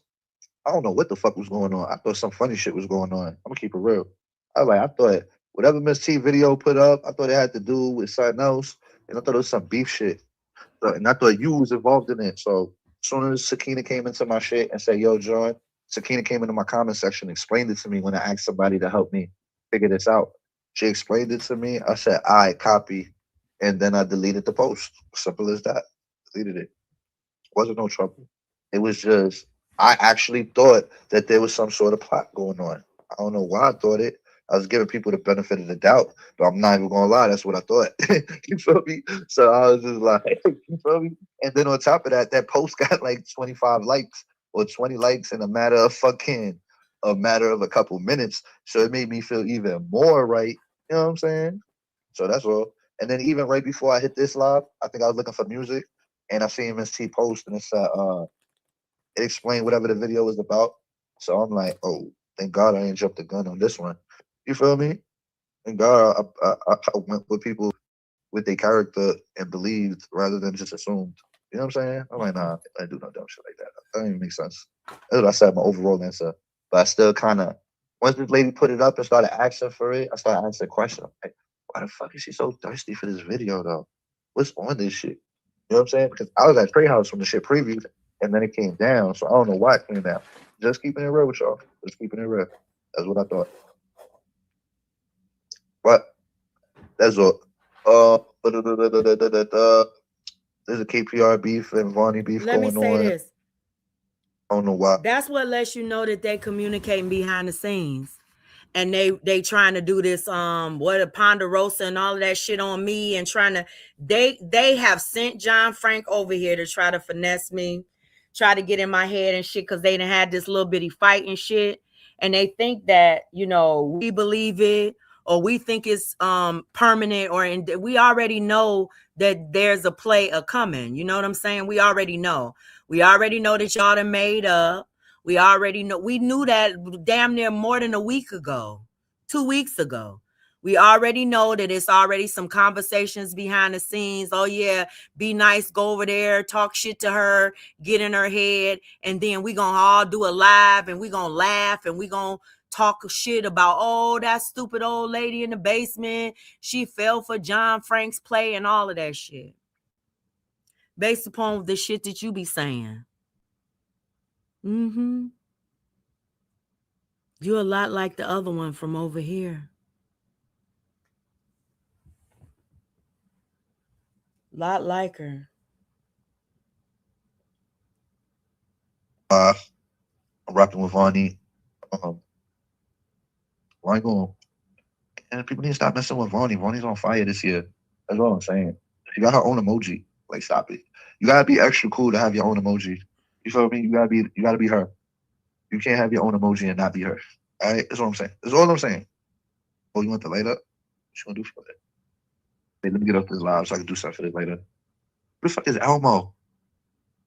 I don't know what the fuck was going on. I thought some funny shit was going on. I'm gonna keep it real. I thought whatever Miss T video put up, I thought it had to do with something else, and I thought it was some beef shit. And I thought you was involved in it. So as soon as Sakina came into my shit and said, "Yo, John," Sakina came into my comment section, explained it to me when I asked somebody to help me figure this out. She explained it to me. I said, "All right, copy," and then I deleted the post. Simple as that. Deleted it. Wasn't no trouble. It was just I actually thought that there was some sort of plot going on. I don't know why I thought it. I was giving people the benefit of the doubt, but I'm not even gonna lie, that's what I thought. You feel me? So I was just like, you feel me? And then on top of that, that post got like 25 likes or 20 likes in a matter of a couple minutes. So it made me feel even more right. You know what I'm saying? So that's all. And then even right before I hit this live, I think I was looking for music and I seen Miss T post and it said it explained whatever the video was about. So I'm like, oh, thank God I ain't jumped the gun on this one. You feel me? Thank God I went with people with their character and believed rather than just assumed. You know what I'm saying? I'm like, nah, I do no dumb shit like that. That don't even make sense. That's what I said, my overall answer. But I still kind of, once this lady put it up and started asking for it, I started asking questions. I'm like, why the fuck is she so thirsty for this video, though? What's on this shit? You know what I'm saying? Because I was at Trey House when the shit previewed, and then it came down. So I don't know why it came down. Just keeping it real with y'all. Just keeping it real. That's what I thought. But that's all. There's a KPR beef and Vonnie beef Let going me say on. this. I don't know why. That's what lets you know that they communicating behind the scenes. And they trying to do this what a Ponderosa and all of that shit on me and trying to they have sent John Frank over here to try to finesse me, try to get in my head and shit because they done had this little bitty fight and shit. And they think that, you know, we believe it or we think it's permanent we already know that there's a play coming. You know what I'm saying? We already know. We already know that y'all done made up. We already know. We knew that damn near more than a week ago, 2 weeks ago. We already know that it's already some conversations behind the scenes. Oh, yeah, be nice, go over there, talk shit to her, get in her head. And then we going to all do a live and we going to laugh and we going to talk shit about, oh, that stupid old lady in the basement. She fell for John Frank's play and all of that shit. Based upon the shit that you be saying. Mm-hmm. You're a lot like the other one from over here. Lot like her. I'm rocking with Vonnie. Why going? And people need to stop messing with Vonnie. Vonnie's on fire this year. That's all I'm saying. She got her own emoji. Like, stop it. You gotta be extra cool to have your own emoji. You feel me? You gotta be her. You can't have your own emoji and not be her. All right, that's what I'm saying. That's all I'm saying. Oh, you want the light up? What you gonna do for it? Hey, let me get off this live so I can do something for this later. Who the fuck is Elmo?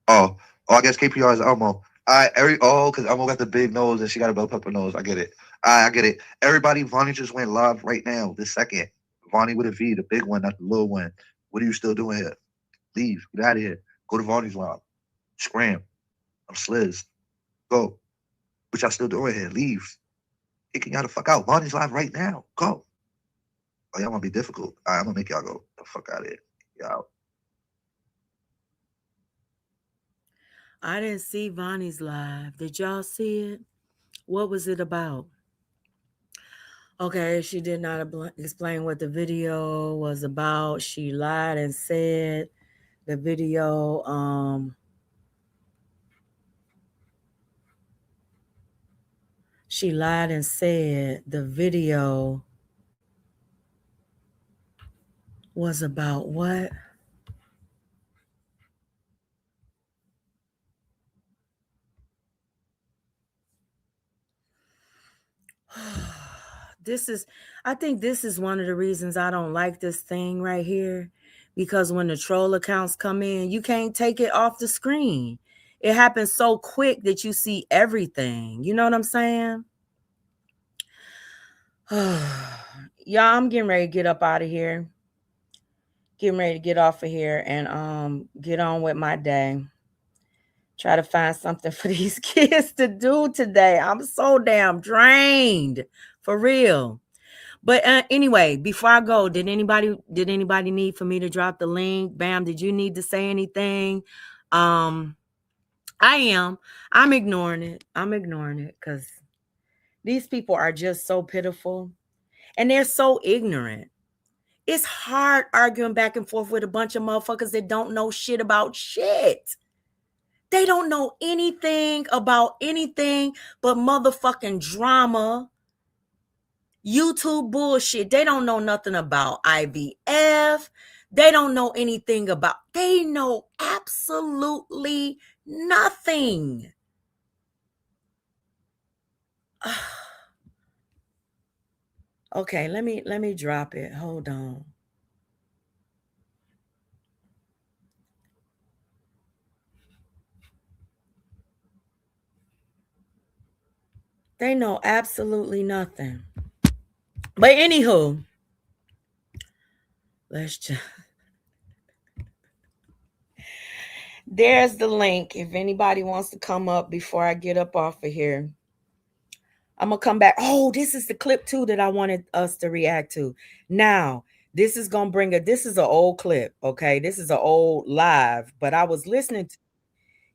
Oh, I guess KPR is Elmo. Because Elmo got the big nose and she got a bell pepper nose. I get it. I get it. Everybody, Vonnie just went live right now, this second. Vonnie with a V, the big one, not the little one. What are you still doing here? Leave. Get out of here. Go to Vonnie's live. Scram. I'm Sliz. Go. What y'all still doing here? Leave. Kicking y'all the fuck out. Vonnie's live right now. Go. Oh, y'all want to be difficult. All right, I'm going to make y'all go the fuck out of here. Y'all out. I didn't see Vonnie's live. Did y'all see it? What was it about? Okay, she did not explain what the video was about. She lied and said the video she lied and said the video was about what? I think this is one of the reasons I don't like this thing right here, because when the troll accounts come in, you can't take it off the screen. It happens so quick that you see everything. You know what I'm saying? Y'all, I'm getting ready to get up out of here. Getting ready to get off of here and get on with my day. Try to find something for these kids to do today. I'm so damn drained. For real. But anyway, before I go, did anybody need for me to drop the link? Bam, did you need to say anything? I'm ignoring it. I'm ignoring it because these people are just so pitiful and they're so ignorant. It's hard arguing back and forth with a bunch of motherfuckers that don't know shit about shit. They don't know anything about anything but motherfucking drama, YouTube bullshit. They don't know nothing about IVF. They don't know anything about, they know absolutely nothing. Okay, let me drop it. Hold on. They know absolutely nothing. But anywho, let's just, there's the link. If anybody wants to come up before I get up off of here, I'm going to come back. Oh, this is the clip too that I wanted us to react to. Now, this is going to bring this is an old clip, okay? This is an old live, but I was listening to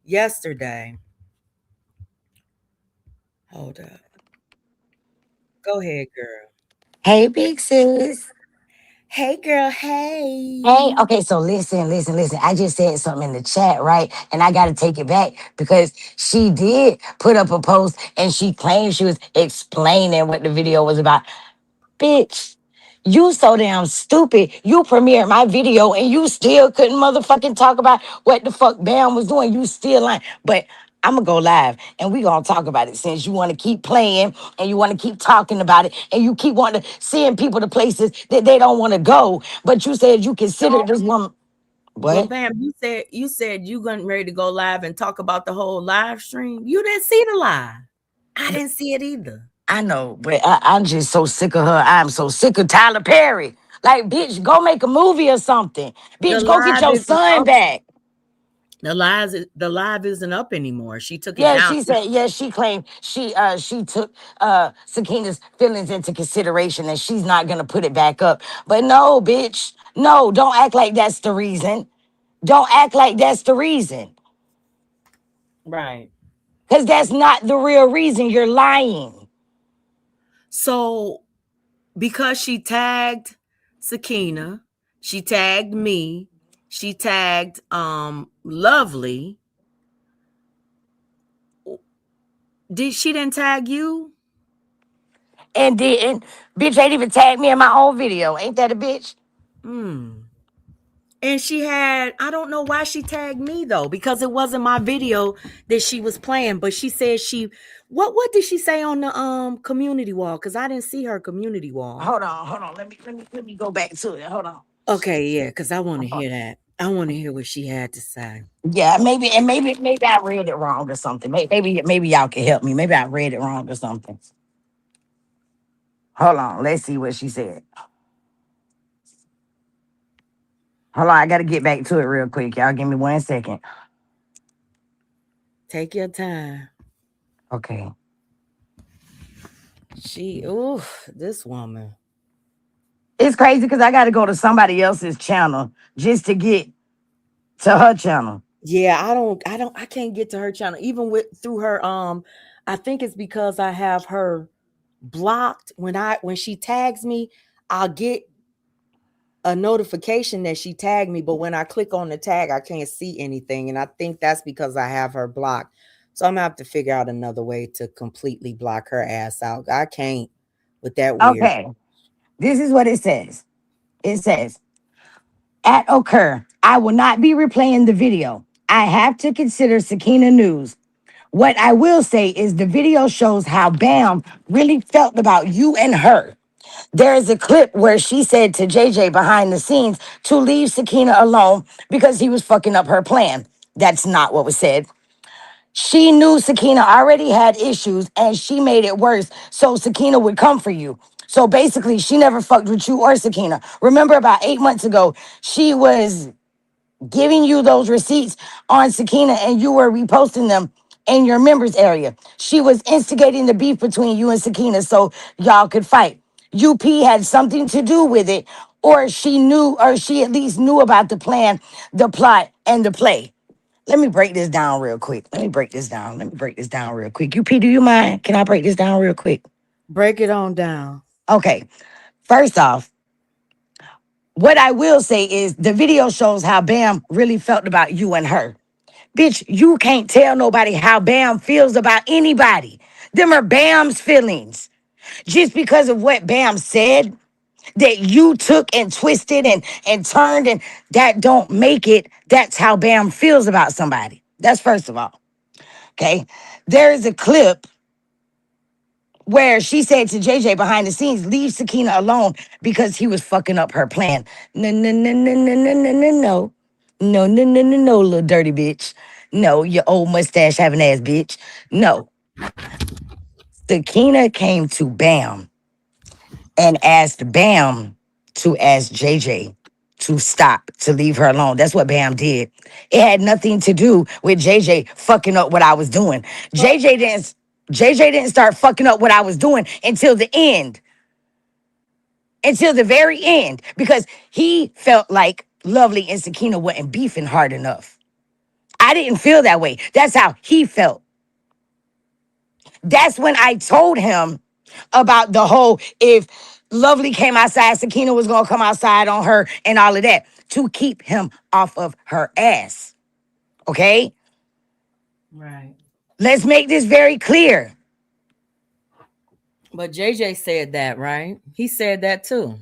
yesterday. Hold up. Go ahead, girl. Hey, big sis. Hey, girl. Hey. Hey, okay, so listen. I just said something in the chat, right? And I got to take it back because she did put up a post and she claimed she was explaining what the video was about. Bitch, you so damn stupid. You premiered my video and you still couldn't motherfucking talk about what the fuck Bam was doing. You still lying. But I'm gonna go live and we gonna talk about it since you want to keep playing and you want to keep talking about it and you keep wanting to send people to places that they don't want to go. But you said you considered this woman. Well, What? Bam, you said you getting ready to go live and talk about the whole live stream. You didn't see the live. I didn't see it either. I know, but I'm just so sick of her. I'm so sick of Tyler Perry. Like, bitch, go make a movie or something. The Bitch, go get live your isn't son up. back. The live isn't up anymore. She took it Yeah, down. she said, yes, she claimed she took Sakina's feelings into consideration and she's not gonna put it back up. But no, bitch. No, don't act like that's the reason. Don't act like that's the reason. Right. Because that's not the real reason. You're lying. So because she tagged Sakina, she tagged me, she tagged Lovely. She didn't tag you? And didn't. Bitch ain't even tagged me in my own video. Ain't that a bitch? Hmm. And I don't know why she tagged me though, because it wasn't my video that she was playing, but she said what did she say on the community wall? Because I didn't see her community wall. Hold on. Let me go back to it. Hold on. Okay, yeah, because I want to hear that. I want to hear what she had to say. Yeah, maybe I read it wrong or something. Maybe y'all can help me. Maybe I read it wrong or something. Hold on. Let's see what she said. Hold on. I got to get back to it real quick. Y'all give me 1 second. Take your time. Okay. This woman. It's crazy because I got to go to somebody else's channel just to get to her channel. Yeah, I can't get to her channel even through her I think it's because I have her blocked. When she tags me, I'll get a notification that she tagged me, but when I click on the tag, I can't see anything, and I think that's because I have her blocked. So I'm gonna have to figure out another way to completely block her ass out. I can't with that weird. Okay. This is what it says. It says, at occur, I will not be replaying the video. I have to consider Sakina news. What I will say is the video shows how Bam really felt about you and her. There is a clip where she said to JJ behind the scenes to leave Sakina alone because he was fucking up her plan. That's not what was said. She knew Sakina already had issues and she made it worse so Sakina would come for you. So basically, she never fucked with you or Sakina. Remember, about 8 months ago, she was giving you those receipts on Sakina and you were reposting them in your members area. She was instigating the beef between you and Sakina so y'all could fight. UP had something to do with it, or she knew, or she at least knew about the plan, the plot, and the play. Let me break this down real quick. Let me break this down real quick. UP, do you mind? Can I break this down real quick? Break it on down. Okay. First off, what I will say is the video shows how Bam really felt about you and her. Bitch, you can't tell nobody how Bam feels about anybody. Them are Bam's feelings. Just because of what Bam said that you took and twisted and turned, and that don't make it that's how Bam feels about somebody. That's first of all. Okay. There is a clip where she said to JJ behind the scenes, leave Sakina alone because he was fucking up her plan. No, no, no, no, no, no, no, no, no. No, no, no, no, no, little dirty bitch. No, you old mustache having ass bitch. No. Sakina came to Bam and asked Bam to ask JJ to stop, to leave her alone. That's what Bam did. It had nothing to do with JJ fucking up what I was doing. JJ didn't start fucking up what I was doing until the end. Until the very end. Because he felt like Lovely and Sakina wasn't beefing hard enough. I didn't feel that way. That's how he felt. That's when I told him about the whole, if Lovely came outside, Sakina was gonna come outside on her and all of that to keep him off of her ass. Okay? Right. Let's make this very clear. But JJ said that, right? He said that too.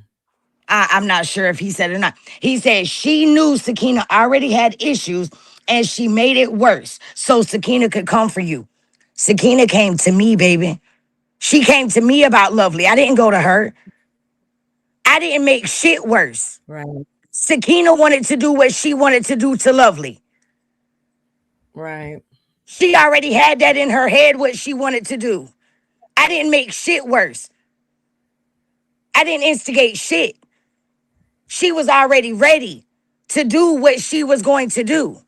I'm not sure if he said it or not. He said she knew Sakina already had issues and she made it worse so Sakina could come for you. Sakina came to me, baby. She came to me about Lovely. I didn't go to her. I didn't make shit worse. Right. Sakina wanted to do what she wanted to do to Lovely. Right. She already had that in her head what she wanted to do. I didn't make shit worse. I didn't instigate shit. She was already ready to do what she was going to do.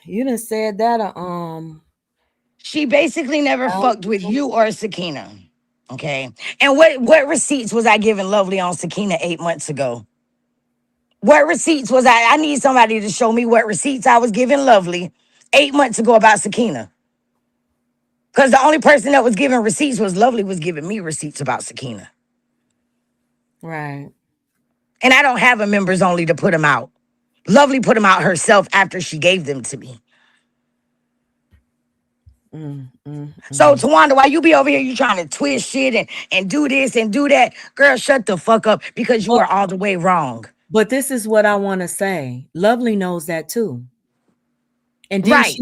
You done said that She basically never out. fucked with you or Sakina. Okay. And what receipts was I giving Lovely on Sakina 8 months ago? What receipts was I need somebody to show me what receipts I was giving Lovely 8 months ago about Sakina. Because the only person that was giving receipts was Lovely was giving me receipts about Sakina. Right. And I don't have a members only to put them out. Lovely put them out herself after she gave them to me. So Tawanda, while you be over here, you trying to twist shit and do this and do that, girl, shut the fuck up because you are all the way wrong. But this is what I want to say. Lovely knows that too. And Right.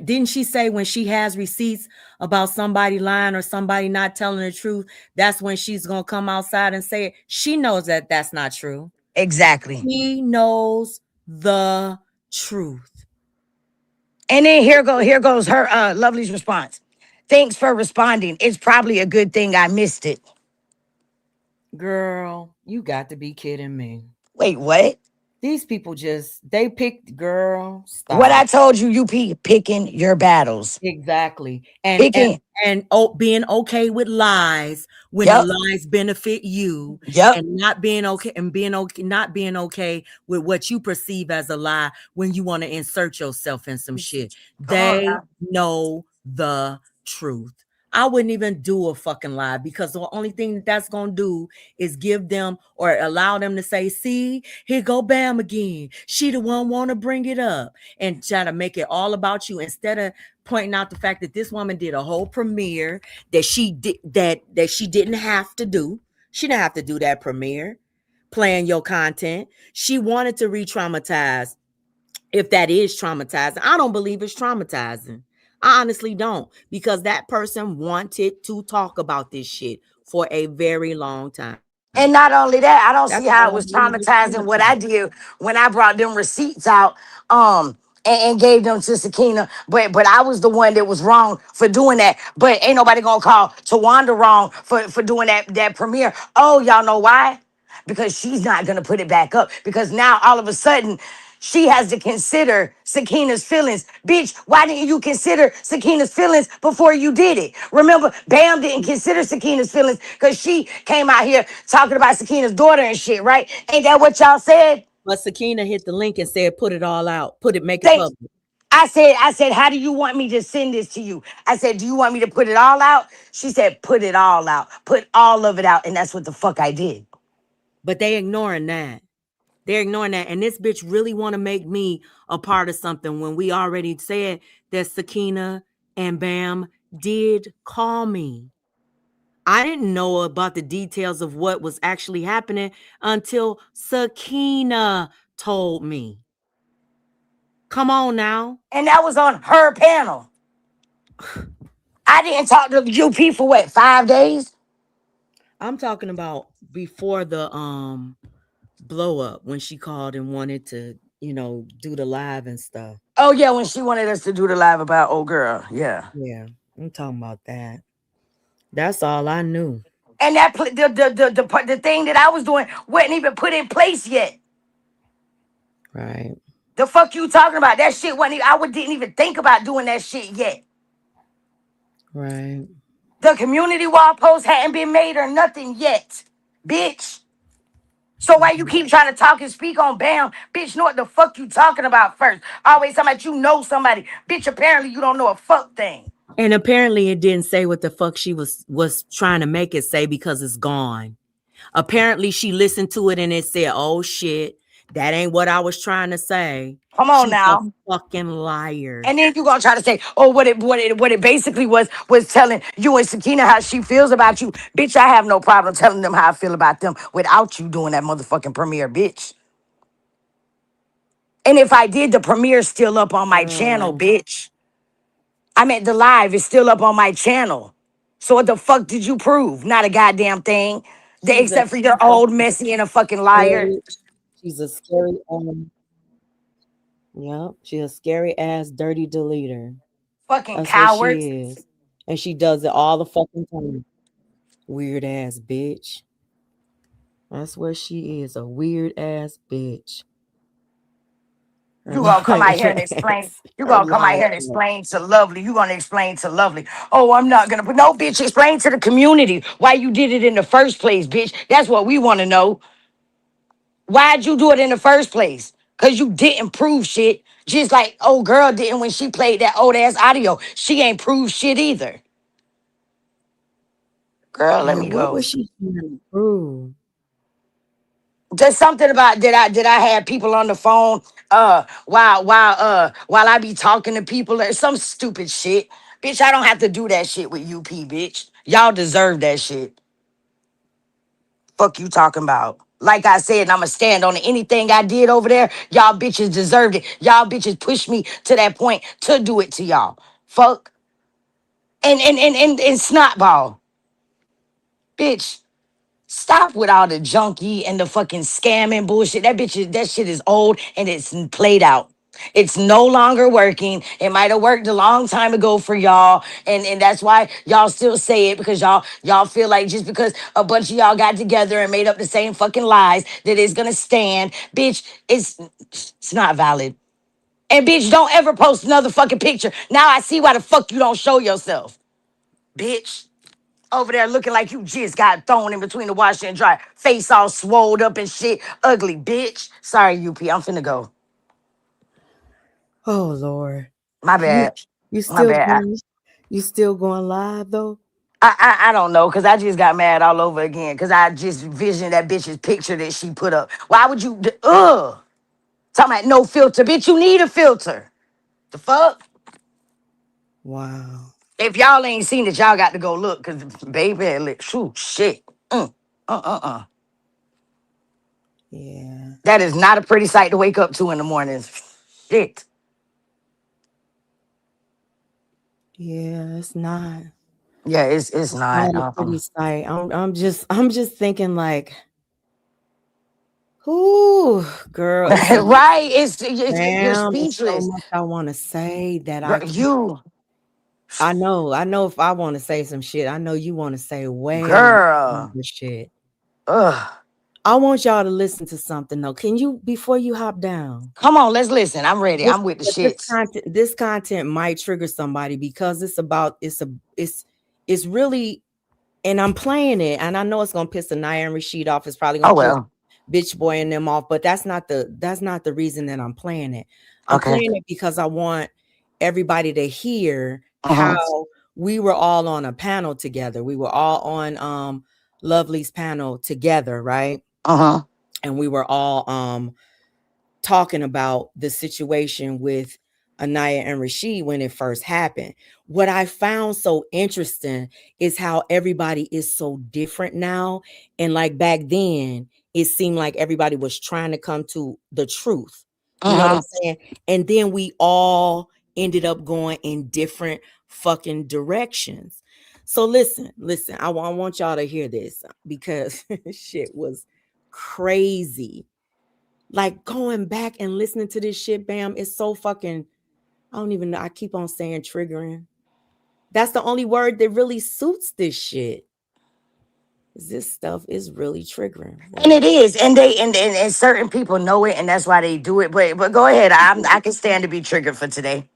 didn't she say when she has receipts about somebody lying or somebody not telling the truth, that's when she's gonna come outside and say it? She knows that that's not true. Exactly. She knows the truth. And then here goes her Lovely's response. Thanks for responding. It's probably a good thing I missed it. Girl, you got to be kidding me. Wait, what? These people they picked, girl. Stop. What I told you, you picking your battles. Exactly. Picking. And being okay with lies when Yep. the lies benefit you, Yep. and not being okay not being okay with what you perceive as a lie when you want to insert yourself in some shit. They know the truth. I wouldn't even do a fucking lie because the only thing that's gonna do is give them or allow them to say, see, here go Bam again. She the one want to bring it up and try to make it all about you instead of pointing out the fact that this woman did a whole premiere that she did that she didn't have to do. She didn't have to do that premiere, playing your content. She wanted to re-traumatize, if that is traumatizing. I don't believe it's traumatizing. I honestly don't, because that person wanted to talk about this shit for a very long time. And not only that, I don't That's see how it all I was believe it's traumatizing what I did when I brought them receipts out and gave them to Sakina. But I was the one that was wrong for doing that. But ain't nobody gonna call Tawanda wrong for doing that premiere. Oh, y'all know why? Because she's not gonna put it back up. Because now all of a sudden she has to consider Sakina's feelings. Bitch, why didn't you consider Sakina's feelings before you did it? Remember, Bam didn't consider Sakina's feelings because she came out here talking about Sakina's daughter and shit, right? Ain't that what y'all said? But Sakina hit the link and said, put it all out. Make it They, public. I said, how do you want me to send this to you? I said, do you want me to put it all out? She said, put it all out. Put all of it out. And that's what the fuck I did. But they ignoring that. They're ignoring that. And this bitch really want to make me a part of something when we already said that Sakina and Bam did call me. I didn't know about the details of what was actually happening until Sakina told me. Come on now. And that was on her panel. I didn't talk to UP for what, 5 days? I'm talking about before the blow up, when she called and wanted to, do the live and stuff. Oh yeah, when she wanted us to do the live about old girl. Yeah. Yeah, I'm talking about that. That's all I knew. And that the thing that I was doing wasn't even put in place yet. Right. The fuck you talking about? That shit wasn't even, didn't even think about doing that shit yet. Right. The community wall post hadn't been made or nothing yet, bitch. So why you keep trying to talk and speak on Bam? Bitch, know what the fuck you talking about first. Always talking about you know somebody. Bitch, apparently you don't know a fuck thing. And apparently it didn't say what the fuck she was trying to make it say because it's gone. Apparently she listened to it and it said, oh shit, that ain't what I was trying to say. Come on She's now. a fucking liar. And then you gonna try to say, oh, what it basically was telling you and Sakina how she feels about you. Bitch, I have no problem telling them how I feel about them without you doing that motherfucking premiere, bitch. And if I did, the premiere's still up on my channel, bitch. I meant the live is still up on my channel. So what the fuck did you prove? Not a goddamn thing. She's a Except for you're old, messy, and a fucking liar. scary, she's a scary yep, she's a scary ass dirty deleter. Fucking That's what she coward. is. And she does it all the fucking time. Weird ass bitch. That's what she is, a weird ass bitch. Her You gonna come out lying here and explain. ass. You Her gonna come out lying here and ass. explain to Lovely. You gonna explain to Lovely. Oh, I'm not gonna. But no, bitch. Explain to the community why you did it in the first place, bitch. That's what we want to know. Why'd you do it in the first place? Cause you didn't prove shit. Just like old girl didn't when she played that old ass audio. She ain't proved shit either. Girl, let me What go. was she trying to prove? Just something about did I have people on the phone while I be talking to people or some stupid shit. Bitch, I don't have to do that shit with UP, bitch. Y'all deserve that shit. Fuck you talking about. Like I said, I'ma stand on it. Anything I did over there, y'all bitches deserved it. Y'all bitches pushed me to that point to do it to y'all. Fuck. And snotball. Bitch. Stop with all the junkie and the fucking scamming bullshit. That shit is old and it's played out. It's no longer working. It might have worked a long time ago for y'all. And that's why y'all still say it because y'all feel like just because a bunch of y'all got together and made up the same fucking lies that it's gonna stand. Bitch, it's not valid. And bitch, don't ever post another fucking picture. Now I see why the fuck you don't show yourself. Bitch. Over there looking like you just got thrown in between the washer and dryer. Face all swolled up and shit. Ugly bitch. Sorry, UP. I'm finna go. Oh Lord. My You bad. you My still bad. going you still going live though? I don't know, cause I just got mad all over again. Cause I just visioned that bitch's picture that she put up. Why would you talking about no filter? Bitch, you need a filter. The fuck? Wow. If y'all ain't seen it, y'all got to go look. Cause baby, shoot, shit. Uh. Yeah. That is not a pretty sight to wake up to in the mornings. Shit. Yeah, it's not. Yeah, it's It's not. not a pretty sight. I'm just thinking like, ooh, girl, it's so much, Right? You're damn, it's so speechless. much I want to say that I Girl, can't. you I know if I want to say some shit, I know you want to say way girl. more shit. Ugh. I want y'all to listen to something though. Can you before you hop down? Come on, let's listen. I'm ready. This I'm with the but this shits. content this content might trigger somebody because it's really, and I'm playing it, and I know it's gonna piss Anaya and Rashid off. It's probably gonna Oh piss well. Bitch Boy and them off, but that's not the reason that I'm playing it. I'm Okay. playing it because I want everybody to hear Uh-huh. how we were all on a panel together. We were all on Lovely's panel together, right? Uh-huh. And we were all talking about the situation with Anaya and Rashid when it first happened. What I found so interesting is how everybody is so different now. And like back then, it seemed like everybody was trying to come to the truth. You know what Uh-huh. I'm saying? And then we all ended up going in different fucking directions. So listen, I want y'all to hear this because shit was crazy. Like going back and listening to this shit, bam, it's so fucking, I don't even know. I keep on saying triggering. That's the only word that really suits this shit. This stuff is really triggering. And it is. And they and certain people know it, and that's why they do it. But go ahead. I can stand to be triggered for today.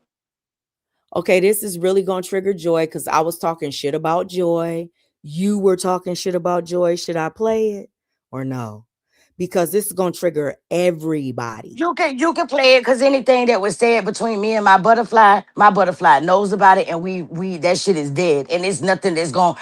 Okay, this is really gonna trigger Joy because I was talking shit about Joy. You were talking shit about Joy. Should I play it or no? Because this is gonna trigger everybody. You can play it because anything that was said between me and my butterfly knows about it, and we that shit is dead, and it's nothing that's gonna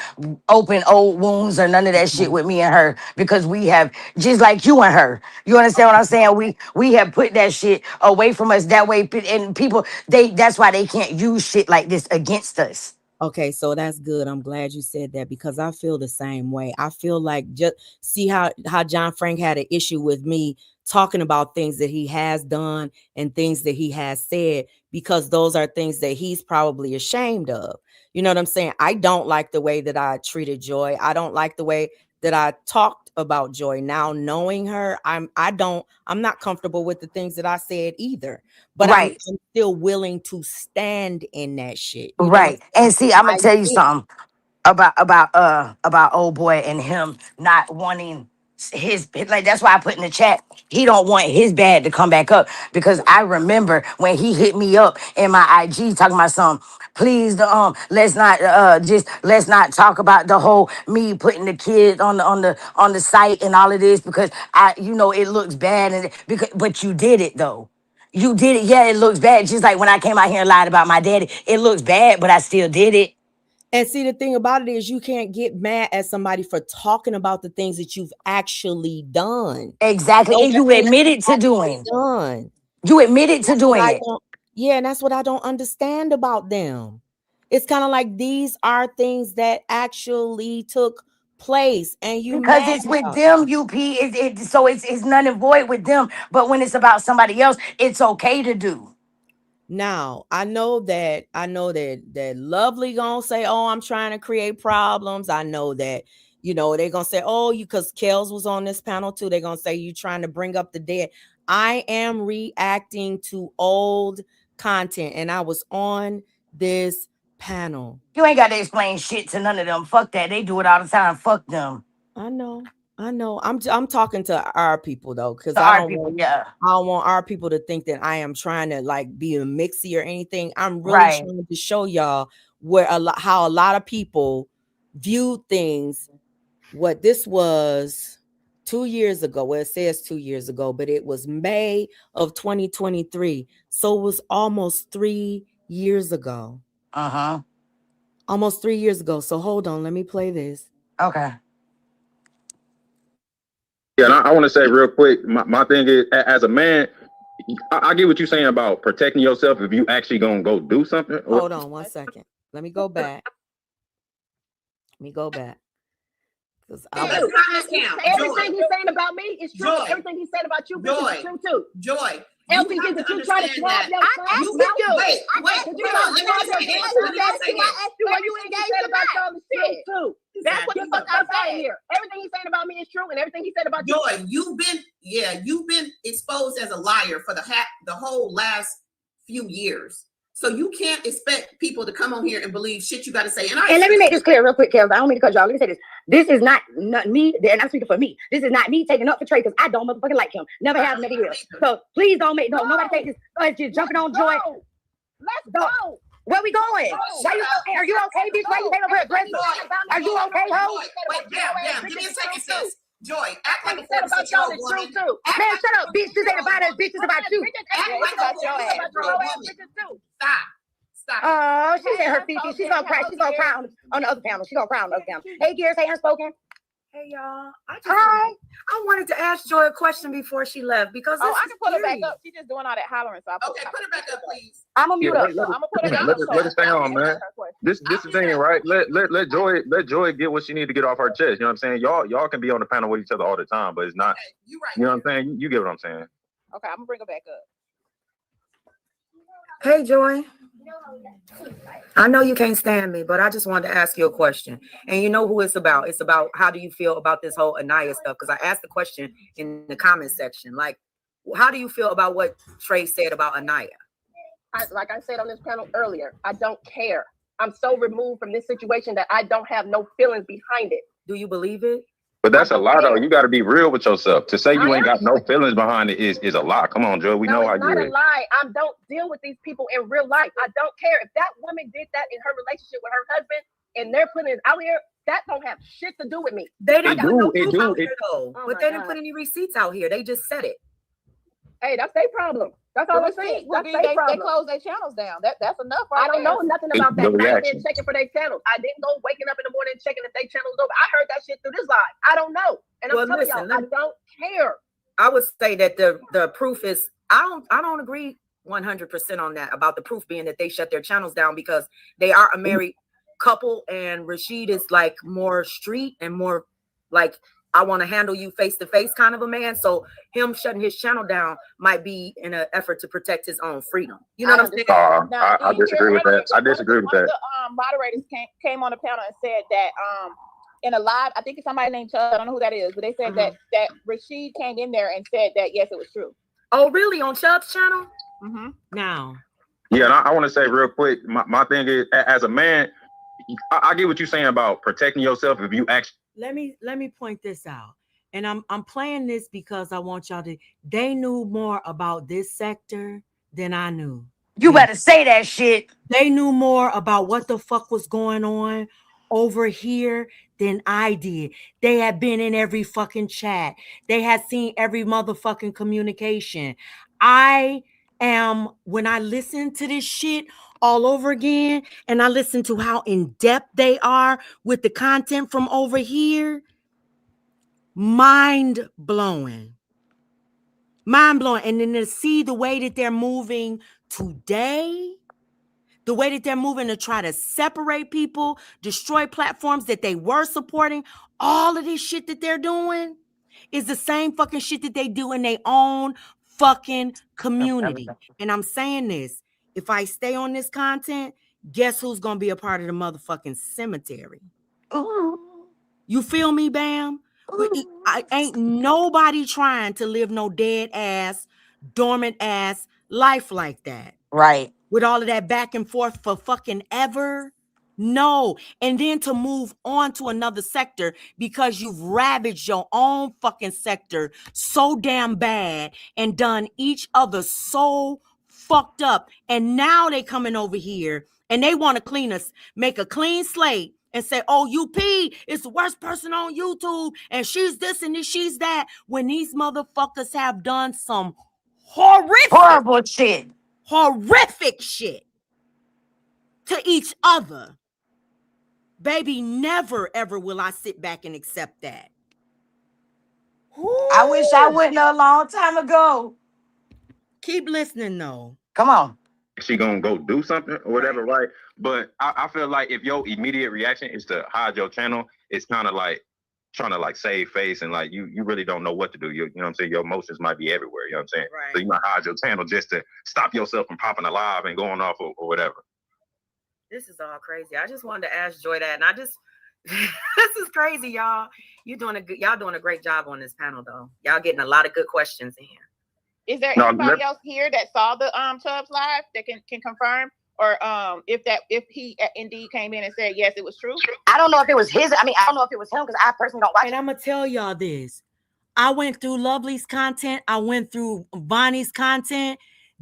open old wounds or none of that shit Okay. with me and her because we have just like you and her. You understand what I'm saying? We have put that shit away from us that way, and people that's why they can't use shit like this against us. Okay, so that's good. I'm glad you said that because I feel the same way. I feel like just see how John Frank had an issue with me talking about things that he has done and things that he has said because those are things that he's probably ashamed of. You know what I'm saying? I don't like the way that I treated Joy. I don't like the way that I talked about Joy. Now knowing her, I'm not comfortable with the things that I said either. But I'm still willing to stand in that shit. You know what I'm Right. And see, I'm saying? gonna tell you something about old boy and him not wanting his, like, that's why I put in the chat, he don't want his bad to come back up, because I remember when he hit me up in my IG talking about something, please let's not talk about the whole me putting the kids on the site and all of this, because it looks bad, and but you did it though. You did it. Yeah, it looks bad. Just like when I came out here and lied about my daddy, it looks bad, but I still did it. And see, the thing about it is you can't get mad at somebody for talking about the things that you've actually done. Exactly. And you admitted to doing. You admitted to doing it. Yeah, and that's what I don't understand about them. It's kind of like these are things that actually took place, and you because it's with them, so it's none and void with them. But when it's about somebody else, it's okay to do. Now I know that Lovely gonna say, oh, I'm trying to create problems. I know that they're gonna say, oh, because Kels was on this panel too, they're gonna say you trying to bring up the dead. I am reacting to old content, and I was on this panel. You ain't got to explain shit to none of them. Fuck that. They do it all the time. Fuck them. I know. I'm talking to our people though, because I don't want our people to think that I am trying to like be a mixie or anything. I'm really trying to show y'all how a lot of people view things. What this was 2 years ago. Well, it says 2 years ago, but it was May of 2023. So it was almost 3 years ago. Almost 3 years ago. So hold on, let me play this. Okay. Yeah, and I want to say real quick, my thing is, as a man, I get what you're saying about protecting yourself if you actually gonna go do something. Hold on 1 second. Let me go back. Because everything he's saying about me is true. Joy. Everything he said about you is true too. Joy. Everything that you try to swap your wait. That's what the fuck I'm saying here. Everything he's saying about me is true, and everything he said about you. Joy, you've been exposed as a liar for the whole last few years. So you can't expect people to come on here and believe shit you got to say. And let me make this clear real quick, Kels. I don't mean to cut y'all. Let me say this. This is not me, and I'm speaking for me. This is not me taking up for Trey, because I don't motherfucking like him. Never have, never will. So please don't make nobody take this. Just jumping on Joy. Let's go. Where we going? Are you okay, bitch? Why you came over aggressive? Are you okay, ho? Wait, damn. Give me a second, sis. Joy, act like said about y'all is true too. Man, shut up, bitch. This ain't about us. Bitch, it's about you. Stop. Oh, she said her feet. She's gonna cry. She's gonna cry on the other panel. She's gonna cry on the other panel. Hey, Gears, hey, unspoken. Hey, y'all. Hi. I wanted to ask Joy a question before she left, because I can put her back up. She's just doing all that hollering. So okay, put her back up, please. I'm gonna mute up. I'm gonna put her back up. Let it stay on, man. This is the thing, right? Let Joy get what she need to get off her chest. You know what I'm saying? Y'all can be on the panel with each other all the time, but it's not. Okay, you right. You know what I'm saying? You get what I'm saying? Okay, I'm gonna bring her back up. Hey, Joy. I know you can't stand me, but I just wanted to ask you a question. And you know who it's about. It's about how do you feel about this whole Anaya stuff? Because I asked the question in the comment section. Like, how do you feel about what Trey said about Anaya? Like I said on this panel earlier, I don't care. I'm so removed from this situation that I don't have no feelings behind it. Do you believe it? But that's a lie, though. You got to be real with yourself. To say you ain't got no feelings behind it is a lie. Come on, Joe. We know how you is. It's not a lie. I don't deal with these people in real life. I don't care. If that woman did that in her relationship with her husband and they're putting it out here, that don't have shit to do with me. They didn't put no proof out here, though. But they didn't put any receipts out here. They just said it. Hey, that's their problem. That's all I'm saying. They close their channels down. That's enough. I don't know nothing about that. I've been checking for their channels. I didn't go waking up in the morning checking if their channel's over. I heard that shit through this live. I don't know. And I'm telling y'all, I don't care. I would say that the proof is, I don't agree 100% on that, about the proof being that they shut their channels down, because they are a married couple, and Rashid is like more street and more like, I want to handle you face to face kind of a man. So him shutting his channel down might be in an effort to protect his own freedom. You know what I'm saying? I disagree with that. I disagree with that. The moderators came on the panel and said that in a live. I think it's somebody named Chubb. I don't know who that is, but they said that Rashid came in there and said that yes, it was true. Oh, really? On Chubb's channel? Now, Yeah, and I want to say real quick, my thing is, as a man, I get what you're saying about protecting yourself if you actually. let me point this out. And I'm playing this because I want y'all to, they knew more about this sector than I knew. You better say that shit. They knew more about what the fuck was going on over here than I did. They had been in every fucking chat. They had seen every motherfucking communication. When I listen to this shit all over again, and I listen to how in depth they are with the content from over here, mind blowing. And then to see the way that they're moving today, the way that they're moving to try to separate people, destroy platforms that they were supporting, all of this shit that they're doing is the same fucking shit that they do in their own fucking community. And I'm saying this, if I stay on this content, guess who's gonna be a part of the motherfucking cemetery? Ooh. You feel me, Bam? I ain't nobody trying to live no dead ass, dormant ass life like that. Right. With all of that back and forth for fucking ever. No. And then to move on to another sector because you've ravaged your own fucking sector so damn bad and done each other so fucked up. And now they coming over here and they want to make a clean slate and say, oh, UP is the worst person on YouTube and she's this and she's that, when these motherfuckers have done some horrible shit to each other. Baby, never ever will I sit back and accept that. I wish I wouldn't a long time ago. Keep listening though. Come on. She gonna go do something or whatever, right? But I feel like if your immediate reaction is to hide your channel, it's kind of like trying to like save face and like you really don't know what to do. You know what I'm saying? Your emotions might be everywhere. You know what I'm saying? Right. So you might hide your channel just to stop yourself from popping alive and going off or whatever. This is all crazy. I just wanted to ask Joy that, and I just this is crazy, y'all. Y'all doing a great job on this panel, though. Y'all getting a lot of good questions in here. Is there anybody else here that saw the Chubbs live that can confirm, or if he indeed came in and said yes, it was true? I don't know if it was his. I don't know if it was him because I personally don't watch. And I'm gonna tell y'all this. I went through Lovely's content. I went through Bonnie's content.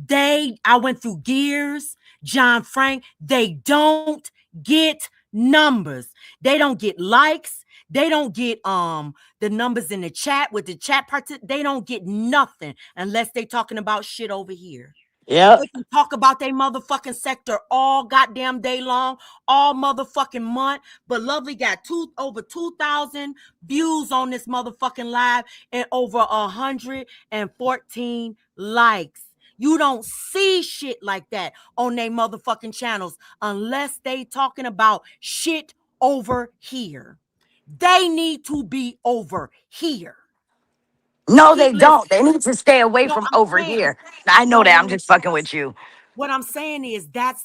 I went through Gears, John Frank. They don't get numbers. They don't get likes. They don't get the numbers in the chat with the chat part. They don't get nothing unless they talking about shit over here. Yeah. They can talk about their motherfucking sector all goddamn day long, all motherfucking month. But Lovely got over 2,000 views on this motherfucking live and over 114 likes. You don't see shit like that on their motherfucking channels unless they talking about shit over here. They need to be over here. No, they don't. They need to stay away from over here. I know that. I'm just fucking with you. What I'm saying is that's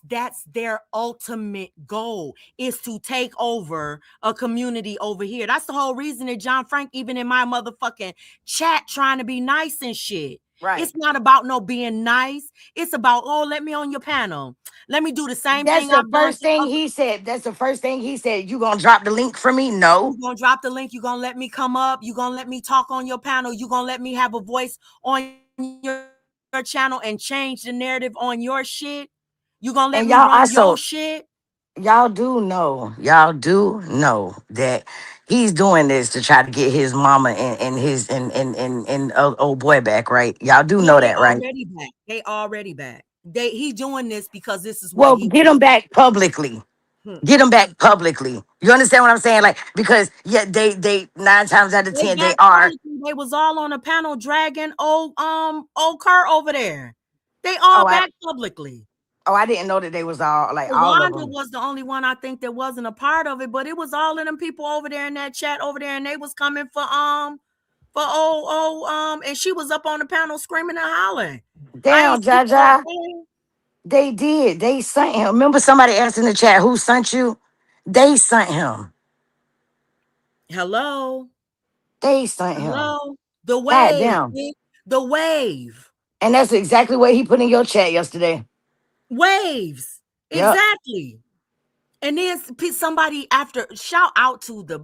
their ultimate goal, is to take over a community over here. That's the whole reason that John Frank, even in my motherfucking chat, trying to be nice and shit. Right. It's not about no being nice. It's about, oh, let me on your panel. Let me do the same That's thing. the first thing he said. That's the first thing he said. You gonna drop the link for me? No. You gonna drop the link? You gonna let me come up? You gonna let me talk on your panel? You gonna let me have a voice on your channel and change the narrative on your shit? You gonna let me run your shit? Y'all do know that he's doing this to try to get his mama and his old boy back, right? Y'all do know that, right? They already back. He's doing this because this is what get him back publicly. Get them back publicly. You understand what I'm saying? Like, because they 9 times out of 10 they are. They was all on a panel dragging old Kurt over there. They all back publicly. Oh, I didn't know that they was all like all of them. Wanda was the only one I think that wasn't a part of it, but it was all of them people over there in that chat over there, and they was coming for and she was up on the panel screaming and hollering. Damn, Jaja. They did. They sent him. Remember somebody asked in the chat who sent you? They sent him. Hello. They sent him. Hello. The God wave. damn. bitch. The wave. And that's exactly what he put in your chat yesterday. Waves. Yep. Exactly. And then somebody after shout out to the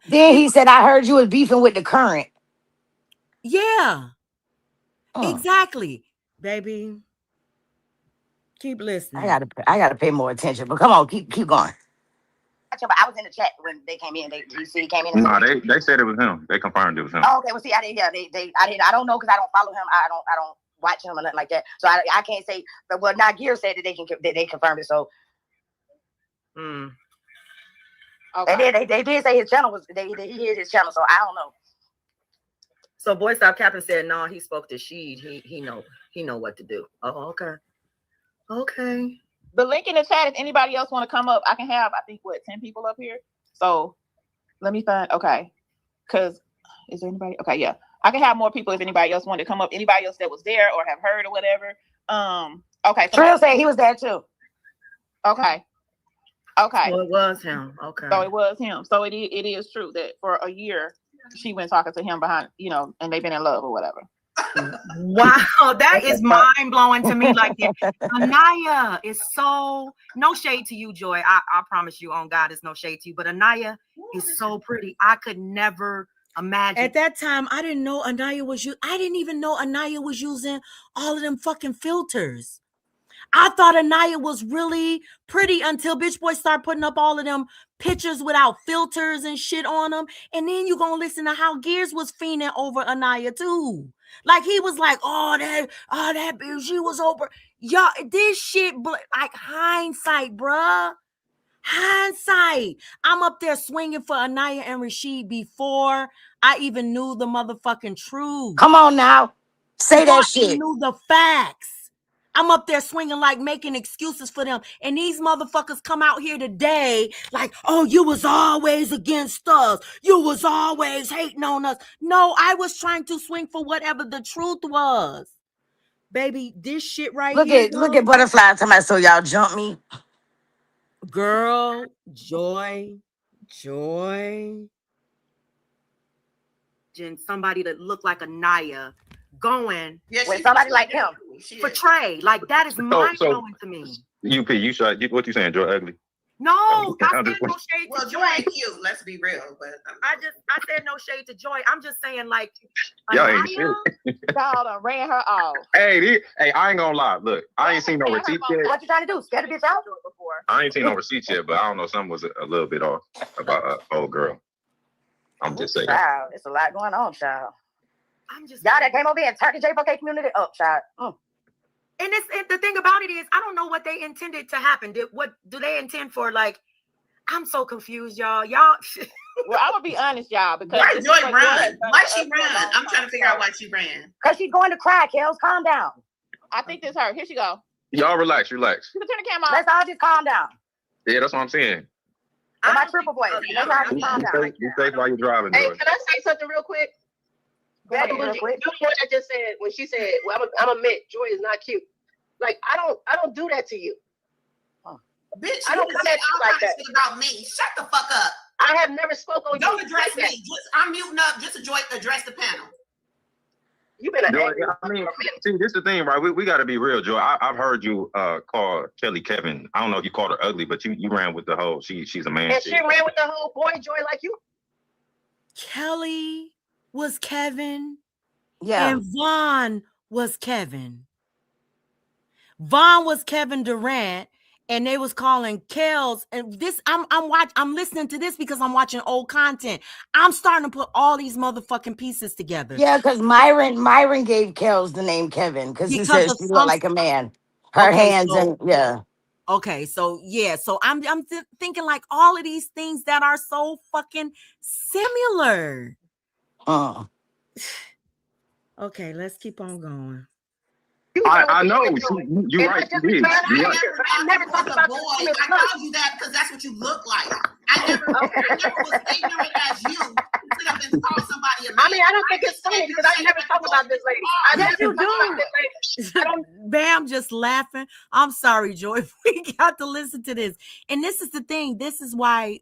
Then he said, I heard you was beefing with the current. yeah. Exactly. Baby. Keep listening. I gotta pay more attention. But come on, keep going. But I was in the chat when they came in. They came in. No, they said it was him. They confirmed it was him. Oh, okay. Well, see, I didn't. Yeah, I don't know because I don't follow him. I don't watch him or nothing like that. So I can't say. But well, Nagir said that they confirmed it. So. Okay. And then they did say his channel was he hid his channel. So I don't know. So Boy Stop Captain said no. He spoke to Sheed. He know what to do. Oh, okay. Okay. The link in the chat, if anybody else want to come up, I can have, I think, 10 people up here. So let me find, okay. Because is there anybody? Okay, yeah. I can have more people if anybody else wanted to come up. Anybody else that was there or have heard or whatever. Okay. Trill said he was there too. Okay. Okay. So it was him. Okay. So it was him. So it is true that for a year, she been talking to him behind, and they've been in love or whatever. Wow, that is mind blowing to me. Like Anaya is so, no shade to you, Joy. I promise you on God, it's no shade to you. But Anaya is so pretty. I could never imagine. At that time, I didn't know Anaya was I didn't even know Anaya was using all of them fucking filters. I thought Anaya was really pretty until Bitch Boy started putting up all of them pictures without filters and shit on them. And then you gonna listen to how Gears was fiending over Anaya too. Like he was like, that bitch, she was over. Y'all, this shit, like hindsight, bruh. Hindsight. I'm up there swinging for Anaya and Rashid before I even knew the motherfucking truth. Come on now. Say that shit. I knew the facts. I'm up there swinging, like making excuses for them. And these motherfuckers come out here today like, oh, you was always against us. You was always hating on us. No, I was trying to swing for whatever the truth was. Baby, this shit right here. Look at Butterfly talking about, so y'all jump me. Girl, Joy. Somebody that looked like Anaya going with somebody like him. For Trey. Like that is mind blowing to me. UP, what you saying, Joy ugly? No, I said no shade to Joy. Joy cute, let's be real. But I said no shade to Joy. I'm just saying, like, y'all ain't shit. Y'all done ran her off. Hey, I ain't gonna lie. Look, I ain't seen no receipts yet. What you trying to do? Scare the bitch out? I ain't seen no receipts yet, but I don't know. Something was a little bit off about old girl. I'm just saying. Child, it's a lot going on, child. I'm just y'all that came over here and turned the J4K community up, child. And the thing about it is, I don't know what they intended to happen. What do they intend for? Like, I'm so confused, y'all. Well, I'm gonna be honest, y'all, because why Joy run? Why she run? I'm trying to figure out why she ran. Because she's going to cry, Kels. Calm down. I think this her. Here she go. Y'all relax. You can turn the camera off. Let's all just calm down. Yeah, that's what I'm saying. My triple voice. Let's all just calm down. You safe while you're driving. Hey, can I say something real quick? What I just said when she said, "Well, I'm admit Joy is not cute." Like I don't do that to you. Bitch, I don't come at you like that. About me. Shut the fuck up. I have never spoken on you. Don't address like me. I'm muting up. Just address the panel. You better. I mean, see, this is the thing, right? We got to be real, Joy. I've heard you call Kelly Kevin. I don't know if you called her ugly, but you ran with the whole she's a man. And she ran with the whole boy Joy like you. Kelly was Kevin. Yeah. And Vaughn was Kevin. Vaughn was Kevin Durant, and they was calling Kels. And this, I'm listening to this because I'm watching old content. I'm starting to put all these motherfucking pieces together. Yeah, because Myron gave Kels the name Kevin because he says she looked like a man. Her hands and yeah. Okay, so yeah, so I'm thinking like all of these things that are so fucking similar. Okay, let's keep on going. I know. You're right. I never talked about boy. I called you that because that's what you look like. I never was ignorant as you. Sit up and call somebody a man. I mean, I don't think it's funny because I never talk about this lady. Yes, you do. Bam, just laughing. I'm sorry, Joy. We got to listen to this. And this is the thing. This is why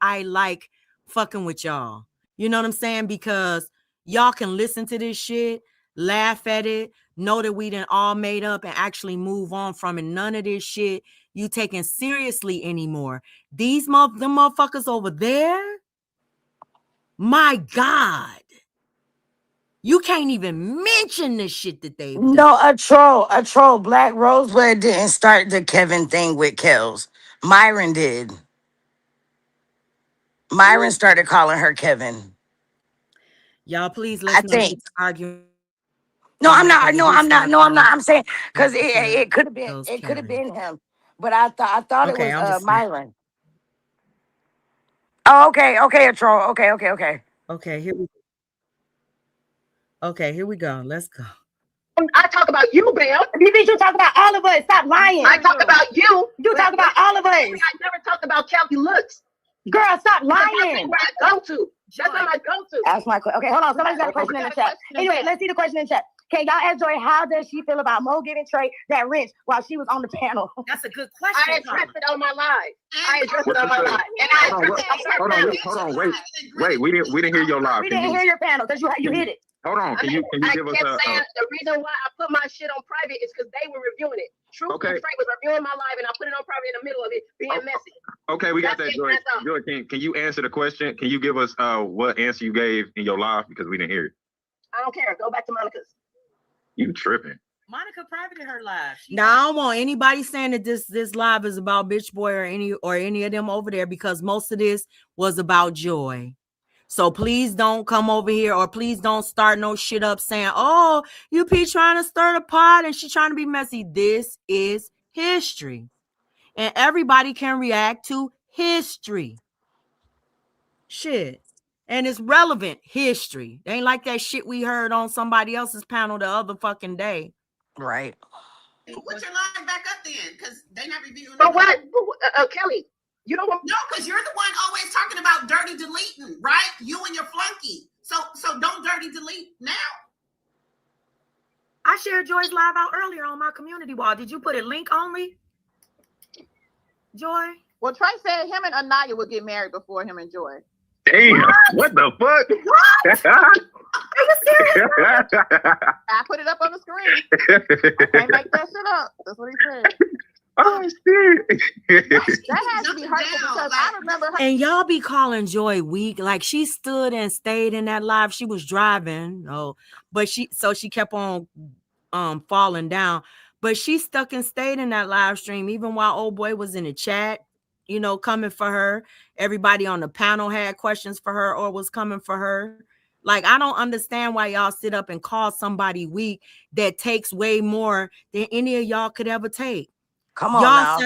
I like fucking with y'all. You know what I'm saying? Because y'all can listen to this shit, laugh at it, know that we done all made up and actually move on from it. None of this shit you taking seriously anymore. These them motherfuckers over there, my God. You can't even mention the shit that they've done. No, a troll. Black Rosebud didn't start the Kevin thing with Kels. Myron did. Myron started calling her Kevin. Y'all, please I let's not think. get to arguing. No, I'm not. because No, he I'm not. started No, I'm not. calling I'm saying because Kevin it could have been Kels been Kevin. him, but I thought it Okay, was I'm just saying. Myron. Oh, okay, a troll. Okay. Okay, here we go. Let's go. I talk about you, Bam. You talk about all of us. Stop lying. I talk about you. You talk about all of us. I never talked about Kelly looks. Girl, stop That's lying. where I go to. That's where I go to. That's my question. Okay, hold on. Somebody's got a question in the chat. Anyway, let's see the question in the chat. Can y'all ask Joy how does she feel about Mo giving Trey that wrench while she was on the panel? That's a good question. I addressed it on my live. I addressed it on my live. And I Hold on, wait. We didn't hear your live. We didn't hear your panel because you hit it. Hold on. Can you give us kept saying the reason why I put my shit on private is because they were reviewing it. Truth and Trey was reviewing my live, and I put it on private in the middle of it being messy. Okay, we got that, That's it, Joy. that's all. Joy, can you answer the question? Can you give us what answer you gave in your live because we didn't hear it? I don't care. Go back to Monica's. You tripping? Monica privated her live. Now I don't want anybody saying that this live is about Bitch Boy or any of them over there, because most of this was about Joy. So please don't come over here, or please don't start no shit up saying, oh, you P trying to stir the pot and she trying to be messy. This is history. And everybody can react to history. Shit. And it's relevant history. It ain't like that shit we heard on somebody else's panel the other fucking day. Right. Put your line back up then, because they not reviewing. But what? Kelly, you don't want. No, because you're the one always talking about dirty deleting, right? You and your flunky. So don't dirty delete now. I shared Joy's live out earlier on my community wall. Did you put it link only? Joy? Well, Trey said him and Anaya would get married before him and Joy. Damn! What the fuck? Are you serious? I put it up on the screen. I can't make that shit up. That's what he said. Oh shit! That has to be hurtful because I remember her. And y'all be calling Joy weak. Like, she stood and stayed in that live. She was driving. But she kept on falling down. But she stuck and stayed in that live stream, even while old boy was in the chat, coming for her. Everybody on the panel had questions for her or was coming for her. Like, I don't understand why y'all sit up and call somebody weak that takes way more than any of y'all could ever take. Come on now.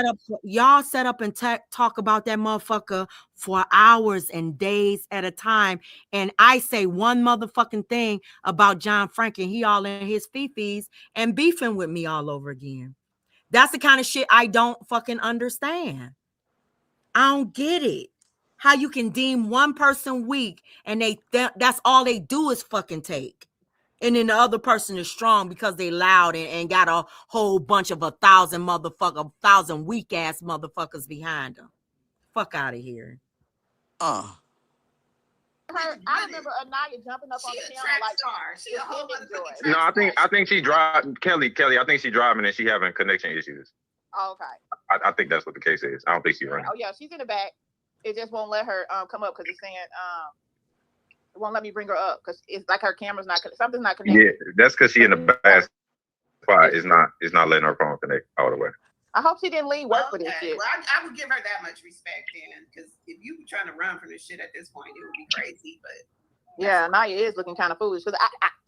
Y'all set up and talk about that motherfucker for hours and days at a time. And I say one motherfucking thing about John Frank, and he all in his fifis and beefing with me all over again. That's the kind of shit I don't fucking understand. I don't get it. How you can deem one person weak and that's all they do is fucking take. And then the other person is strong because they loud and got a whole bunch of 1,000 weak ass motherfuckers behind them. Fuck out of here. I remember Anaya jumping up on the panel like she a whole motherfucking No, I think she driving. Kelly. I think she driving and she having connection issues. Oh, okay. I think that's what the case is. I don't think she's running. Oh yeah, she's in the back. It just won't let her come up because it's saying it won't let me bring her up because it's like her camera's something's not connected. Yeah, that's because she in the bad spot. It's not letting her phone connect all the way. I hope she didn't leave work for this shit. Well, I would give her that much respect then, because if you were trying to run from this shit at this point, it would be crazy. But yeah, Naya is looking kind of foolish because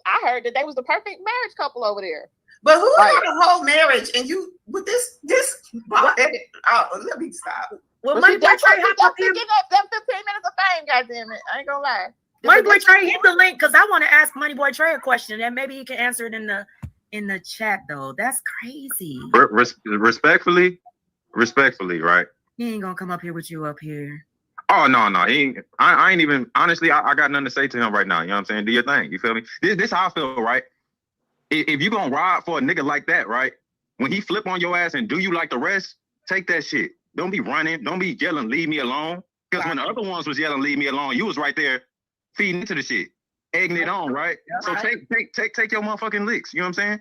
I heard that they was the perfect marriage couple over there. But who had a whole marriage and you with this? Oh, let me stop. Well, Money Boy Trey, them 15 minutes of fame, goddamn it! I ain't gonna lie. Money Boy Trey, hit the link because I want to ask Money Boy Trey a question and maybe he can answer it in the chat though. That's crazy. Respectfully, right? He ain't gonna come up here with you up here. Oh no, he ain't. I ain't even honestly. I got nothing to say to him right now. You know what I'm saying? Do your thing. You feel me? This how I feel, right? If you gonna ride for a nigga like that, right? When he flip on your ass and do you like the rest, take that shit. Don't be running. Don't be yelling, leave me alone. Because when the other ones was yelling, "Leave me alone," you was right there feeding into the shit, egging it on, right? So take your motherfucking licks. You know what I'm saying?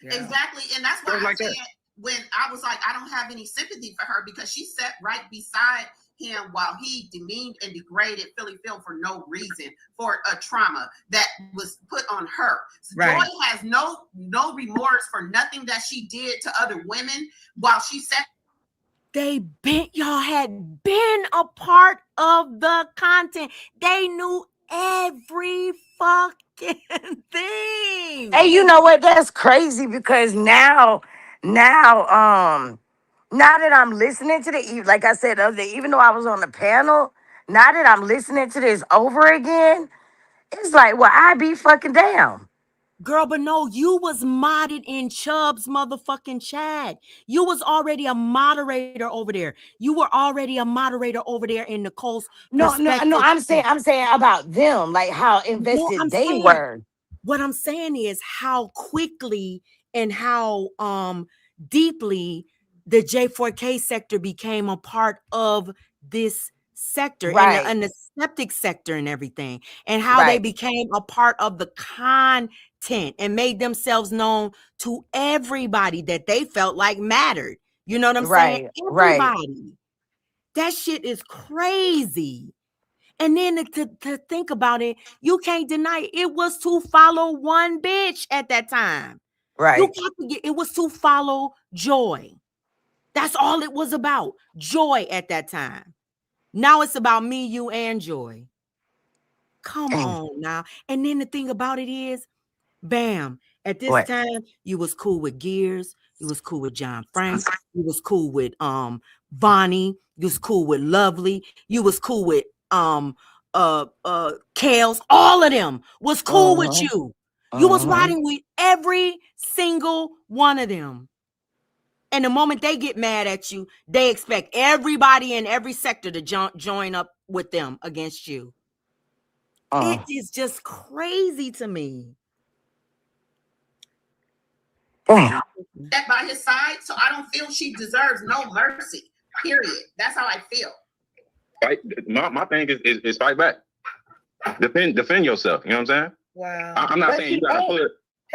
Yeah. Exactly, and that's why like I said when I was like, I don't have any sympathy for her because she sat right beside him while he demeaned and degraded Philly Phil for no reason, for a trauma that was put on her. Right. Joy has no remorse for nothing that she did to other women while she sat. Y'all had been a part of the content. They knew every fucking thing. Hey, you know what? That's crazy because now that I'm listening to like I said the other day, even though I was on the panel, now that I'm listening to this over again, it's like, well, I be fucking damn. Girl, but no, you was modded in Chubb's motherfucking chat. You was already a moderator over there. You were already a moderator over there in Nicole's perspective. No, I'm saying about them, like how invested they were. What I'm saying is how quickly and how deeply the J4K sector became a part of this sector, right, and the skeptic sector and everything, and how they became a part of the content and made themselves known to everybody that they felt like mattered. You know what I'm saying? Everybody. That shit is crazy. And then to think about it, you can't deny it was to follow one bitch at that time. Right. It was to follow Joy. That's all it was about. Joy at that time. Now it's about me, you, and Joy. Come on now. And then the thing about it is, bam, at this time, you was cool with Gears. You was cool with John Frank. You was cool with Bonnie. You was cool with Lovely. You was cool with Kales. All of them was cool with you. You was riding with every single one of them. And the moment they get mad at you, they expect everybody in every sector to join up with them against you. It is just crazy to me. That by his side, so I don't feel she deserves no mercy. Period. That's how I feel. Right. My thing is fight back. Defend yourself. You know what I'm saying? Wow. I'm not saying you gotta put.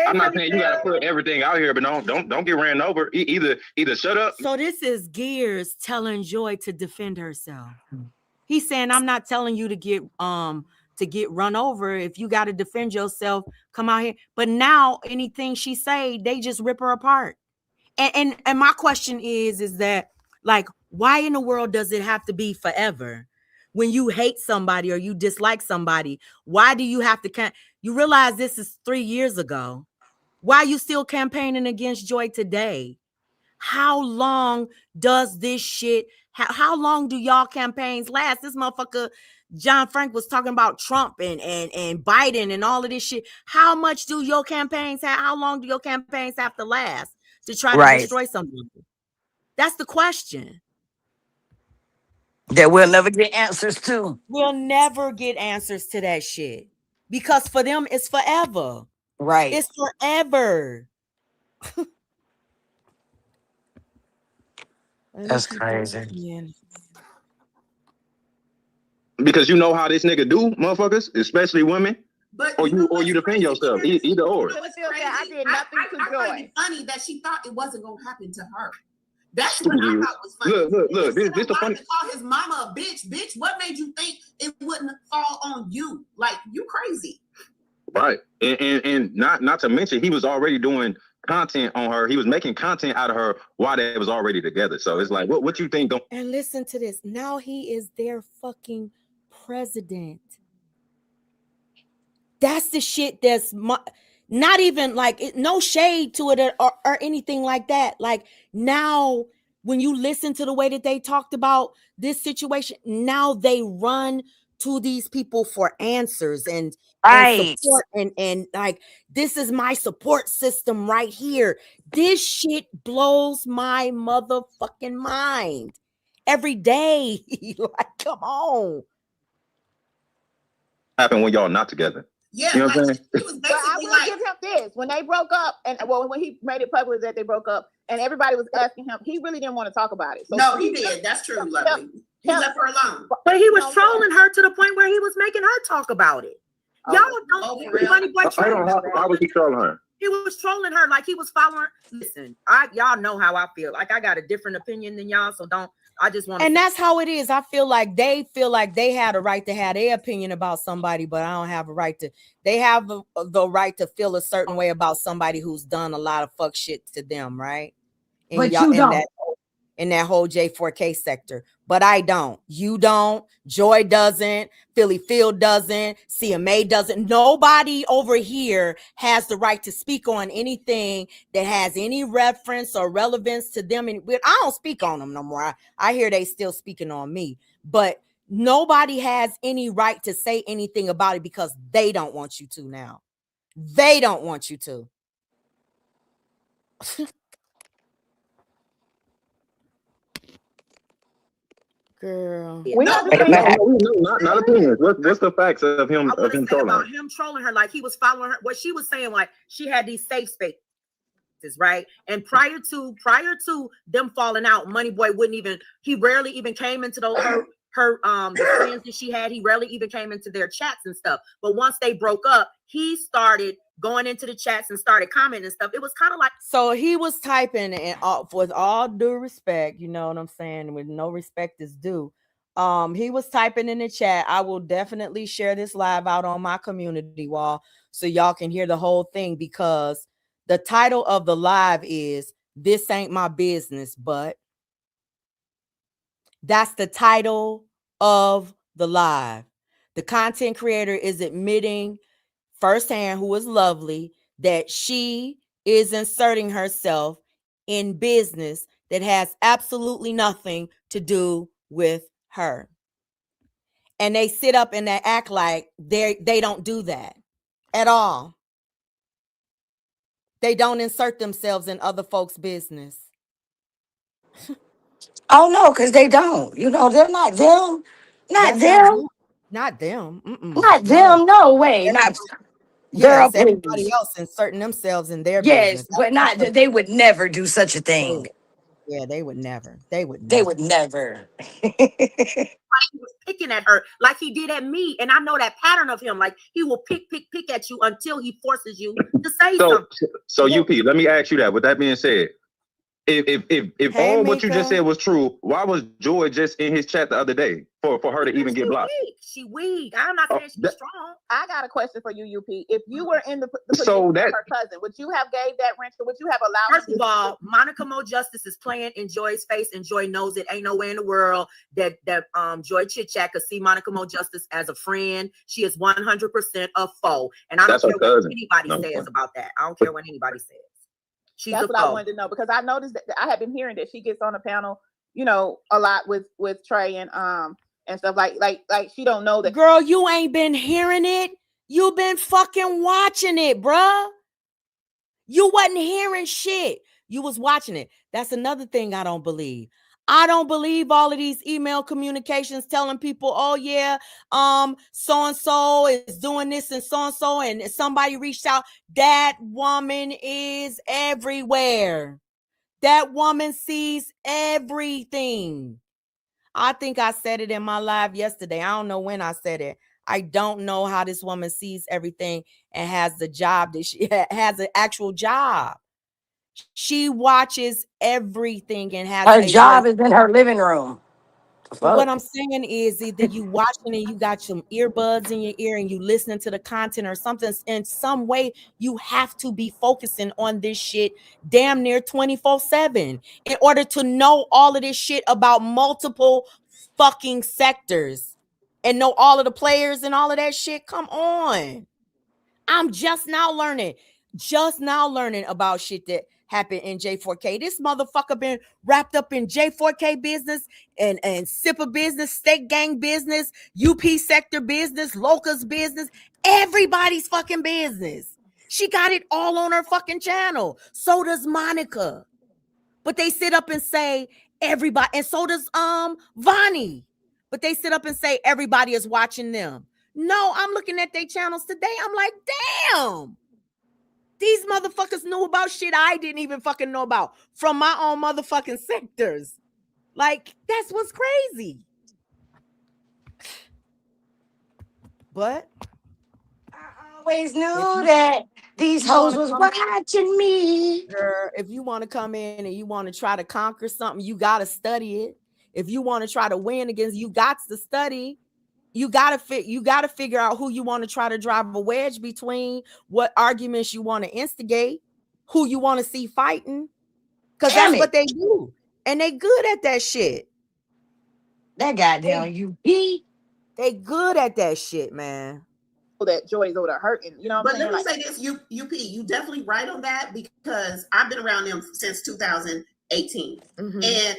I'm not saying you gotta put everything out here, but don't get ran over. Either shut up. So this is Gears telling Joy to defend herself. He's saying, I'm not telling you to get run over. If you got to defend yourself, come out here. But now anything she say, they just rip her apart. And my question is that, like, why in the world does it have to be forever? When you hate somebody or you dislike somebody, why do you have to you realize this is 3 years ago? Why are you still campaigning against Joy today? How long does this shit, how long do y'all campaigns last? This motherfucker, John Frank, was talking about Trump and Biden and all of this shit. How much do your campaigns have? How long do your campaigns have to last to try to destroy something? That's the question. That we'll never get answers to. We'll never get answers to that shit. Because for them, it's forever. Right. It's forever. That's crazy. Yeah. Because you know how this nigga do, motherfuckers, especially women. But or you defend yourself, either or. I did nothing to Joy. I find it funny that she thought it wasn't gonna happen to her. That's what I thought was funny. Look, this the funny. Call his mama a bitch. Bitch, what made you think it wouldn't fall on you? Like, you crazy. Right. And not to mention, he was already doing content on her. He was making content out of her while they was already together. So it's like, what you think? And listen to this. Now he is their fucking president. That's the shit that's not even like no shade to it or anything like that. Like, now when you listen to the way that they talked about this situation, now they run to these people for answers and support and like, this is my support system right here. This shit blows my motherfucking mind every day. Like, come on. Happen when y'all not together. Yeah, you know what I'm saying? But I will give him this. When they broke up, and when he made it public that they broke up, and everybody was asking him, he really didn't want to talk about it. So no, he did. That's true, Lovely. He left her alone. But he was trolling her to the point where he was making her talk about it. Y'all Oh, don't for real? Funny Boy I don't know how was he trolling her? He was trolling her like he was following her. Listen, y'all know how I feel. Like I got a different opinion than y'all, so don't. I just want. And that's how it is. I feel like they had a right to have their opinion about somebody, but I don't have a right to. They have the right to feel a certain way about somebody who's done a lot of fuck shit to them, right? And But y'all, you don't. in that whole J4K sector, but I don't. You don't. Joy doesn't. Philly Phil doesn't. CMA doesn't. Nobody over here has the right to speak on anything that has any reference or relevance to them. And I don't speak on them no more. I hear they still speaking on me, but nobody has any right to say anything about it because they don't want you to now. They don't want you to. Girl, not opinions. What's the facts of him trolling her? About him trolling her, like he was following her. What she was saying, like she had these safe spaces, right? And prior to them falling out, Money Boy he rarely even came into the friends that she had. He rarely even came into their chats and stuff. But once they broke up, he started going into the chats and started commenting and stuff. It was kind of like, so he was typing, and with all due respect, you know what I'm saying, with no respect is due, he was typing in the chat. I will definitely share this live out on my community wall so y'all can hear the whole thing, because the title of the live is "This Ain't My Business," but that's the title of the live. The content creator is admitting firsthand, who is lovely, that she is inserting herself in business that has absolutely nothing to do with her. And they sit up and they act like they don't do that at all. They don't insert themselves in other folks' business. Oh no, because they don't. You know, they're not them. Not That's them. not them. Not them. No way. Not girl, Yes, everybody please. else inserting themselves in their Yes, business. but not. They would never do such a thing. Yeah, they would never. They would never. They would never. he was picking at her like he did at me. And I know that pattern of him. Like he will pick at you until he forces you to say something. So UP, let me ask you that. With that being said, if Hey, all what you Mika. just said was true, why was Joy just in his chat the other day for her to even get blocked? She weak. I'm not saying she's strong. I got a question for you, UP. If you were in the So position that- of her cousin, would you have gave that wrench, or would you have allowed? First of all, Monica Mo Justice is playing in Joy's face, and Joy knows it. Ain't no way in the world that Joy Chit Chat could see Monica Mo Justice as a friend. She is 100% a foe, and I don't That's her care what cousin. anybody No. says about that. I don't care what anybody says. She's That's a what I foe. wanted to know, because I noticed that I have been hearing that she gets on the panel, you know, a lot with Trey and stuff like she don't know that. Girl, you ain't been hearing it. You been fucking watching it, bruh. You wasn't hearing shit. You was watching it. That's another thing I don't believe. I don't believe all of these email communications telling people, oh yeah, so-and-so is doing this and so-and-so, and somebody reached out. That woman is everywhere. That woman sees everything. I think I said it in my live yesterday. I don't know when I said it. I don't know how this woman sees everything and has the job that she has, an actual job. She watches everything and has Her job is in her living room. But what I'm saying is either you watching and you got some earbuds in your ear and you listening to the content or something. In some way, you have to be focusing on this shit damn near 24/7 in order to know all of this shit about multiple fucking sectors and know all of the players and all of that shit. Come on. I'm just now learning about shit that happened in J4K. This motherfucker been wrapped up in J4K business and SIPA business, State Gang business, UP sector business, Locust business, everybody's fucking business. She got it all on her fucking channel. So does Monica. But they sit up and say everybody, and so does Vonnie. But they sit up and say everybody is watching them. No, I'm looking at their channels today. I'm like, damn. These motherfuckers knew about shit I didn't even fucking know about from my own motherfucking sectors. Like, that's what's crazy. But I always knew that these hoes was watching me. Girl, if you want to come in and you want to try to conquer something, you got to study it. If you want to try to win against, you got to study. You got to figure out who you want to try to drive a wedge between, what arguments you want to instigate, who you want to see fighting, because that's what they do, and they good at that shit. That goddamn UP, they good at that shit, man. That Joy is over there hurting, you know. But let me say this, UP, you definitely right on that, because I've been around them since 2018, and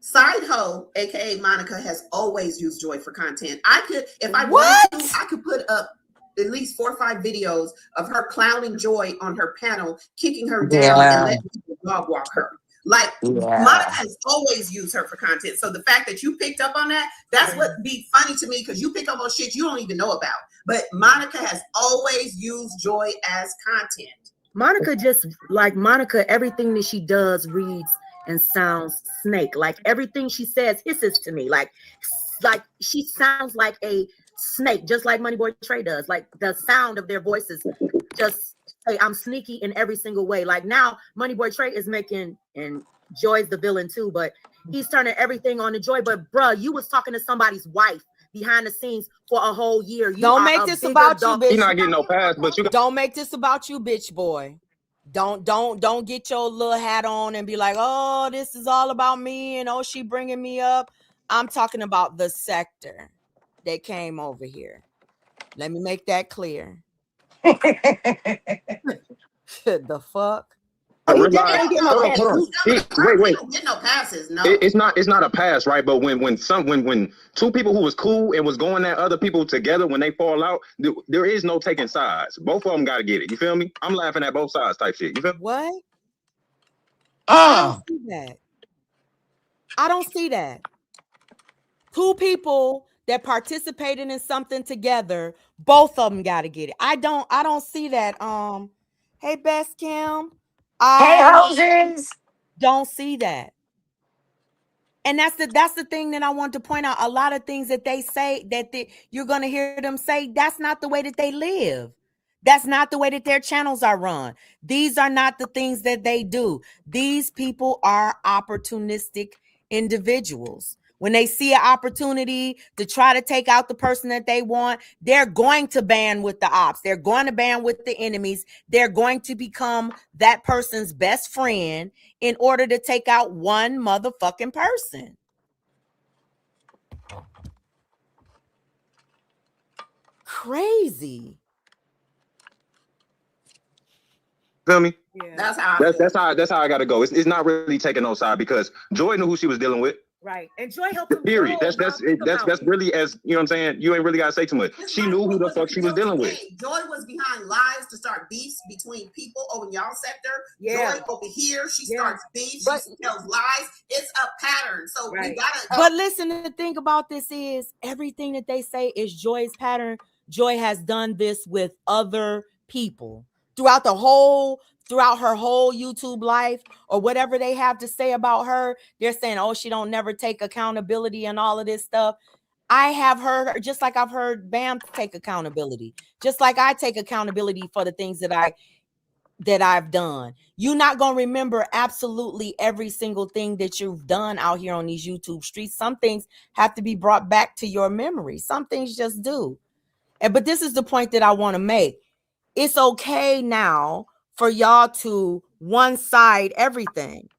Side Hoe, aka Monica, has always used Joy for content. I could, if I wanted to, I could put up at least 4 or 5 videos of her clowning Joy on her panel, kicking her down and letting people dog walk her. Like, Monica has always used her for content. So the fact that you picked up on that, that's what be funny to me, because you pick up on shit you don't even know about. But Monica has always used Joy as content. Monica just, like, everything that she does reads and sounds snake. Like, everything she says hisses to me. Like she sounds like a snake, just like Moneyboy Trey does. Like, the sound of their voices just say, I'm sneaky in every single way. Like, now Moneyboy Trey is making, and Joy's the villain too, but he's turning everything on to Joy. But bruh, you was talking to somebody's wife behind the scenes for a whole year. Don't make this about you, bitch. You're not getting no pass, but you don't make this about you, bitch boy. Don't get your little hat on and be like, oh, this is all about me, and oh, she bringing me up. I'm talking about the sector that came over here. Let me make that clear. The fuck? I realize, wait. Get no passes, no. It's not a pass, right? But when 2 people who was cool and was going at other people together, when they fall out, there is no taking sides. Both of them got to get it. You feel me? I'm laughing at both sides type shit. You feel me? What? I don't see that. I don't see that. 2 people that participated in something together, both of them got to get it. I don't see that. Hey, Best Kim. I don't see that. And that's the thing that I want to point out. A lot of things that they say that you're going to hear them say, that's not the way that they live. That's not the way that their channels are run. These are not the things that they do. These people are opportunistic individuals. When they see an opportunity to try to take out the person that they want, they're going to band with the ops. They're going to band with the enemies. They're going to become that person's best friend in order to take out one motherfucking person. Crazy. Feel me? Yeah. That's how I gotta go. It's not really taking no side, because Joy knew who she was dealing with. Right. And Joy helped him. Period. That's really, as you know what I'm saying, you ain't really gotta say too much. She knew who the fuck she was dealing with. Joy was behind lies to start beefs between people over in y'all sector. Yeah. Joy over here, she starts beefs, she tells lies. It's a pattern. So we gotta. But listen, the thing about this is everything that they say is Joy's pattern. Joy has done this with other people throughout her whole YouTube life, or whatever they have to say about her. They're saying, oh, she don't never take accountability and all of this stuff. I have heard her, just like I've heard Bam take accountability, just like I take accountability for the things that I've done. You're not going to remember absolutely every single thing that you've done out here on these YouTube streets. Some things have to be brought back to your memory. Some things just do. But this is the point that I want to make. It's okay now for y'all to one side everything.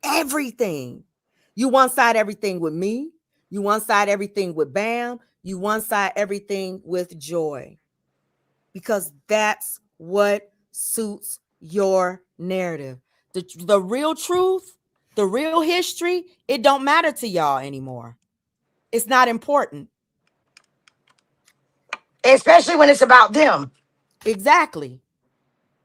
You one side everything with me. You one side everything with Bam. You one side everything with Joy. Because that's what suits your narrative. The real truth, the real history, it don't matter to y'all anymore. It's not important. Especially when it's about them. Exactly.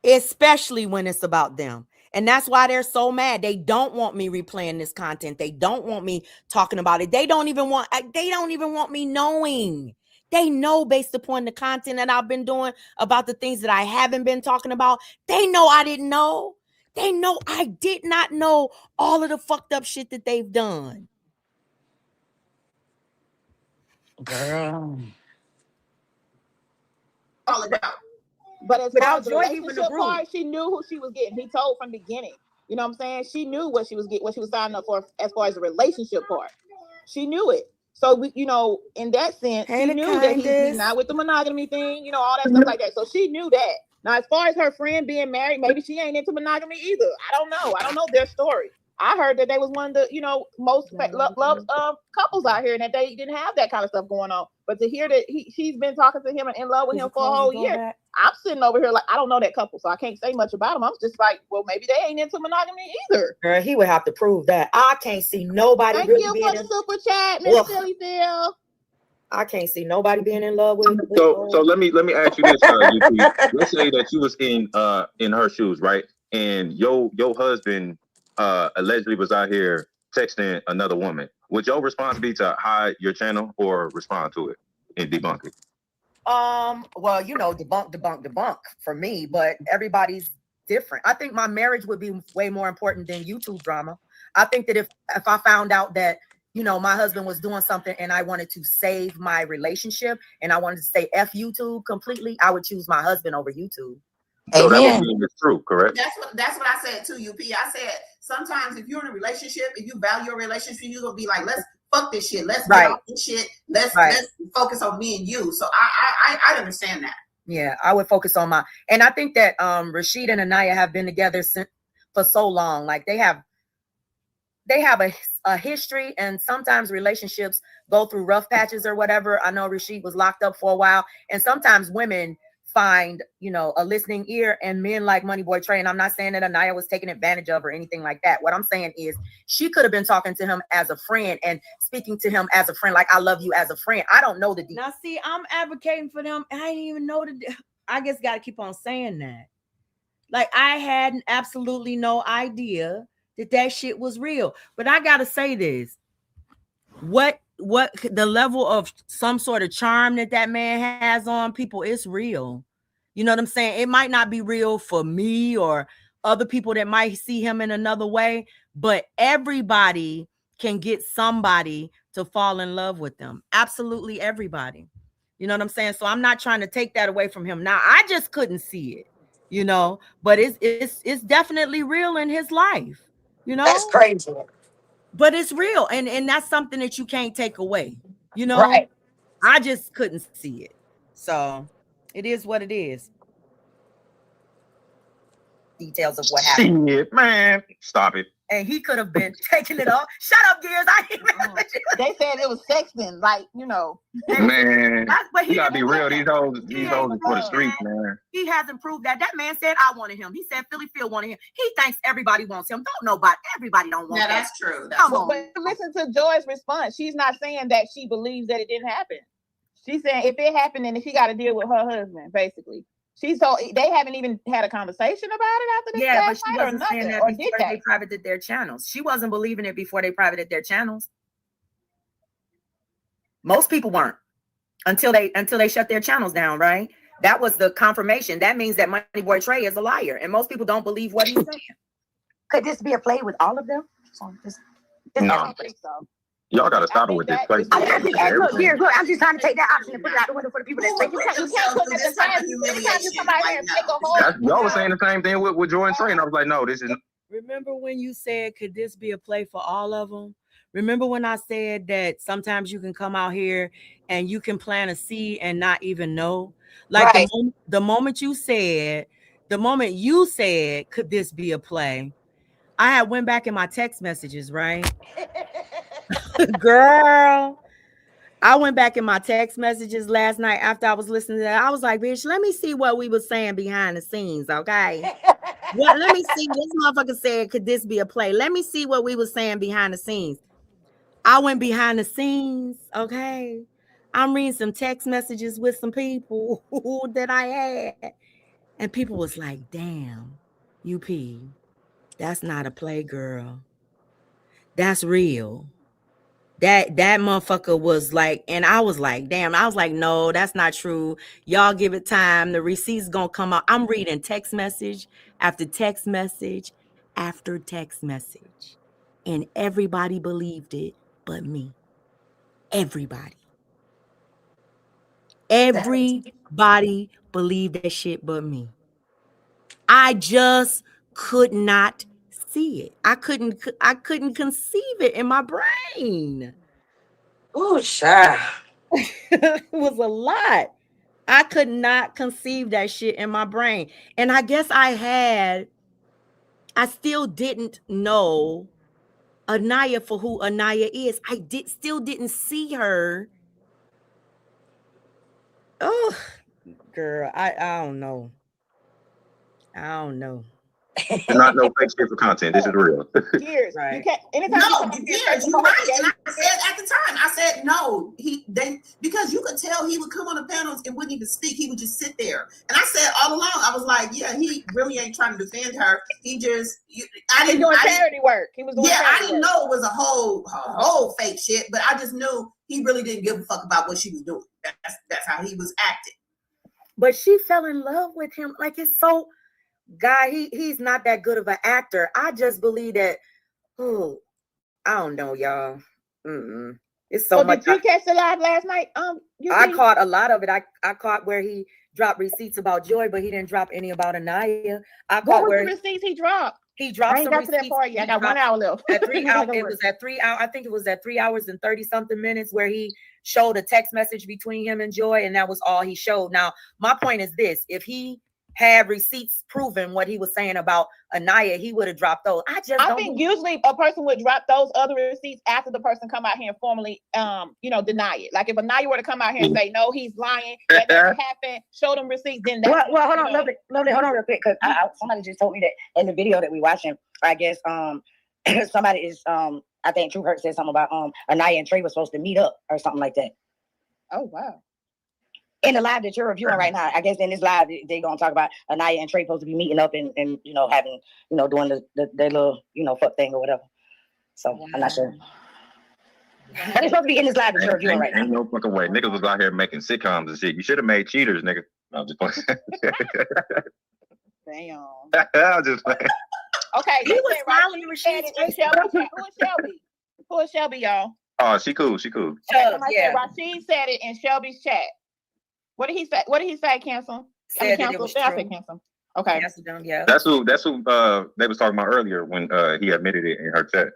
Especially when it's about them. And that's why they're so mad. They don't want me replaying this content. They don't want me talking about it. They don't even want me knowing. They know, based upon the content that I've been doing about the things that I haven't been talking about. They know I didn't know. They know I did not know all of the fucked up shit that they've done. Girl. all about. But as far Without as the Joy, he wouldn't relationship have grew. part, she knew who she was getting. He told from the beginning. You know what I'm saying? She knew what she was getting, what she was signing up for as far as the relationship part. She knew it. So we, you know, in that sense, Hey, she the knew that he's kindest. not with the monogamy thing, you know, all that stuff like that. So she knew that. Now, as far as her friend being married, maybe she ain't into monogamy either. I don't know. I don't know their story. I heard that they was one of the, you know, most loved couples out here, and that they didn't have that kind of stuff going on. But to hear that she's been talking to him and in love with him for a whole year, I'm sitting over here like, I don't know that couple, so I can't say much about them. I'm just like, well, maybe they ain't into monogamy either. Girl, he would have to prove that. I can't see nobody. Thank really you being for the in, super chat, Miss Philly Phil. I can't see nobody being in love with. So let me ask you this, UP. Let's say that you was in her shoes, right? And your husband allegedly was out here texting another woman. Would your response be to hide your channel or respond to it and debunk it? Well, you know, debunk for me, but everybody's different. I think my marriage would be way more important than YouTube drama. I think that if I found out that, you know, my husband was doing something and I wanted to save my relationship and I wanted to say F YouTube completely, I would choose my husband over YouTube. So that would mean it's true, correct? That's what I said to you, P. I said sometimes if you're in a relationship, if you value your relationship, you're gonna be like, let's fuck this shit. Let's get off this shit. Let's focus on me and you. So I understand that. Yeah, I would focus on and I think that Rashid and Anaya have been together for so long. Like they have a history, and sometimes relationships go through rough patches or whatever. I know Rashid was locked up for a while, and sometimes women find, you know, a listening ear, and men like Money Boy Trey. And I'm not saying that Anaya was taken advantage of or anything like that. What I'm saying is she could have been talking to him as a friend and speaking to him as a friend, like I love you as a friend. I don't know the Now, see, I'm advocating for them. I didn't even know I just got to keep on saying that. Like, I had absolutely no idea that shit was real. But I got to say this. What the level of some sort of charm that man has on people is real. You know what I'm saying? It might not be real for me or other people that might see him in another way, but everybody can get somebody to fall in love with them. Absolutely everybody. You know what I'm saying? So I'm not trying to take that away from him. Now, I just couldn't see it, you know, but it's definitely real in his life. You know? That's crazy. But it's real, and that's something that you can't take away, you know. Right. I just couldn't see it, so it is what it is. Details of what happened. Shit, man, stop it. And he could have been taking it off. Shut up, Gears. They said it was sexting, like, you know. Man, but you gotta be real. These hoes are for the streets, man. He hasn't proved that. That man said I wanted him. He said Philly Phil wanted him. He thinks everybody wants him. Everybody don't want him. Yeah, that's true. Come on. But listen to Joy's response. She's not saying that she believes that it didn't happen. She's saying if it happened, then she got to deal with her husband, basically. She's so they haven't even had a conversation about it after this. Yeah, but she wasn't saying that before they privated their channels. She wasn't believing it before they privated their channels. Most people weren't until they shut their channels down, right? That was the confirmation. That means that Money Boy Trey is a liar, and most people don't believe what he's saying. Could this be a play with all of them? No. I don't think so. Y'all gotta stop it with this place. Look, I'm just trying to take that option and put it out the window for the people that think You can't put this type of humiliation right now. Y'all was saying the same thing with Joy and Trey, and I was like, no, this is. Remember when you said, could this be a play for all of them? Remember when I said that sometimes you can come out here and you can plant a seed and not even know? Like Right. the moment you said, could this be a play? I had went back in my text messages, right? Girl, I went back in my text messages last night after I was listening to that. I was like, bitch, let me see what we were saying behind the scenes, okay? Well, let me see. This motherfucker said, could this be a play? Let me see what we were saying behind the scenes. I went behind the scenes, okay? I'm reading some text messages with some people that I had. And people was like, damn, UP, that's not a play, girl. That's real. That motherfucker was like, and I was like, damn. I was like, no, that's not true. Y'all give it time. The receipt's gonna come out. I'm reading text message after text message after text message. And everybody believed it but me. Everybody. Everybody believed that shit but me. I just could not see it. I couldn't conceive it in my brain. Oh, sure. It was a lot. I could not conceive that shit in my brain. And I guess I still didn't know Anaya for who Anaya is. I still didn't see her. Oh, girl, I don't know. I don't know. It's not no fake shit for content. This is real. Years. Right. You can't. Anytime No, you come up here, years. You're right. And I said at the time, I said no. Because you could tell he would come on the panels and wouldn't even speak. He would just sit there. And I said all along, I was like, yeah, he really ain't trying to defend her. He just, I didn't doing charity work. He was doing I didn't know it was a whole fake shit, but I just knew he really didn't give a fuck about what she was doing. That's how he was acting. But she fell in love with him. Like, it's so, guy, he's not that good of an actor. I just believe that, I don't know, y'all. It's so much. Did you catch the live last night? I caught a lot of it. I caught where he dropped receipts about Joy, but he didn't drop any about Anaya. I caught what where was the receipts he dropped? He dropped I ain't some got to that receipts. part yet. I got 1 hour left. At 3 hours, it was at 3 hours. I think it was at 3 hours and 30 something minutes where he showed a text message between him and Joy, and that was all he showed. Now, my point is this: if he had receipts proving what he was saying about Anaya, he would have dropped those. I think usually a person would drop those other receipts after the person come out here and formally, deny it. Like if Anaya were to come out here and say, no, he's lying, that doesn't happen, show them receipts, then that's well, hold on, lovely, hold on real quick, because somebody just told me that in the video that we watching, I guess somebody is I think True Hurt said something about Anaya and Trey was supposed to meet up or something like that. Oh wow. In the live that you're reviewing right now, I guess in this live they're gonna talk about Anaya and Trey supposed to be meeting up and having doing their little fuck thing or whatever. So I'm not sure. But it's supposed to be in this live that you're reviewing right now. Ain't no fucking way. Niggas was out here making sitcoms and shit. You should have made Cheaters, nigga. No, I'm just playing. Damn. I'm just playing. Okay. He was smiling when she Shelby. Who is Shelby? Who is Shelby, y'all? Oh, she cool. She cool. Yeah. Rashid said it in Shelby's chat. What did he say? What did he say, Cancel? Cancel. Cancel. Okay. Yeah. That's who they was talking about earlier when he admitted it in her chat.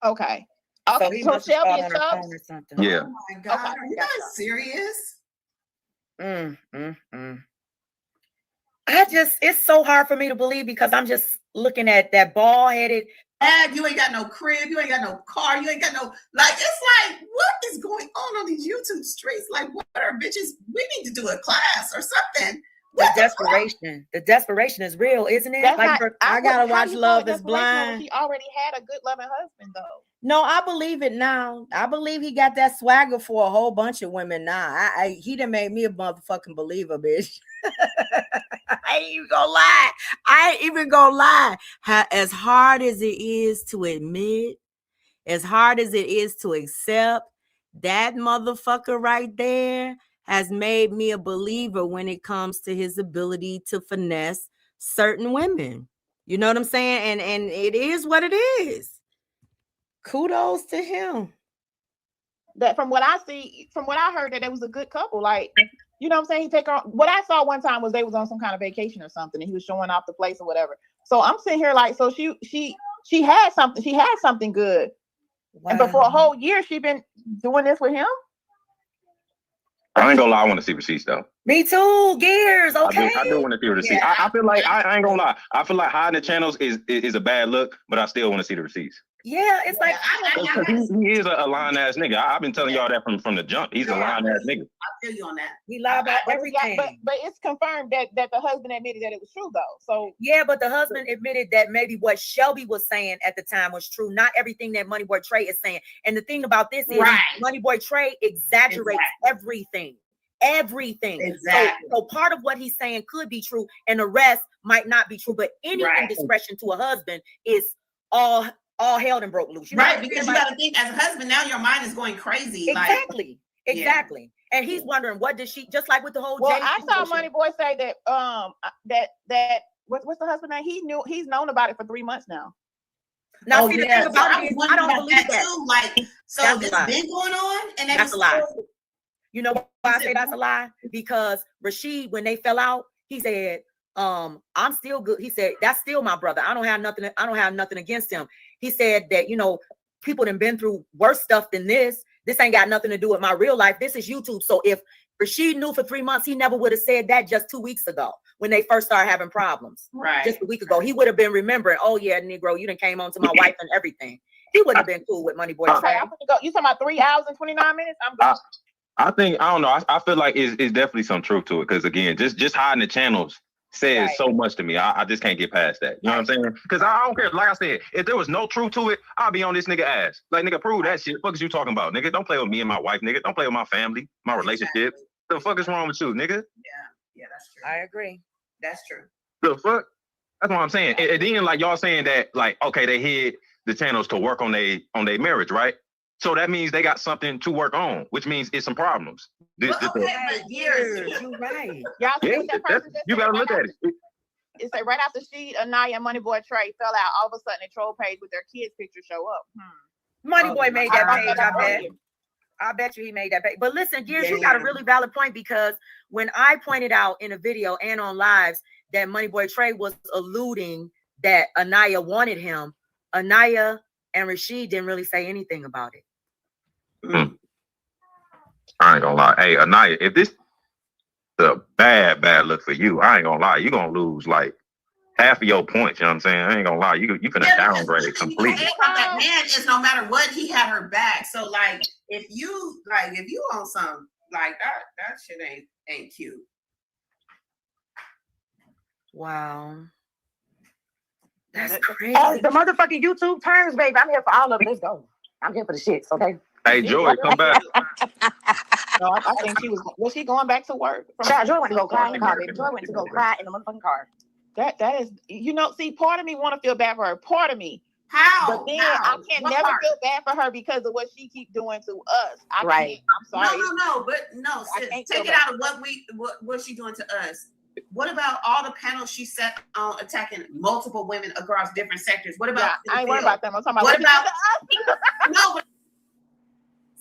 Okay. Okay. So Shelby is Chubbs? Yeah. Oh my God. Okay. Are you guys serious? It's so hard for me to believe because I'm just looking at that bald-headed. You ain't got no crib, you ain't got no car, you ain't got no, like, it's like, what is going on these YouTube streets? Like, what are bitches? We need to do a class or something. The desperation is real, isn't it? I gotta watch Love is Blind. She already had a good loving husband, though. No, I believe it now. I believe he got that swagger for a whole bunch of women now. He done made me a motherfucking believer, bitch. I ain't even gonna lie. As hard as it is to admit, as hard as it is to accept, that motherfucker right there has made me a believer when it comes to his ability to finesse certain women. You know what I'm saying? And it is what it is. Kudos to him. That from what I heard, that it was a good couple. Like, you know what I'm saying? He take her. What I saw one time was they was on some kind of vacation or something, and he was showing off the place or whatever. So I'm sitting here like, so she had something. She had something good. Wow. And for a whole year, she been doing this with him. I ain't gonna lie, I want to see receipts though. Me too. Gears. Okay. I do want to see receipts. Yeah. I feel like I ain't gonna lie. I feel like hiding the channels is a bad look, but I still want to see the receipts. Yeah, it's like he is a lying ass nigga. I've been telling y'all that from the jump. He's a lying ass nigga. I feel you on that. He lied about everything. But it's confirmed that the husband admitted that it was true though. So yeah, but the husband admitted that maybe what Shelby was saying at the time was true. Not everything that Money Boy Trey is saying. And the thing about this is Money Boy Trey exaggerates everything. Exactly. So part of what he's saying could be true, and the rest might not be true. But any indiscretion to a husband is all hell and broke loose. Because you got to think, as a husband, now your mind is going crazy. Exactly. And he's wondering, what does she, just like with the whole. Well, I saw Money Boy say that that what's the husband name? He's known about it for 3 months now. Now, the thing about it is, I don't believe that. Too. Like, so this been going on, and that's a lie. You know I say that's a lie? Because Rashid, when they fell out, he said, I'm still good. He said, that's still my brother. I don't have nothing against him. He said that, you know, people have been through worse stuff than this. This ain't got nothing to do with my real life. This is YouTube. So if Rashid knew for 3 months, he never would have said that just 2 weeks ago when they first started having problems. Right. Just a week ago, he would have been remembering, oh yeah, Negro, you done came on to my wife and everything. He wouldn't have been cool with Money Boy. Okay, I'm gonna go. You talking about 3 hours and 29 minutes? I'm good. I think, I don't know. I feel like it's definitely some truth to it. Because again, just hiding the channels says so much to me. I just can't get past that. You know what I'm saying? Because I don't care. Like I said, if there was no truth to it, I'll be on this nigga ass. Like, nigga, prove that shit. Fuck is you talking about, nigga? Don't play with me and my wife, nigga. Don't play with my family, my relationship. The fuck is wrong with you, nigga? Yeah, that's true. I agree. That's true. The fuck? That's what I'm saying. And then, like, y'all saying that, like, okay, they hid the channels to work on their marriage, right? So that means they got something to work on, which means it's some problems. But years. You're right. Y'all Yeah, see that person you gotta look at it. It say right after she, Anaya, and Money Boy Trey fell out, all of a sudden the troll page with their kids' picture show up. Money Boy made that page, I bet. earlier. I bet you he made that page. But listen, Gears, you got a really valid point, because when I pointed out in a video and on lives that Money Boy Trey was alluding that Anaya wanted him, Anaya and Rashid didn't really say anything about it. I ain't gonna lie. Hey, Anaya, if this is a bad look for you, I ain't gonna lie. You're gonna lose like half of your points. You know what I'm saying? I ain't gonna lie. You finna downgrade it completely. That man is, no matter what, he had her back. So like, if you on some like that shit ain't cute. Wow. That's crazy. As the motherfucking YouTube turns, baby, I'm here for all of it. Let's go. I'm here for the shits, okay? Hey, Joy, come back. No, I think was she going back to work? Child, Joy went to go cry in the car, baby. Joy went to go cry in the motherfucking car. That is, see, part of me want to feel bad for her. Part of me. How? But then I can never feel bad for her because of what she keep doing to us. Right. I'm sorry. No, sis, take it out of what she doing to us. What about all the panels she set on attacking multiple women across different sectors? What about? I ain't worried about them. I'm talking about what about? No.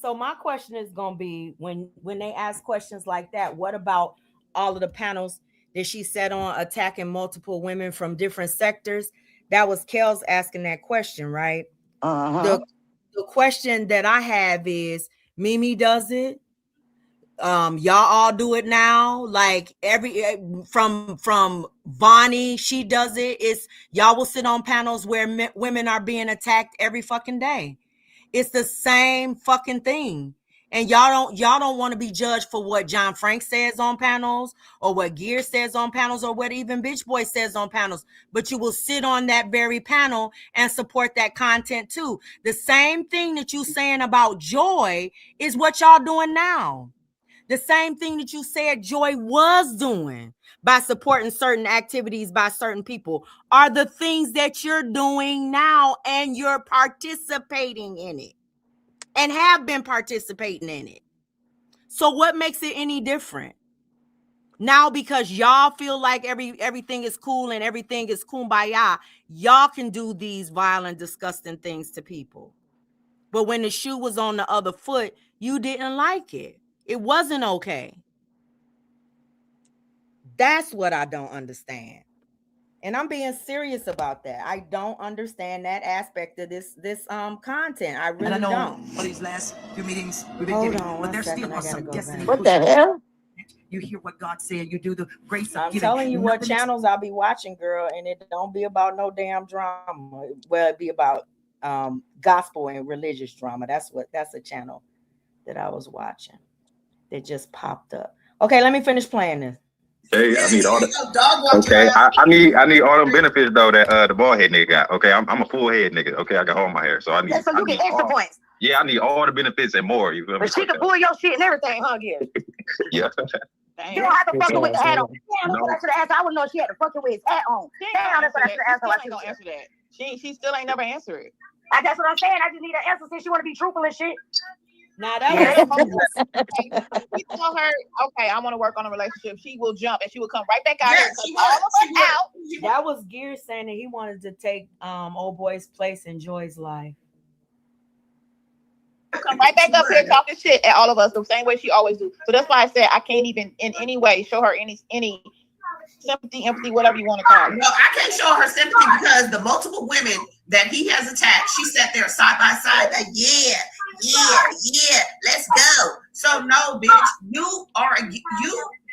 So my question is gonna be, when they ask questions like that, what about all of the panels that she set on attacking multiple women from different sectors? That was Kel's asking that question, right? The question that I have is, Mimi does it. Y'all all do it now. Like from Vonnie, she does it. It's y'all will sit on panels where women are being attacked every fucking day. It's the same fucking thing. And y'all don't want to be judged for what John Frank says on panels, or what Gear says on panels, or what even Bitch Boy says on panels. But you will sit on that very panel and support that content too. The same thing that you saying about Joy is what y'all doing now. The same thing that you said Joy was doing by supporting certain activities by certain people are the things that you're doing now, and you're participating in it and have been participating in it. So what makes it any different now? Because y'all feel like everything is cool and everything is kumbaya, y'all can do these violent, disgusting things to people. But when the shoe was on the other foot, you didn't like it. It wasn't okay. That's what I don't understand. And I'm being serious about that. I don't understand that aspect of this content. I really don't. For these last few meetings, we've been Hold giving, on but one there second, still I are gotta some go destiny. back. What the hell? You hear what God said. You do the grace of I'm giving. telling you what Nothing is- channels I'll be watching, girl, and it don't be about no damn drama. Well, it be about gospel and religious drama. That's a channel that I was watching that just popped up. Okay, let me finish playing this. Hey, I need all the. Okay, I need all them benefits though that the bald head nigga got. Okay, I'm a full head nigga. Okay, I got all my hair, so I need. So you get extra points. Yeah, I need all the benefits and more. You feel me? But she can pull your shit and everything, huh, Gear? Yeah. You don't have to fuck her with the hat on. Damn, that's what I should have asked. I would know she had to fuck her with his hat on. Damn, that's what I should have asked her. She ain't gonna answer that. She still ain't never answer it. That's what I'm saying. I just need an answer since she want to be truthful and shit. Now that was we tell her, okay, I want to work on a relationship. She will jump and she will come right back out here and cut all of us out. That was Gear saying that he wanted to take old boy's place in Joy's life. Come come right back up here talking shit at all of us the same way she always do. So that's why I said I can't even in any way show her any sympathy, empathy, whatever you want to call it. No, I can't show her sympathy because the multiple women that he has attacked, she sat there side by side, like, yeah, let's go. So no, bitch,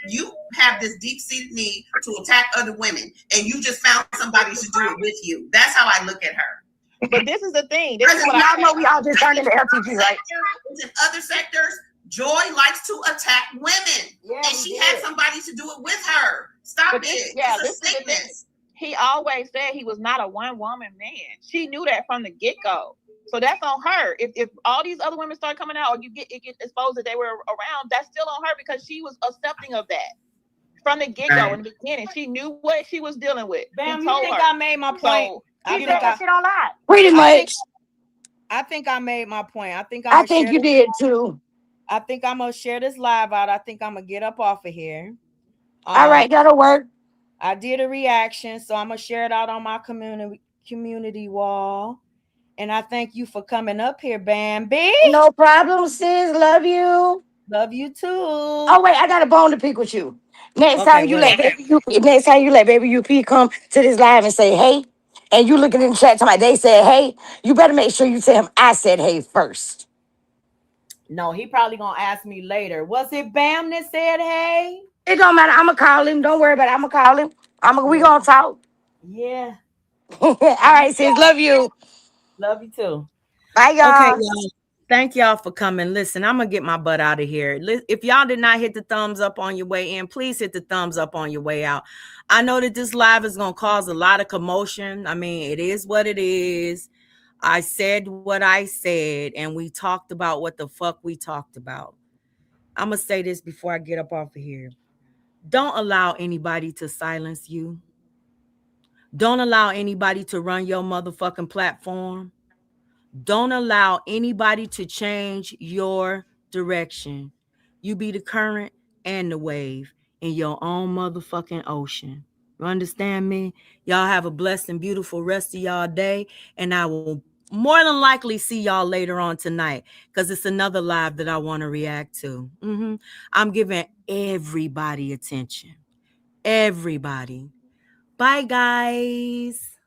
you have this deep-seated need to attack other women, and you just found somebody to do it with you. That's how I look at her. But this is the thing. This is what y'all know we all just turned into LTG, right? In other sectors, Joy likes to attack women, and she had somebody to do it with her. Stop it. Yeah, it's a sickness. He always said he was not a one-woman man. She knew that from the get-go. So that's on her. If all these other women start coming out, or it get exposed that they were around, that's still on her because she was accepting of that from the get-go in the beginning. She knew what she was dealing with. Bam, you think I made my point? So, I think I shit on live. Pretty much. I think I made my point. I think you did too. I think I'm gonna share this live out. I think I'm gonna get up off of here. All right, that'll work. I did a reaction, so I'm gonna share it out on my community wall. And I thank you for coming up here, Bambi. No problem, sis. Love you. Love you too. Oh wait, I got a bone to pick with you. Next Okay, time you let Baby UP come to this live and say hey, and you looking in the chat talking about they said hey, you better make sure you tell him I said hey first. No, he probably gonna ask me later. Was it Bam that said hey? It don't matter. I'ma call him. Don't worry about it. I'ma call him. We gonna talk. Yeah. All right, sis. Love you. Love you too. Bye, y'all. Okay, y'all. Thank y'all for coming. Listen, I'm gonna get my butt out of here. If y'all did not hit the thumbs up on your way in, please hit the thumbs up on your way out. I know that this live is gonna cause a lot of commotion. I mean, it is what it is. I said what I said, and we talked about what the fuck we talked about. I'm gonna say this before I get up off of here. Don't allow anybody to silence you. Don't allow anybody to run your motherfucking platform. Don't allow anybody to change your direction. You be the current and the wave in your own motherfucking ocean. You understand me? Y'all have a blessed and beautiful rest of y'all day. And I will more than likely see y'all later on tonight because it's another live that I want to react to. I'm giving everybody attention. Everybody. Bye, guys.